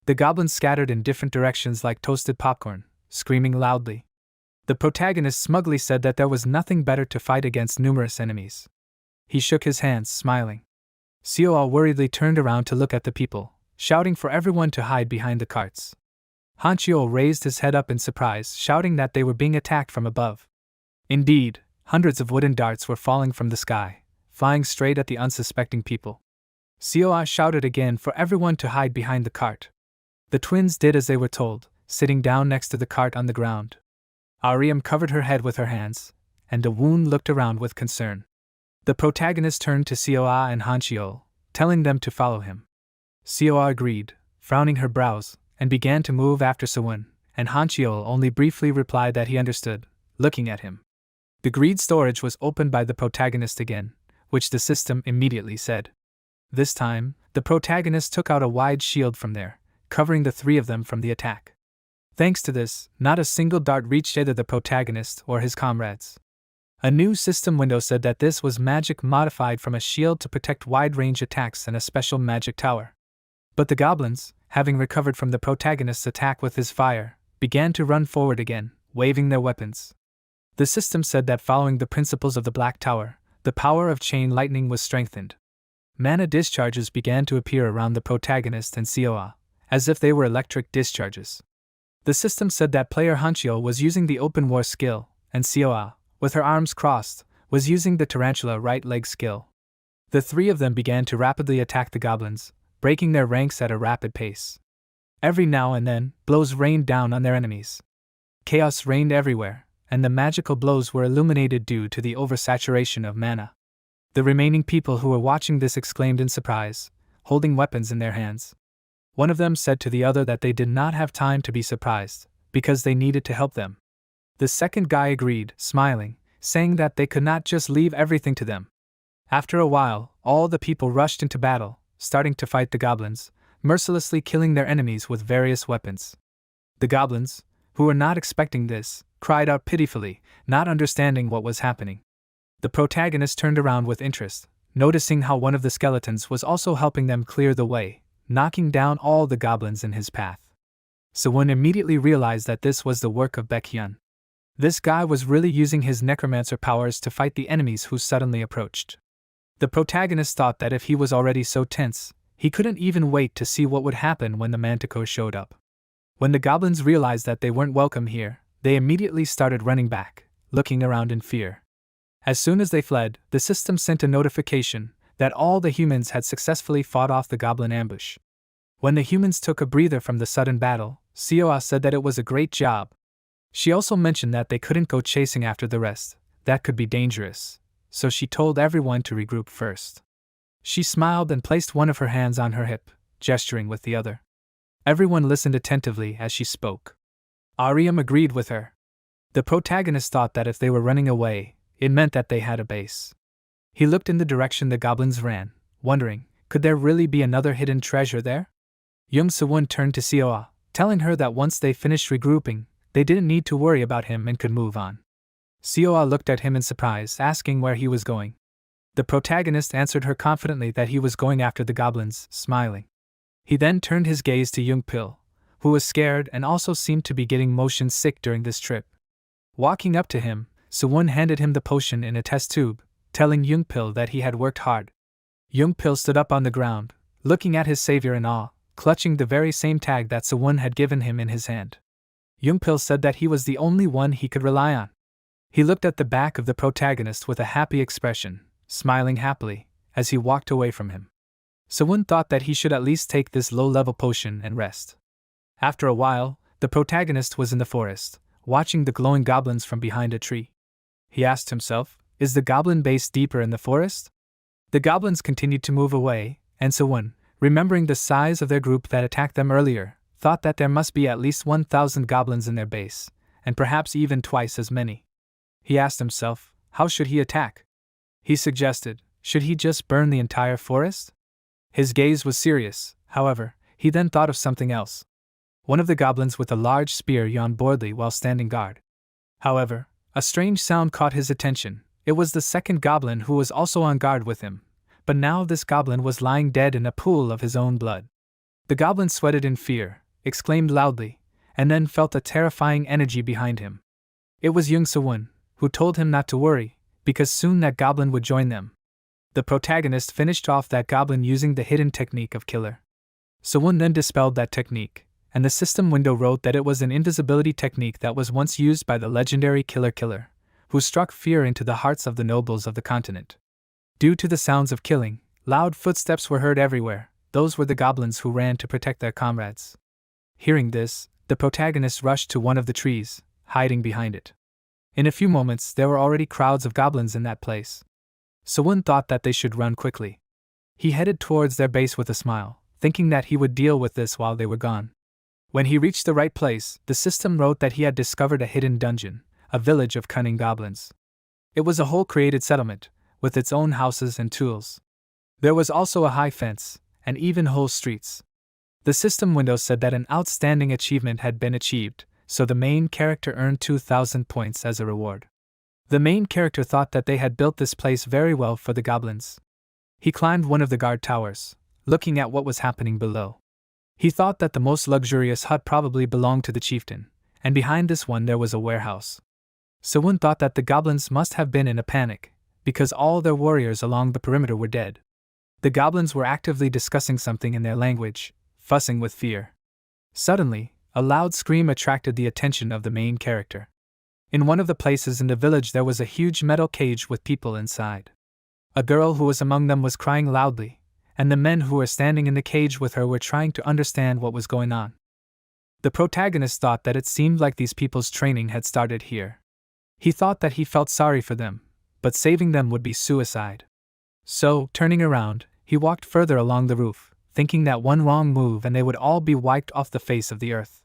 The goblins scattered in different directions like toasted popcorn, screaming loudly. The protagonist smugly said that there was nothing better to fight against numerous enemies. He shook his hands, smiling. Seoa worriedly turned around to look at the people, shouting for everyone to hide behind the carts. Hanchio raised his head up in surprise, shouting that they were being attacked from above. Indeed, hundreds of wooden darts were falling from the sky, flying straight at the unsuspecting people. Seoa shouted again for everyone to hide behind the cart. The twins did as they were told, sitting down next to the cart on the ground. Ariam covered her head with her hands, and Dawoon looked around with concern. The protagonist turned to Seoa and Hanchio, telling them to follow him. Seoa agreed, frowning her brows, and began to move after Sewoon, and Hancheol only briefly replied that he understood, looking at him. The greed storage was opened by the protagonist again, which the system immediately said. This time, the protagonist took out a wide shield from there, covering the three of them from the attack. Thanks to this, not a single dart reached either the protagonist or his comrades. A new system window said that this was magic modified from a shield to protect wide-range attacks and a special magic tower. But the goblins, having recovered from the protagonist's attack with his fire, began to run forward again, waving their weapons. The system said that following the principles of the Black Tower, the power of chain lightning was strengthened. Mana discharges began to appear around the protagonist and Seoa, as if they were electric discharges. The system said that player Hancheol was using the open war skill, and Seoa, with her arms crossed, was using the tarantula right leg skill. The three of them began to rapidly attack the goblins, breaking their ranks at a rapid pace. Every now and then, blows rained down on their enemies. Chaos reigned everywhere, and the magical blows were illuminated due to the oversaturation of mana. The remaining people who were watching this exclaimed in surprise, holding weapons in their hands. One of them said to the other that they did not have time to be surprised, because they needed to help them. The second guy agreed, smiling, saying that they could not just leave everything to them. After a while, all the people rushed into battle, starting to fight the goblins, mercilessly killing their enemies with various weapons. The goblins, who were not expecting this, cried out pitifully, not understanding what was happening. The protagonist turned around with interest, noticing how one of the skeletons was also helping them clear the way, knocking down all the goblins in his path. Sewoon immediately realized that this was the work of Baekhyun. This guy was really using his necromancer powers to fight the enemies who suddenly approached. The protagonist thought that if he was already so tense, he couldn't even wait to see what would happen when the manticores showed up. When the goblins realized that they weren't welcome here, they immediately started running back, looking around in fear. As soon as they fled, the system sent a notification that all the humans had successfully fought off the goblin ambush. When the humans took a breather from the sudden battle, Seoa said that it was a great job. She also mentioned that they couldn't go chasing after the rest, that could be dangerous, so she told everyone to regroup first. She smiled and placed one of her hands on her hip, gesturing with the other. Everyone listened attentively as she spoke. Ariam agreed with her. The protagonist thought that if they were running away, it meant that they had a base. He looked in the direction the goblins ran, wondering, could there really be another hidden treasure there? Jeong Sewoon turned to Seoa, telling her that once they finished regrouping, they didn't need to worry about him and could move on. Seoa looked at him in surprise, asking where he was going. The protagonist answered her confidently that he was going after the goblins, smiling. He then turned his gaze to Young-pil, who was scared and also seemed to be getting motion sick during this trip. Walking up to him, Sewoon handed him the potion in a test tube, telling Young-pil that he had worked hard. Young-pil stood up on the ground, looking at his savior in awe, clutching the very same tag that Sewoon had given him in his hand. Young-pil said that he was the only one he could rely on. He looked at the back of the protagonist with a happy expression, smiling happily, as he walked away from him. Sewoon thought that he should at least take this low-level potion and rest. After a while, the protagonist was in the forest, watching the glowing goblins from behind a tree. He asked himself, is the goblin base deeper in the forest? The goblins continued to move away, and Sewoon, remembering the size of their group that attacked them earlier, thought that there must be at least 1,000 goblins in their base, and perhaps even twice as many. He asked himself, how should he attack? He suggested, should he just burn the entire forest? His gaze was serious, however, he then thought of something else. One of the goblins with a large spear yawned boredly while standing guard. However, a strange sound caught his attention. It was the second goblin who was also on guard with him, but now this goblin was lying dead in a pool of his own blood. The goblin sweated in fear, exclaimed loudly, and then felt a terrifying energy behind him. It was Jeong Sewoon, who told him not to worry, because soon that goblin would join them. The protagonist finished off that goblin using the hidden technique of killer. Sewoon then dispelled that technique, and the system window wrote that it was an invisibility technique that was once used by the legendary Killer, who struck fear into the hearts of the nobles of the continent. Due to the sounds of killing, loud footsteps were heard everywhere. Those were the goblins who ran to protect their comrades. Hearing this, the protagonist rushed to one of the trees, hiding behind it. In a few moments there were already crowds of goblins in that place. Sewoon thought that they should run quickly. He headed towards their base with a smile, thinking that he would deal with this while they were gone. When he reached the right place, the system wrote that he had discovered a hidden dungeon, a village of cunning goblins. It was a whole created settlement, with its own houses and tools. There was also a high fence, and even whole streets. The system window said that an outstanding achievement had been achieved, so the main character earned 2,000 points as a reward. The main character thought that they had built this place very well for the goblins. He climbed one of the guard towers, looking at what was happening below. He thought that the most luxurious hut probably belonged to the chieftain, and behind this one there was a warehouse. Sewoon thought that the goblins must have been in a panic, because all their warriors along the perimeter were dead. The goblins were actively discussing something in their language, fussing with fear. Suddenly, a loud scream attracted the attention of the main character. In one of the places in the village there was a huge metal cage with people inside. A girl who was among them was crying loudly, and the men who were standing in the cage with her were trying to understand what was going on. The protagonist thought that it seemed like these people's training had started here. He thought that he felt sorry for them, but saving them would be suicide. So, turning around, he walked further along the roof, thinking that one wrong move and they would all be wiped off the face of the earth.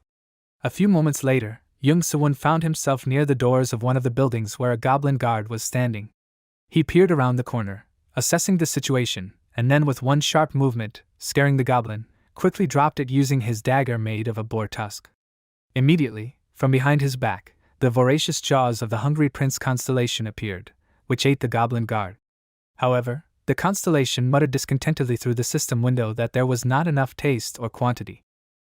A few moments later, Jeong Sewoon found himself near the doors of one of the buildings where a goblin guard was standing. He peered around the corner, assessing the situation, and then with one sharp movement, scaring the goblin, quickly dropped it using his dagger made of a boar tusk. Immediately, from behind his back, the voracious jaws of the hungry prince constellation appeared, which ate the goblin guard. However, the constellation muttered discontentedly through the system window that there was not enough taste or quantity.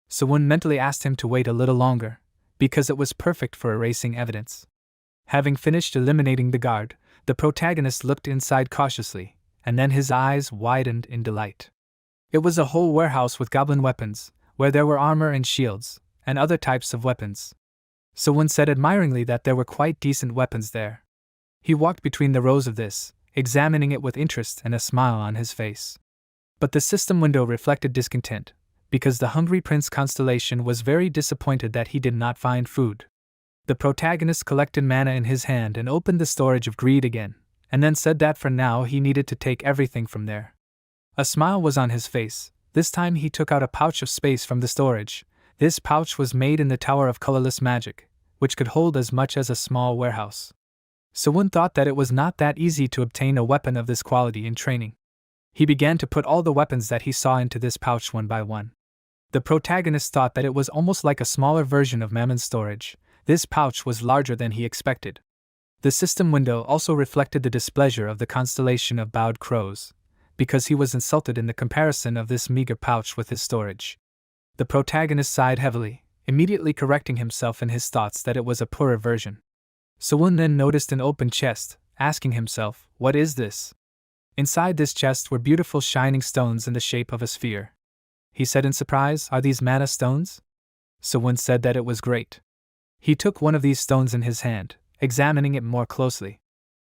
Sewoon mentally asked him to wait a little longer, because it was perfect for erasing evidence. Having finished eliminating the guard, the protagonist looked inside cautiously, and then his eyes widened in delight. It was a whole warehouse with goblin weapons, where there were armor and shields, and other types of weapons. Sewoon said admiringly that there were quite decent weapons there. He walked between the rows of this, examining it with interest and a smile on his face. But the system window reflected discontent, because the hungry prince constellation was very disappointed that he did not find food. The protagonist collected mana in his hand and opened the storage of greed again, and then said that for now he needed to take everything from there. A smile was on his face. This time he took out a pouch of space from the storage. This pouch was made in the Tower of Colorless Magic, which could hold as much as a small warehouse. Sewoon thought that it was not that easy to obtain a weapon of this quality in training. He began to put all the weapons that he saw into this pouch one by one. The protagonist thought that it was almost like a smaller version of Mammon's storage. This pouch was larger than he expected. The system window also reflected the displeasure of the constellation of bowed crows, because he was insulted in the comparison of this meager pouch with his storage. The protagonist sighed heavily, immediately correcting himself in his thoughts that it was a poorer version. Sewoon then noticed an open chest, asking himself, "What is this?" Inside this chest were beautiful shining stones in the shape of a sphere. He said in surprise, "Are these mana stones?" Sewoon said that it was great. He took one of these stones in his hand, examining it more closely.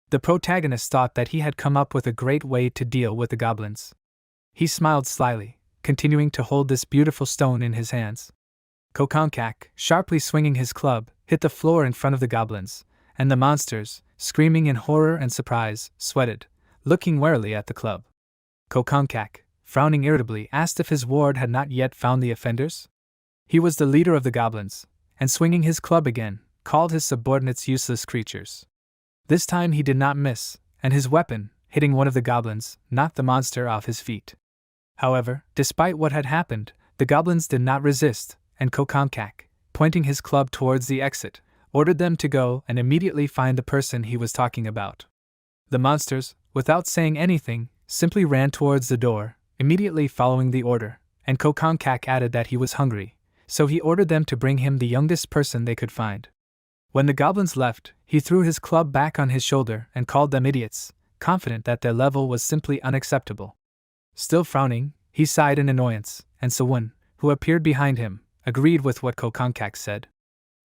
The protagonist thought that he had come up with a great way to deal with the goblins. He smiled slyly, continuing to hold this beautiful stone in his hands. Kokonkak, sharply swinging his club, hit the floor in front of the goblins, and the monsters, screaming in horror and surprise, sweated, looking warily at the club. Kokonkak, frowning irritably, asked if his ward had not yet found the offenders. He was the leader of the goblins, and swinging his club again, called his subordinates useless creatures. This time he did not miss, and his weapon, hitting one of the goblins, knocked the monster off his feet. However, despite what had happened, the goblins did not resist, and Kokonkak, pointing his club towards the exit, ordered them to go and immediately find the person he was talking about. The monsters, without saying anything, simply ran towards the door, immediately following the order, and Kokonkak added that he was hungry, so he ordered them to bring him the youngest person they could find. When the goblins left, he threw his club back on his shoulder and called them idiots, confident that their level was simply unacceptable. Still frowning, he sighed in annoyance, and Sewoon, who appeared behind him, agreed with what Kokonkak said.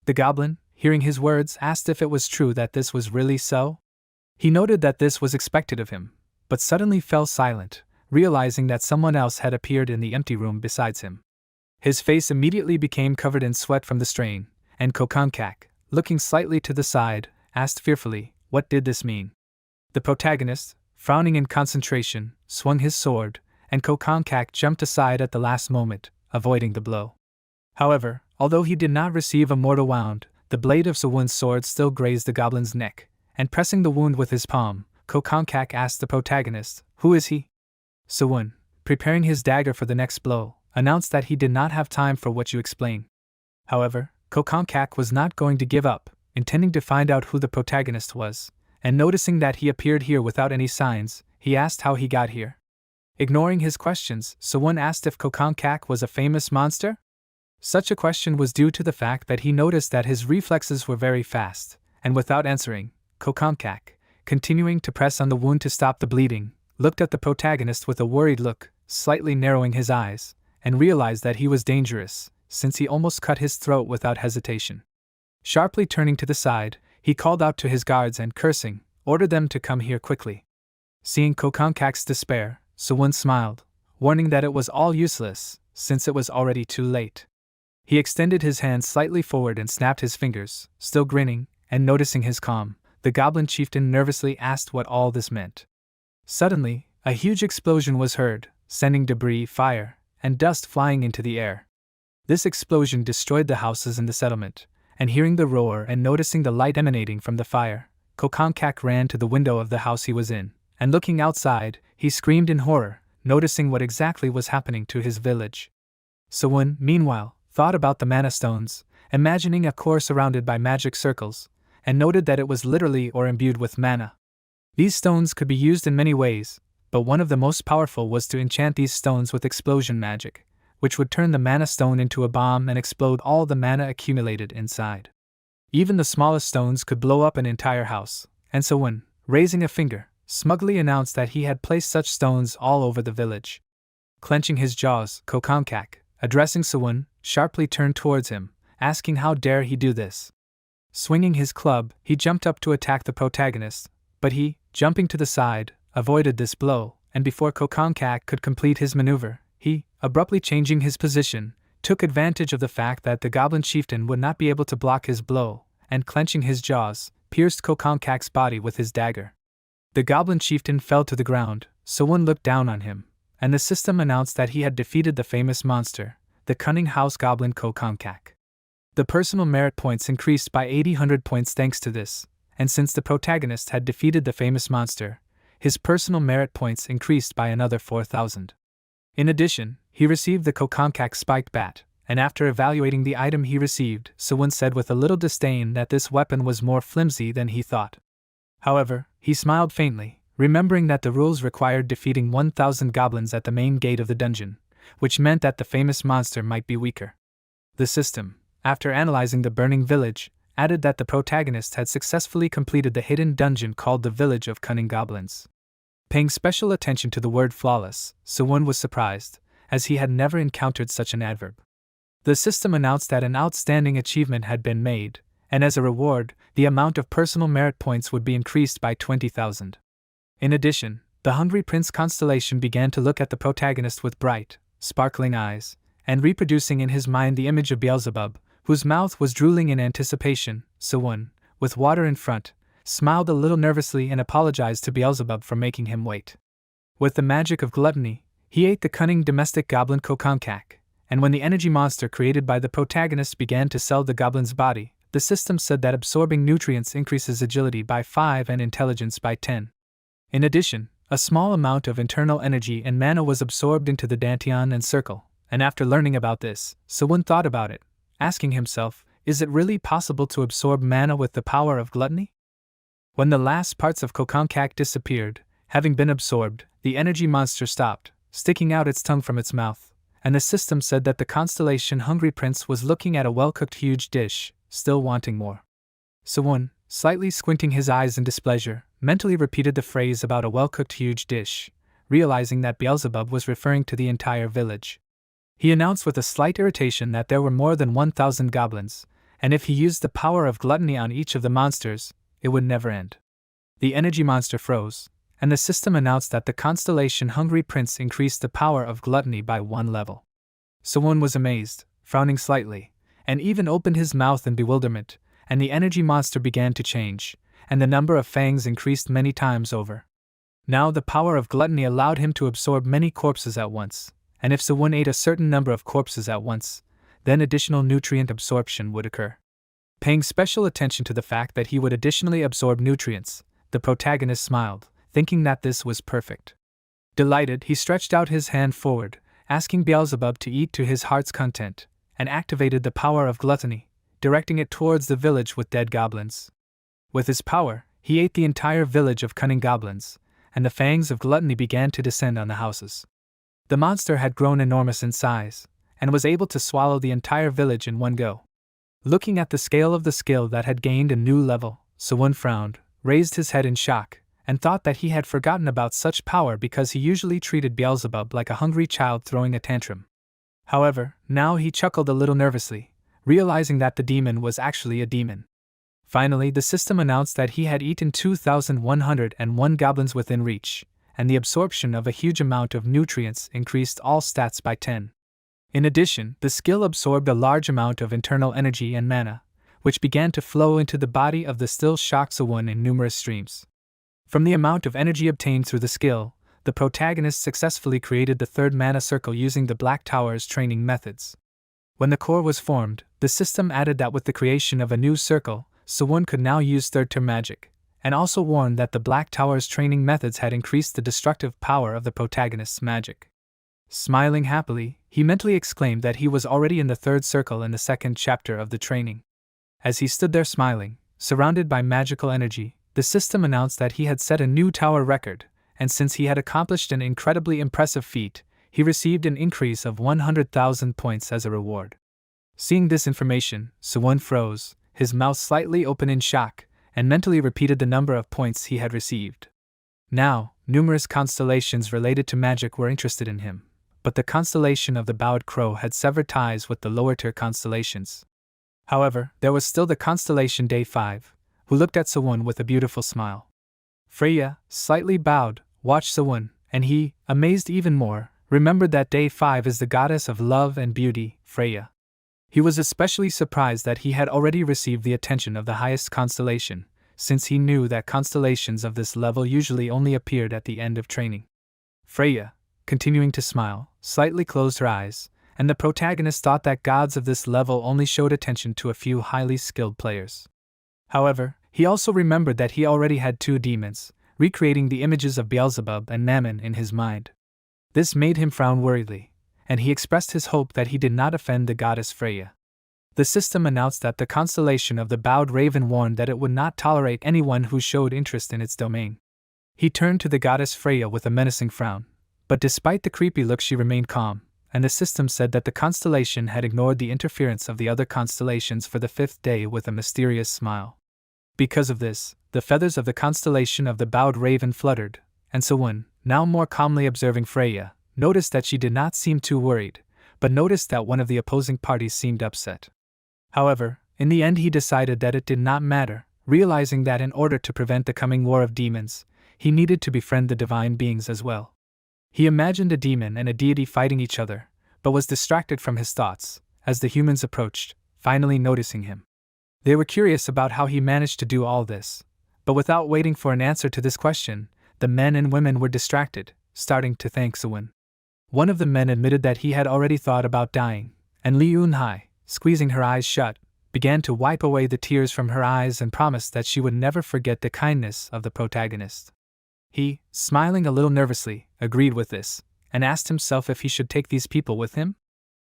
The goblin, hearing his words, asked if it was true that this was really so. He noted that this was expected of him, but suddenly fell silent, realizing that someone else had appeared in the empty room besides him. His face immediately became covered in sweat from the strain, and Kokonkak, looking slightly to the side, asked fearfully, what did this mean? The protagonist, frowning in concentration, swung his sword, and Kokonkak jumped aside at the last moment, avoiding the blow. However, although he did not receive a mortal wound, the blade of Sewoon's sword still grazed the goblin's neck, and pressing the wound with his palm, Kokonkak asked the protagonist, "Who is he?" Sewoon, preparing his dagger for the next blow, announced that he did not have time for what you explain. However, Kokonkak was not going to give up, intending to find out who the protagonist was, and noticing that he appeared here without any signs, he asked how he got here. Ignoring his questions, Sewoon asked if Kokonkak was a famous monster? Such a question was due to the fact that he noticed that his reflexes were very fast, and without answering, Kokonkak, continuing to press on the wound to stop the bleeding, looked at the protagonist with a worried look, slightly narrowing his eyes, and realized that he was dangerous, since he almost cut his throat without hesitation. Sharply turning to the side, he called out to his guards and, cursing, ordered them to come here quickly. Seeing Kokonkak's despair, Sewoon smiled, warning that it was all useless, since it was already too late. He extended his hand slightly forward and snapped his fingers, still grinning, and noticing his calm, the goblin chieftain nervously asked what all this meant. Suddenly, a huge explosion was heard, sending debris, fire, and dust flying into the air. This explosion destroyed the houses in the settlement, and hearing the roar and noticing the light emanating from the fire, Kokonkak ran to the window of the house he was in, and looking outside, he screamed in horror, noticing what exactly was happening to his village. Sewoon, meanwhile, thought about the mana stones, imagining a core surrounded by magic circles, and noted that it was literally or imbued with mana. These stones could be used in many ways, but one of the most powerful was to enchant these stones with explosion magic, which would turn the mana stone into a bomb and explode all the mana accumulated inside. Even the smallest stones could blow up an entire house, and Sewoon, raising a finger, smugly announced that he had placed such stones all over the village. Clenching his jaws, Kokonkak, addressing Sewoon, sharply turned towards him, asking how dare he do this. Swinging his club, he jumped up to attack the protagonist, but he, jumping to the side, avoided this blow, and before Kokonkak could complete his maneuver, he, abruptly changing his position, took advantage of the fact that the goblin chieftain would not be able to block his blow, and clenching his jaws, pierced Kokonkak's body with his dagger. The goblin chieftain fell to the ground. Sewoon looked down on him, and the system announced that he had defeated the famous monster, the cunning house goblin Kokonkak. The personal merit points increased by 800 points thanks to this, and since the protagonist had defeated the famous monster, his personal merit points increased by another 4,000. In addition, he received the Kokonkak spiked bat, and after evaluating the item he received, Sewoon said with a little disdain that this weapon was more flimsy than he thought. However, he smiled faintly, remembering that the rules required defeating 1,000 goblins at the main gate of the dungeon, which meant that the famous monster might be weaker. The system, after analyzing the burning village, added that the protagonist had successfully completed the hidden dungeon called the Village of Cunning Goblins. Paying special attention to the word flawless, Sewoon was surprised, as he had never encountered such an adverb. The system announced that an outstanding achievement had been made, and as a reward, the amount of personal merit points would be increased by 20,000. In addition, the Hungry Prince constellation began to look at the protagonist with bright, sparkling eyes, and reproducing in his mind the image of Beelzebub, whose mouth was drooling in anticipation. Sewoon, with water in front, smiled a little nervously and apologized to Beelzebub for making him wait. With the magic of gluttony, he ate the cunning domestic goblin Kokonkak, and when the energy monster created by the protagonist began to cell the goblin's body, the system said that absorbing nutrients increases agility by 5 and intelligence by 10. In addition, a small amount of internal energy and mana was absorbed into the dantian and circle, and after learning about this, Sewoon thought about it, asking himself, is it really possible to absorb mana with the power of gluttony? When the last parts of Kokonkak disappeared, having been absorbed, the energy monster stopped, sticking out its tongue from its mouth, and the system said that the constellation Hungry Prince was looking at a well-cooked huge dish, still wanting more. Sewoon, slightly squinting his eyes in displeasure, mentally repeated the phrase about a well-cooked huge dish, realizing that Beelzebub was referring to the entire village. He announced with a slight irritation that there were more than 1,000 goblins, and if he used the power of gluttony on each of the monsters, it would never end. The energy monster froze, and the system announced that the constellation Hungry Prince increased the power of gluttony by 1 level. Sewoon was amazed, frowning slightly, and even opened his mouth in bewilderment, and the energy monster began to change, and the number of fangs increased many times over. Now the power of gluttony allowed him to absorb many corpses at once, and if Sewoon ate a certain number of corpses at once, then additional nutrient absorption would occur. Paying special attention to the fact that he would additionally absorb nutrients, the protagonist smiled, thinking that this was perfect. Delighted, he stretched out his hand forward, asking Beelzebub to eat to his heart's content, and activated the power of gluttony, directing it towards the village with dead goblins. With his power, he ate the entire village of cunning goblins, and the fangs of gluttony began to descend on the houses. The monster had grown enormous in size, and was able to swallow the entire village in one go. Looking at the scale of the skill that had gained a new level, Sewoon frowned, raised his head in shock, and thought that he had forgotten about such power because he usually treated Beelzebub like a hungry child throwing a tantrum. However, now he chuckled a little nervously, realizing that the demon was actually a demon. Finally, the system announced that he had eaten 2,101 goblins within reach, and the absorption of a huge amount of nutrients increased all stats by 10. In addition, the skill absorbed a large amount of internal energy and mana, which began to flow into the body of the still shocked Sewoon in numerous streams. From the amount of energy obtained through the skill, the protagonist successfully created the third mana circle using the Black Tower's training methods. When the core was formed, the system added that with the creation of a new circle, Sewoon could now use third tier magic, and also warned that the Black Tower's training methods had increased the destructive power of the protagonist's magic. Smiling happily, he mentally exclaimed that he was already in the third circle in the second chapter of the training. As he stood there smiling, surrounded by magical energy, the system announced that he had set a new tower record, and since he had accomplished an incredibly impressive feat, he received an increase of 100,000 points as a reward. Seeing this information, Sewoon froze, his mouth slightly open in shock, and mentally repeated the number of points he had received. Now, numerous constellations related to magic were interested in him, but the constellation of the Bowed Crow had severed ties with the lower-tier constellations. However, there was still the constellation Day 5, who looked at Sewoon with a beautiful smile. Freya, slightly bowed, watched Sewoon, and he, amazed even more, remembered that Day 5 is the goddess of love and beauty, Freya. He was especially surprised that he had already received the attention of the highest constellation, since he knew that constellations of this level usually only appeared at the end of training. Freya, continuing to smile, slightly closed her eyes, and the protagonist thought that gods of this level only showed attention to a few highly skilled players. However, he also remembered that he already had two demons, recreating the images of Beelzebub and Mammon in his mind. This made him frown worriedly, and he expressed his hope that he did not offend the goddess Freya. The system announced that the constellation of the Bowed Raven warned that it would not tolerate anyone who showed interest in its domain. He turned to the goddess Freya with a menacing frown, but despite the creepy look she remained calm, and the system said that the constellation had ignored the interference of the other constellations for the 5th day with a mysterious smile. Because of this, the feathers of the constellation of the Bowed Raven fluttered, and Sewoon, now more calmly observing Freya, noticed that she did not seem too worried, but noticed that one of the opposing parties seemed upset. However, in the end he decided that it did not matter, realizing that in order to prevent the coming war of demons, he needed to befriend the divine beings as well. He imagined a demon and a deity fighting each other, but was distracted from his thoughts, as the humans approached, finally noticing him. They were curious about how he managed to do all this, but without waiting for an answer to this question, the men and women were distracted, starting to thank Sewoon. One of the men admitted that he had already thought about dying, and Li Yunhai, squeezing her eyes shut, began to wipe away the tears from her eyes and promised that she would never forget the kindness of the protagonist. He, smiling a little nervously, agreed with this, and asked himself if he should take these people with him.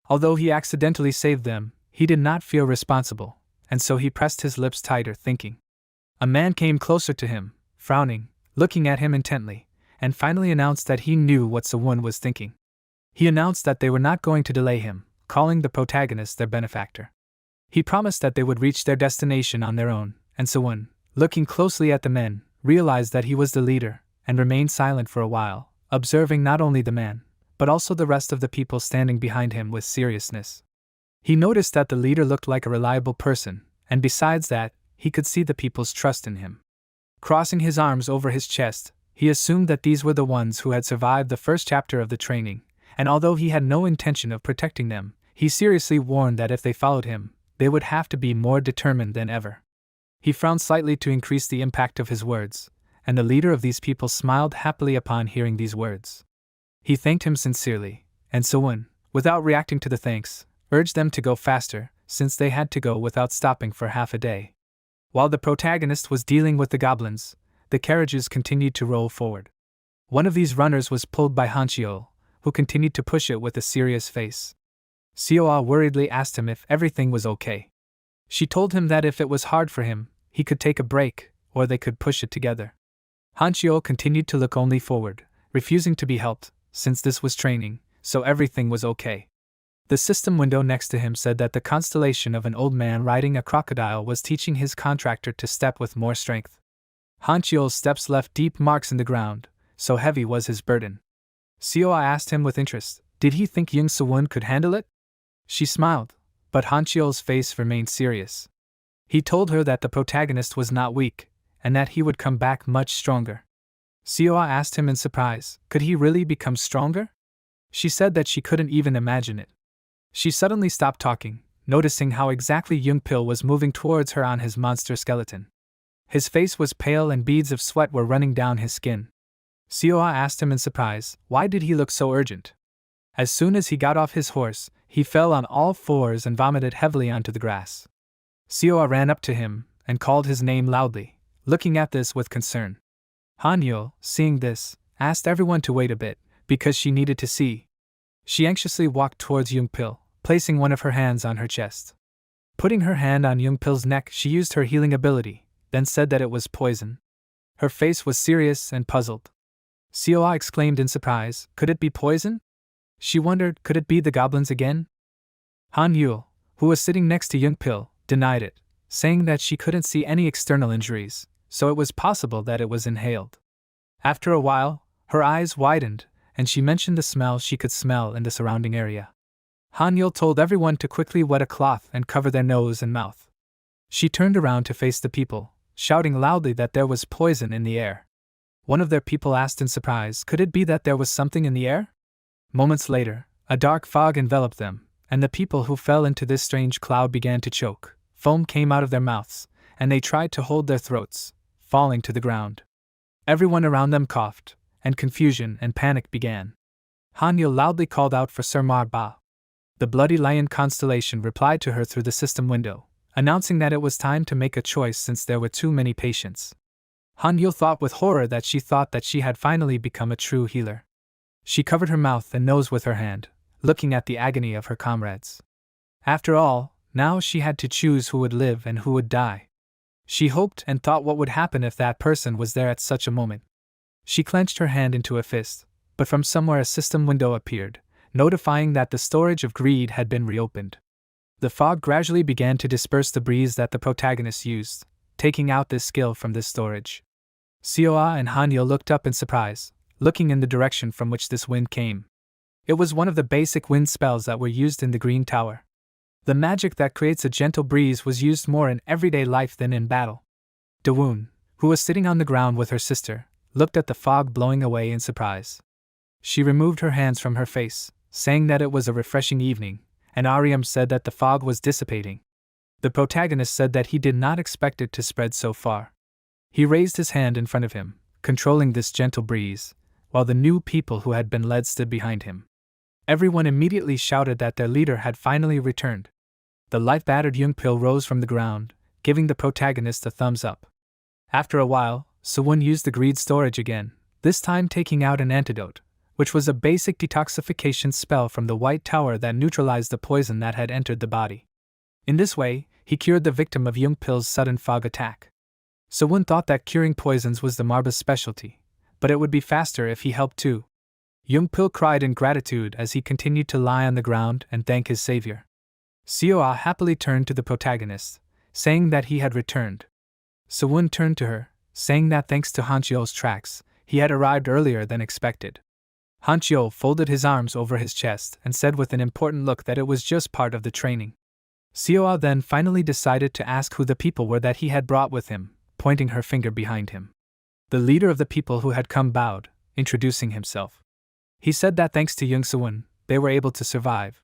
Although he accidentally saved them, he did not feel responsible, and so he pressed his lips tighter, thinking. A man came closer to him, frowning, looking at him intently, and finally announced that he knew what Sewoon was thinking. He announced that they were not going to delay him, calling the protagonist their benefactor. He promised that they would reach their destination on their own, and Sewoon, looking closely at the men, realized that he was the leader, and remained silent for a while, observing not only the man, but also the rest of the people standing behind him with seriousness. He noticed that the leader looked like a reliable person, and besides that, he could see the people's trust in him. Crossing his arms over his chest, he assumed that these were the ones who had survived the first chapter of the training, and although he had no intention of protecting them, he seriously warned that if they followed him, they would have to be more determined than ever. He frowned slightly to increase the impact of his words, and the leader of these people smiled happily upon hearing these words. He thanked him sincerely, and Sewoon, without reacting to the thanks, urged them to go faster, since they had to go without stopping for half a day. While the protagonist was dealing with the goblins, the carriages continued to roll forward. One of these runners was pulled by Hancheol, who continued to push it with a serious face. Seoa worriedly asked him if everything was okay. She told him that if it was hard for him, he could take a break, or they could push it together. Hancheol continued to look only forward, refusing to be helped, since this was training, so everything was okay. The system window next to him said that the constellation of an old man riding a crocodile was teaching his contractor to step with more strength. Hancheol's steps left deep marks in the ground, so heavy was his burden. Seoa asked him with interest, did he think Jeong Sewoon could handle it? She smiled, but Hancheol's face remained serious. He told her that the protagonist was not weak, and that he would come back much stronger. Seoa asked him in surprise, could he really become stronger? She said that she couldn't even imagine it. She suddenly stopped talking, noticing how exactly Young-pil was moving towards her on his monster skeleton. His face was pale and beads of sweat were running down his skin. Seoa asked him in surprise, why did he look so urgent? As soon as he got off his horse, he fell on all fours and vomited heavily onto the grass. Seoa ran up to him and called his name loudly, looking at this with concern. Hanyeol, seeing this, asked everyone to wait a bit, because she needed to see. She anxiously walked towards Young-pil, placing one of her hands on her chest. Putting her hand on Young-pil's neck, she used her healing ability, then said that it was poison. Her face was serious and puzzled. Seoa exclaimed in surprise, could it be poison? She wondered, could it be the goblins again? Hanyeol, who was sitting next to Young-pil, denied it, saying that she couldn't see any external injuries, so it was possible that it was inhaled. After a while, her eyes widened, and she mentioned the smell she could smell in the surrounding area. Hanyeol told everyone to quickly wet a cloth and cover their nose and mouth. She turned around to face the people, shouting loudly that there was poison in the air. One of their people asked in surprise, could it be that there was something in the air? Moments later, a dark fog enveloped them, and the people who fell into this strange cloud began to choke. Foam came out of their mouths, and they tried to hold their throats, falling to the ground. Everyone around them coughed, and confusion and panic began. Hanyeol loudly called out for Sir Ba. The Bloody Lion constellation replied to her through the system window, announcing that it was time to make a choice since there were too many patients. Hanyeol thought with horror that she had finally become a true healer. She covered her mouth and nose with her hand, looking at the agony of her comrades. After all, now she had to choose who would live and who would die. She hoped and thought what would happen if that person was there at such a moment. She clenched her hand into a fist, but from somewhere a system window appeared, notifying that the storage of greed had been reopened. The fog gradually began to disperse the breeze that the protagonist used, taking out this skill from this storage. Seoa and Hanyeol looked up in surprise, looking in the direction from which this wind came. It was one of the basic wind spells that were used in the Green Tower. The magic that creates a gentle breeze was used more in everyday life than in battle. Dawoon, who was sitting on the ground with her sister, looked at the fog blowing away in surprise. She removed her hands from her face, saying that it was a refreshing evening, and Aryam said that the fog was dissipating. The protagonist said that he did not expect it to spread so far. He raised his hand in front of him, controlling this gentle breeze, while the new people who had been led stood behind him. Everyone immediately shouted that their leader had finally returned. The life-battered Young-pil rose from the ground, giving the protagonist a thumbs up. After a while, Sewoon used the greed storage again, this time taking out an antidote, which was a basic detoxification spell from the White Tower that neutralized the poison that had entered the body. In this way, he cured the victim of Young-pil's sudden fog attack. Sewoon thought that curing poisons was the Marba's specialty, but it would be faster if he helped too. Young-pil cried in gratitude as he continued to lie on the ground and thank his savior. Seoa happily turned to the protagonist, saying that he had returned. Sewoon turned to her, saying that thanks to Hancheol's tracks, he had arrived earlier than expected. Hancheol folded his arms over his chest and said with an important look that it was just part of the training. Seoa then finally decided to ask who the people were that he had brought with him, pointing her finger behind him. The leader of the people who had come bowed, introducing himself. He said that thanks to Jeong Sewoon, they were able to survive.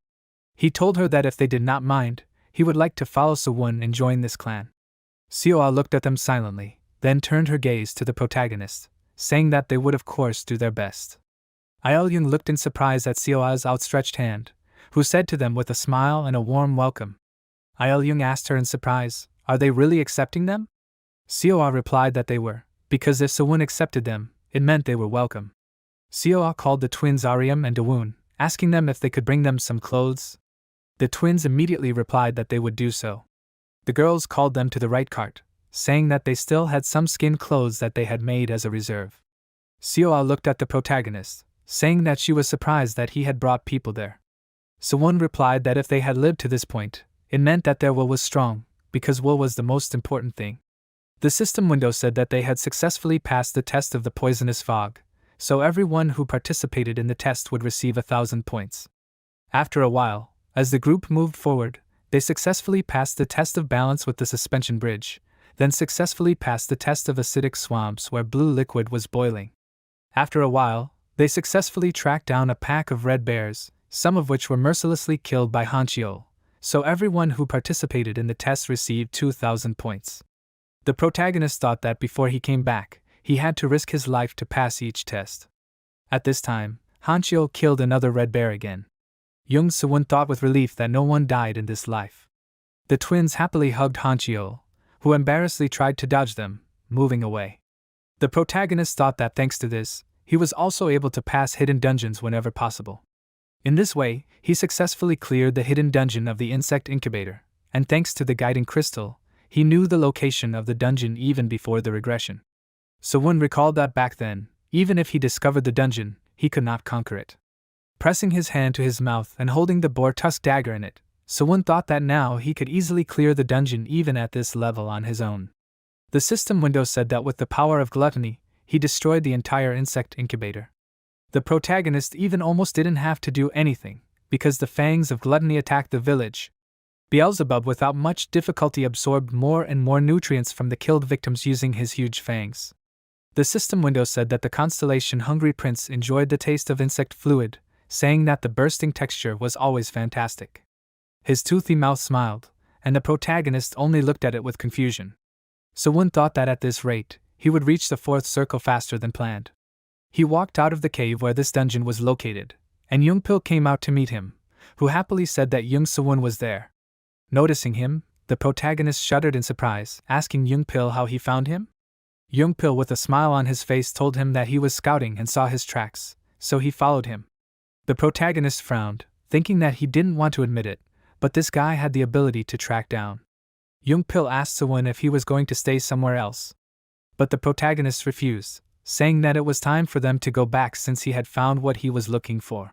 He told her that if they did not mind, he would like to follow Sewoon and join this clan. Seoa looked at them silently, then turned her gaze to the protagonist, saying that they would of course do their best. Il-young looked in surprise at Seoa's outstretched hand, who said to them with a smile and a warm welcome. Il-young asked her in surprise, "Are they really accepting them?" Seoa replied that they were, because if Sewoon accepted them, it meant they were welcome. Seoa called the twins Aryam and Dawoon, asking them if they could bring them some clothes. The twins immediately replied that they would do so. The girls called them to the right cart, saying that they still had some skin clothes that they had made as a reserve. Seoa looked at the protagonist, saying that she was surprised that he had brought people there. Sewoon replied that if they had lived to this point, it meant that their will was strong, because will was the most important thing. The system window said that they had successfully passed the test of the poisonous fog, so everyone who participated in the test would receive 1,000 points. After a while, as the group moved forward, they successfully passed the test of balance with the suspension bridge, then successfully passed the test of acidic swamps where blue liquid was boiling. After a while, they successfully tracked down a pack of red bears, some of which were mercilessly killed by Hancheol, so everyone who participated in the test received 2,000 points. The protagonist thought that before he came back, he had to risk his life to pass each test. At this time, Hancheol killed another red bear again. Jeong Sewoon thought with relief that no one died in this life. The twins happily hugged Hancheol, who embarrassedly tried to dodge them, moving away. The protagonist thought that thanks to this, he was also able to pass hidden dungeons whenever possible. In this way, he successfully cleared the hidden dungeon of the insect incubator, and thanks to the guiding crystal, he knew the location of the dungeon even before the regression. Sewoon recalled that back then, even if he discovered the dungeon, he could not conquer it. Pressing his hand to his mouth and holding the boar-tusk dagger in it, Sewoon thought that now he could easily clear the dungeon even at this level on his own. The system window said that with the power of gluttony, he destroyed the entire insect incubator. The protagonist even almost didn't have to do anything, because the fangs of gluttony attacked the village. Beelzebub without much difficulty absorbed more and more nutrients from the killed victims using his huge fangs. The system window said that the constellation Hungry Prince enjoyed the taste of insect fluid, saying that the bursting texture was always fantastic. His toothy mouth smiled, and the protagonist only looked at it with confusion. Sewoon thought that at this rate, he would reach the fourth circle faster than planned. He walked out of the cave where this dungeon was located, and Young-pil came out to meet him, who happily said that Jeong Sewoon was there. Noticing him, the protagonist shuddered in surprise, asking Young-pil how he found him. Young-pil with a smile on his face told him that he was scouting and saw his tracks, so he followed him. The protagonist frowned, thinking that he didn't want to admit it, but this guy had the ability to track down. Young-pil asked Sewoon if he was going to stay somewhere else. But the protagonist refused, saying that it was time for them to go back since he had found what he was looking for.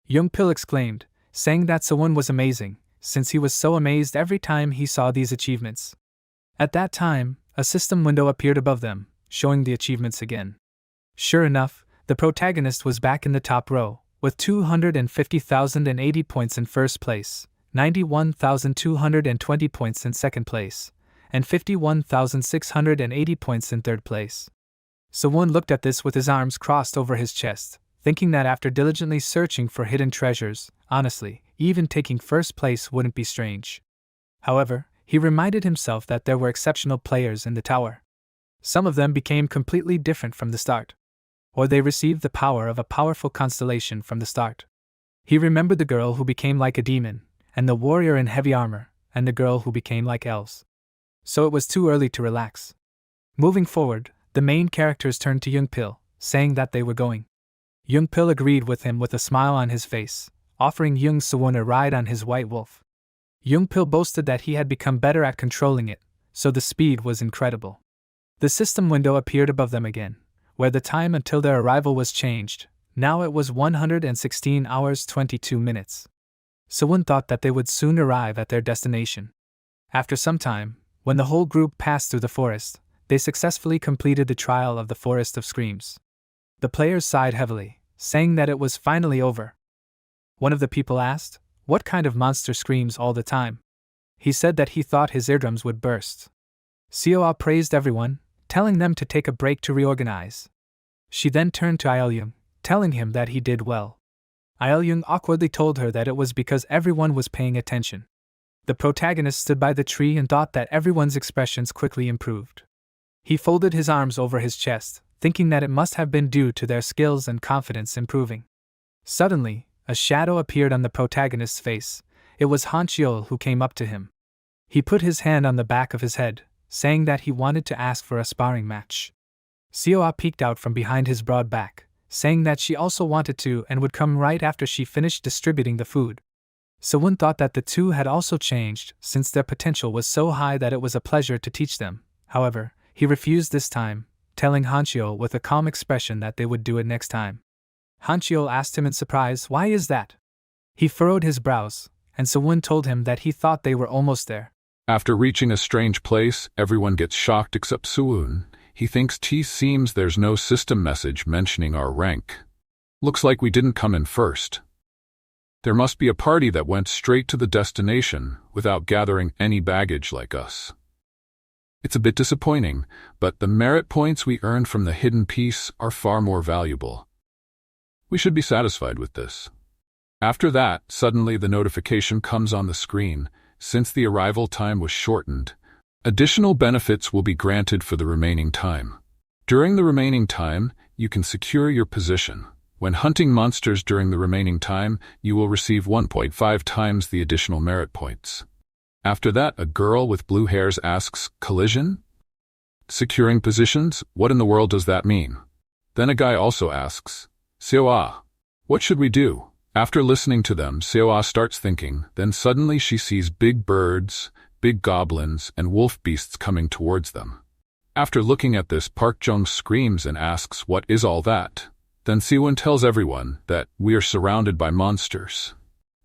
Young-pil exclaimed, saying that Sewoon was amazing, since he was so amazed every time he saw these achievements. At that time, a system window appeared above them, showing the achievements again. Sure enough, the protagonist was back in the top row, with 250,080 points in first place, 91,220 points in second place, and 51,680 points in third place. Sewoon looked at this with his arms crossed over his chest, thinking that after diligently searching for hidden treasures, honestly, even taking first place wouldn't be strange. However, he reminded himself that there were exceptional players in the tower. Some of them became completely different from the start. Or they received the power of a powerful constellation from the start. He remembered the girl who became like a demon, and the warrior in heavy armor, and the girl who became like elves. So it was too early to relax. Moving forward, the main characters turned to Young-pil, saying that they were going. Young-pil agreed with him with a smile on his face, offering Jeong Sewoon a ride on his white wolf. Young-pil boasted that he had become better at controlling it, so the speed was incredible. The system window appeared above them again, where the time until their arrival was changed. Now it was 116 hours 22 minutes. Sewoon thought that they would soon arrive at their destination. After some time, when the whole group passed through the forest, they successfully completed the trial of the Forest of Screams. The players sighed heavily, saying that it was finally over. One of the people asked, "What kind of monster screams all the time?" He said that he thought his eardrums would burst. Seoa praised everyone, telling them to take a break to reorganize. She then turned to Il-young, telling him that he did well. Il-young awkwardly told her that it was because everyone was paying attention. The protagonist stood by the tree and thought that everyone's expressions quickly improved. He folded his arms over his chest, thinking that it must have been due to their skills and confidence improving. Suddenly, a shadow appeared on the protagonist's face. It was Han Chiol who came up to him. He put his hand on the back of his head, saying that he wanted to ask for a sparring match. Seoa peeked out from behind his broad back, saying that she also wanted to and would come right after she finished distributing the food. Sewoon thought that the two had also changed, since their potential was so high that it was a pleasure to teach them. However, he refused this time, telling Han Chiol with a calm expression that they would do it next time. Han Chiol asked him in surprise, "Why is that?" He furrowed his brows, and Sewoon told him that he thought they were almost there. After reaching a strange place, everyone gets shocked except Sewoon. He thinks seems there's no system message mentioning our rank. Looks like we didn't come in first. There must be a party that went straight to the destination without gathering any baggage like us. It's a bit disappointing, but the merit points we earned from the hidden piece are far more valuable. We should be satisfied with this. After that, suddenly the notification comes on the screen. Since the arrival time was shortened, additional benefits will be granted for the remaining time. During the remaining time, you can secure your position. When hunting monsters during the remaining time, you will receive 1.5 times the additional merit points. After that, a girl with blue hairs asks, "Collision? Securing positions? What in the world does that mean?" Then a guy also asks, "Seoa, what should we do?" After listening to them, Seoa starts thinking, then suddenly she sees big birds, big goblins, and wolf beasts coming towards them. After looking at this, Park Jung screams and asks, "What is all that?" Then Sewoon tells everyone that we are surrounded by monsters.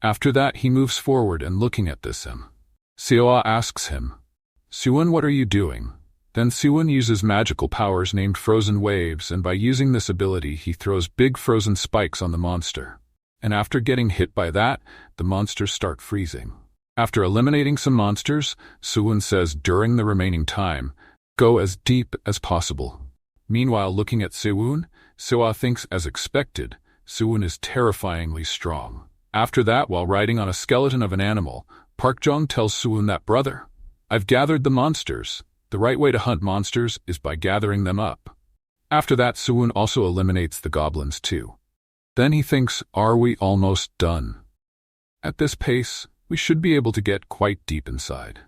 After that, he moves forward and looking at this Seoa asks him, "Sewoon, what are you doing?" Then Sewoon uses magical powers named Frozen Waves, and by using this ability he throws big frozen spikes on the monster. And after getting hit by that, the monsters start freezing. After eliminating some monsters, Sewoon says during the remaining time, "Go as deep as possible." Meanwhile, looking at Sewoon, Seoa thinks as expected, Sewoon is terrifyingly strong. After that, while riding on a skeleton of an animal, Park Jung tells Sewoon that, "Brother, I've gathered the monsters. The right way to hunt monsters is by gathering them up." After that, Sewoon also eliminates the goblins too. Then he thinks, are we almost done? At this pace, we should be able to get quite deep inside.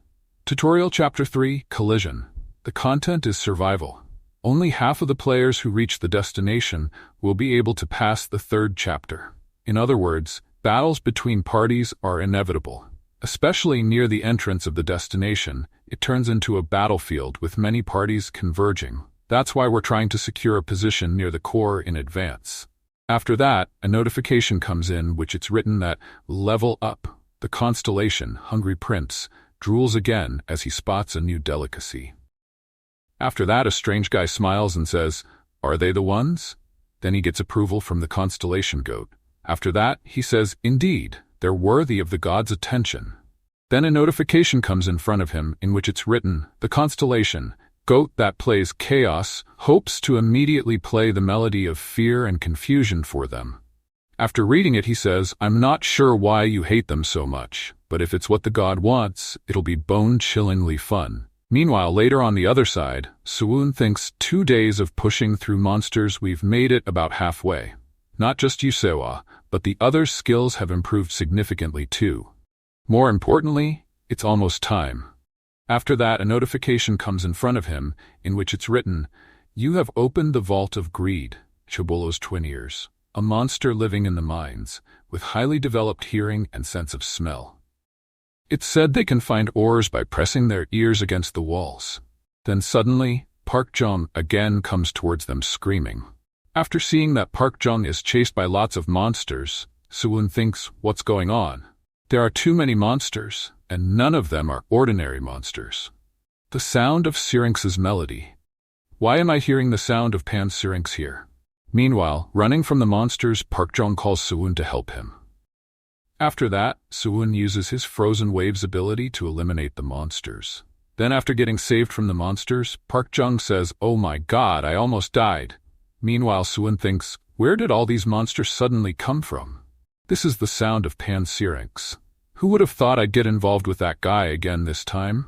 Tutorial Chapter 3, Collision. The content is survival. Only half of the players who reach the destination will be able to pass the third chapter. In other words, battles between parties are inevitable. Especially near the entrance of the destination, it turns into a battlefield with many parties converging. That's why we're trying to secure a position near the core in advance. After that, a notification comes in which it's written that level up. The constellation, Hungry Prince, drools again as he spots a new delicacy. After that, a strange guy smiles and says, "Are they the ones?" Then he gets approval from the constellation goat. After that, he says, "Indeed, they're worthy of the god's attention." Then a notification comes in front of him in which it's written, "The constellation, goat that plays chaos, hopes to immediately play the melody of fear and confusion for them." After reading it, he says, "I'm not sure why you hate them so much, but if it's what the god wants, it'll be bone-chillingly fun." Meanwhile, later on the other side, Sewoon thinks 2 days of pushing through monsters, we've made it about halfway. Not just you, Sewa, but the other skills have improved significantly too. More importantly, it's almost time. After that, a notification comes in front of him, in which it's written, "You have opened the Vault of Greed, Chobolo's twin ears, a monster living in the mines, with highly developed hearing and sense of smell. It's said they can find ores by pressing their ears against the walls." Then suddenly, Park Jung again comes towards them screaming. After seeing that Park Jung is chased by lots of monsters, Sewoon thinks, what's going on? There are too many monsters, and none of them are ordinary monsters. The sound of Syrinx's melody. Why am I hearing the sound of Pan Syrinx here? Meanwhile, running from the monsters, Park Jung calls Sewoon to help him. After that, Sewoon uses his Frozen Waves ability to eliminate the monsters. Then after getting saved from the monsters, Park Jung says, "Oh my god, I almost died." Meanwhile, Sewoon thinks, where did all these monsters suddenly come from? This is the sound of Pan Syrinx. Who would have thought I'd get involved with that guy again this time?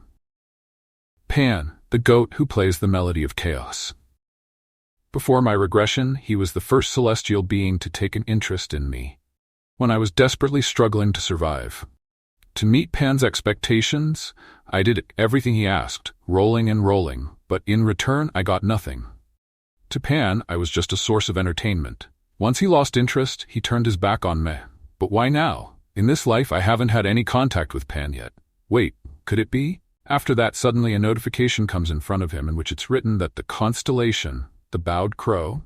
Pan, the goat who plays the melody of chaos. Before my regression, he was the first celestial being to take an interest in me, when I was desperately struggling to survive. To meet Pan's expectations, I did everything he asked, rolling and rolling, but in return I got nothing. To Pan, I was just a source of entertainment. Once he lost interest, he turned his back on me. But why now? In this life I haven't had any contact with Pan yet. Wait, could it be? After that, suddenly a notification comes in front of him in which it's written that the constellation, the bowed crow,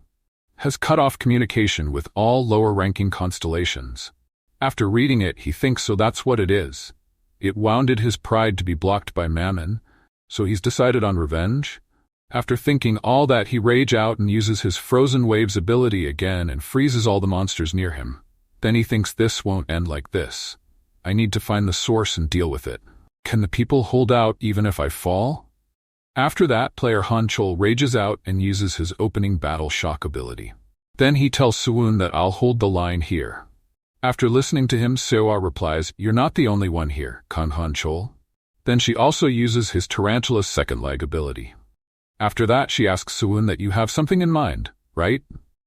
has cut off communication with all lower-ranking constellations. After reading it, he thinks so that's what it is. It wounded his pride to be blocked by Mammon, so he's decided on revenge. After thinking all that, he rage out and uses his Frozen Waves ability again and freezes all the monsters near him. Then he thinks this won't end like this. I need to find the source and deal with it. Can the people hold out even if I fall? After that, player Han Chol rages out and uses his opening battle shock ability. Then he tells Sewoon that I'll hold the line here. After listening to him, Sewa replies, "You're not the only one here, Kang Han Chol." Then she also uses his Tarantula's second leg ability. After that, she asks Sewoon that you have something in mind, right?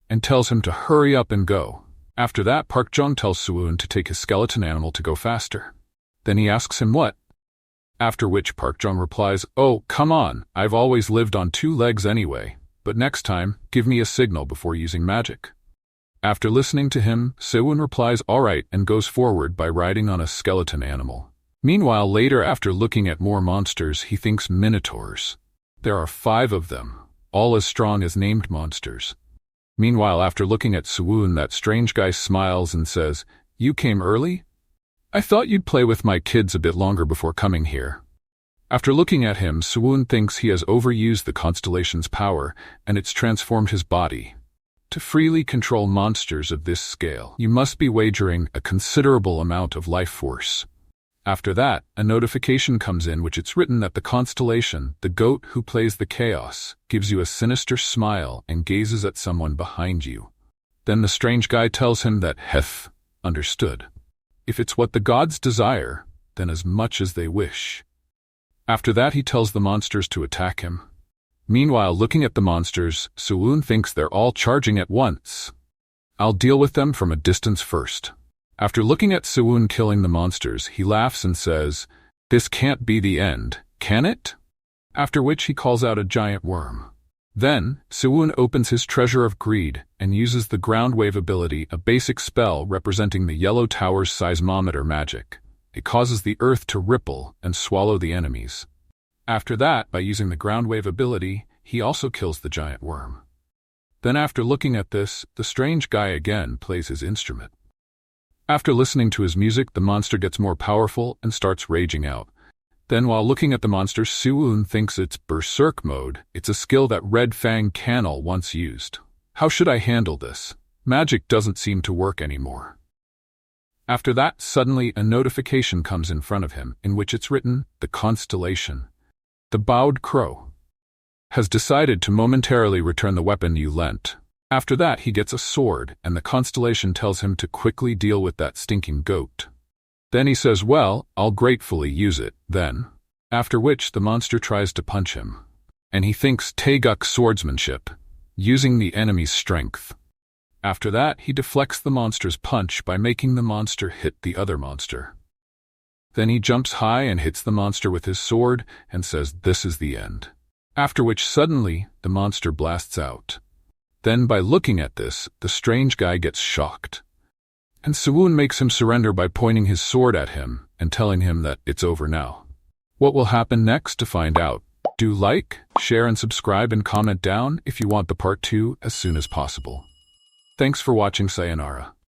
And tells him to hurry up and go. After that, Park Jong tells Sewoon to take his skeleton animal to go faster. Then he asks him what? After which Park Jong replies, "Oh, come on, I've always lived on 2 legs anyway, but next time, give me a signal before using magic." After listening to him, Sewoon replies all right and goes forward by riding on a skeleton animal. Meanwhile, later, after looking at more monsters, he thinks minotaurs. There are 5 of them, all as strong as named monsters. Meanwhile, after looking at Sewoon, that strange guy smiles and says, "You came early? I thought you'd play with my kids a bit longer before coming here." After looking at him, Sewoon thinks he has overused the constellation's power, and it's transformed his body. To freely control monsters of this scale, you must be wagering a considerable amount of life force. After that, a notification comes in which it's written that the constellation, the goat who plays the chaos, gives you a sinister smile and gazes at someone behind you. Then the strange guy tells him that Heth understood. If it's what the gods desire, then as much as they wish. After that, he tells the monsters to attack him. Meanwhile, looking at the monsters, Sewoon thinks they're all charging at once. I'll deal with them from a distance first. After looking at Sewoon killing the monsters, he laughs and says, "This can't be the end, can it?" After which he calls out a giant worm. Then, Sewoon opens his Treasure of Greed and uses the Ground Wave ability, a basic spell representing the Yellow Tower's seismometer magic. It causes the earth to ripple and swallow the enemies. After that, by using the Ground Wave ability, he also kills the giant worm. Then after looking at this, the strange guy again plays his instrument. After listening to his music, the monster gets more powerful and starts raging out. Then while looking at the monster, Sewoon thinks it's Berserk mode. It's a skill that Red Fang Cannel once used. How should I handle this? Magic doesn't seem to work anymore. After that, suddenly a notification comes in front of him in which it's written, the constellation, the bowed crow, has decided to momentarily return the weapon you lent. After that, he gets a sword, and the constellation tells him to quickly deal with that stinking goat. Then he says, "Well, I'll gratefully use it, then." After which the monster tries to punch him, and he thinks Taeguk swordsmanship, using the enemy's strength. After that, he deflects the monster's punch by making the monster hit the other monster. Then he jumps high and hits the monster with his sword and says, "This is the end." After which suddenly the monster blasts out. Then by looking at this, the strange guy gets shocked. And Sewoon makes him surrender by pointing his sword at him and telling him that it's over now. What will happen next? To find out, do like, share and subscribe and comment down if you want the part 2 as soon as possible. Thanks for watching. Sayonara.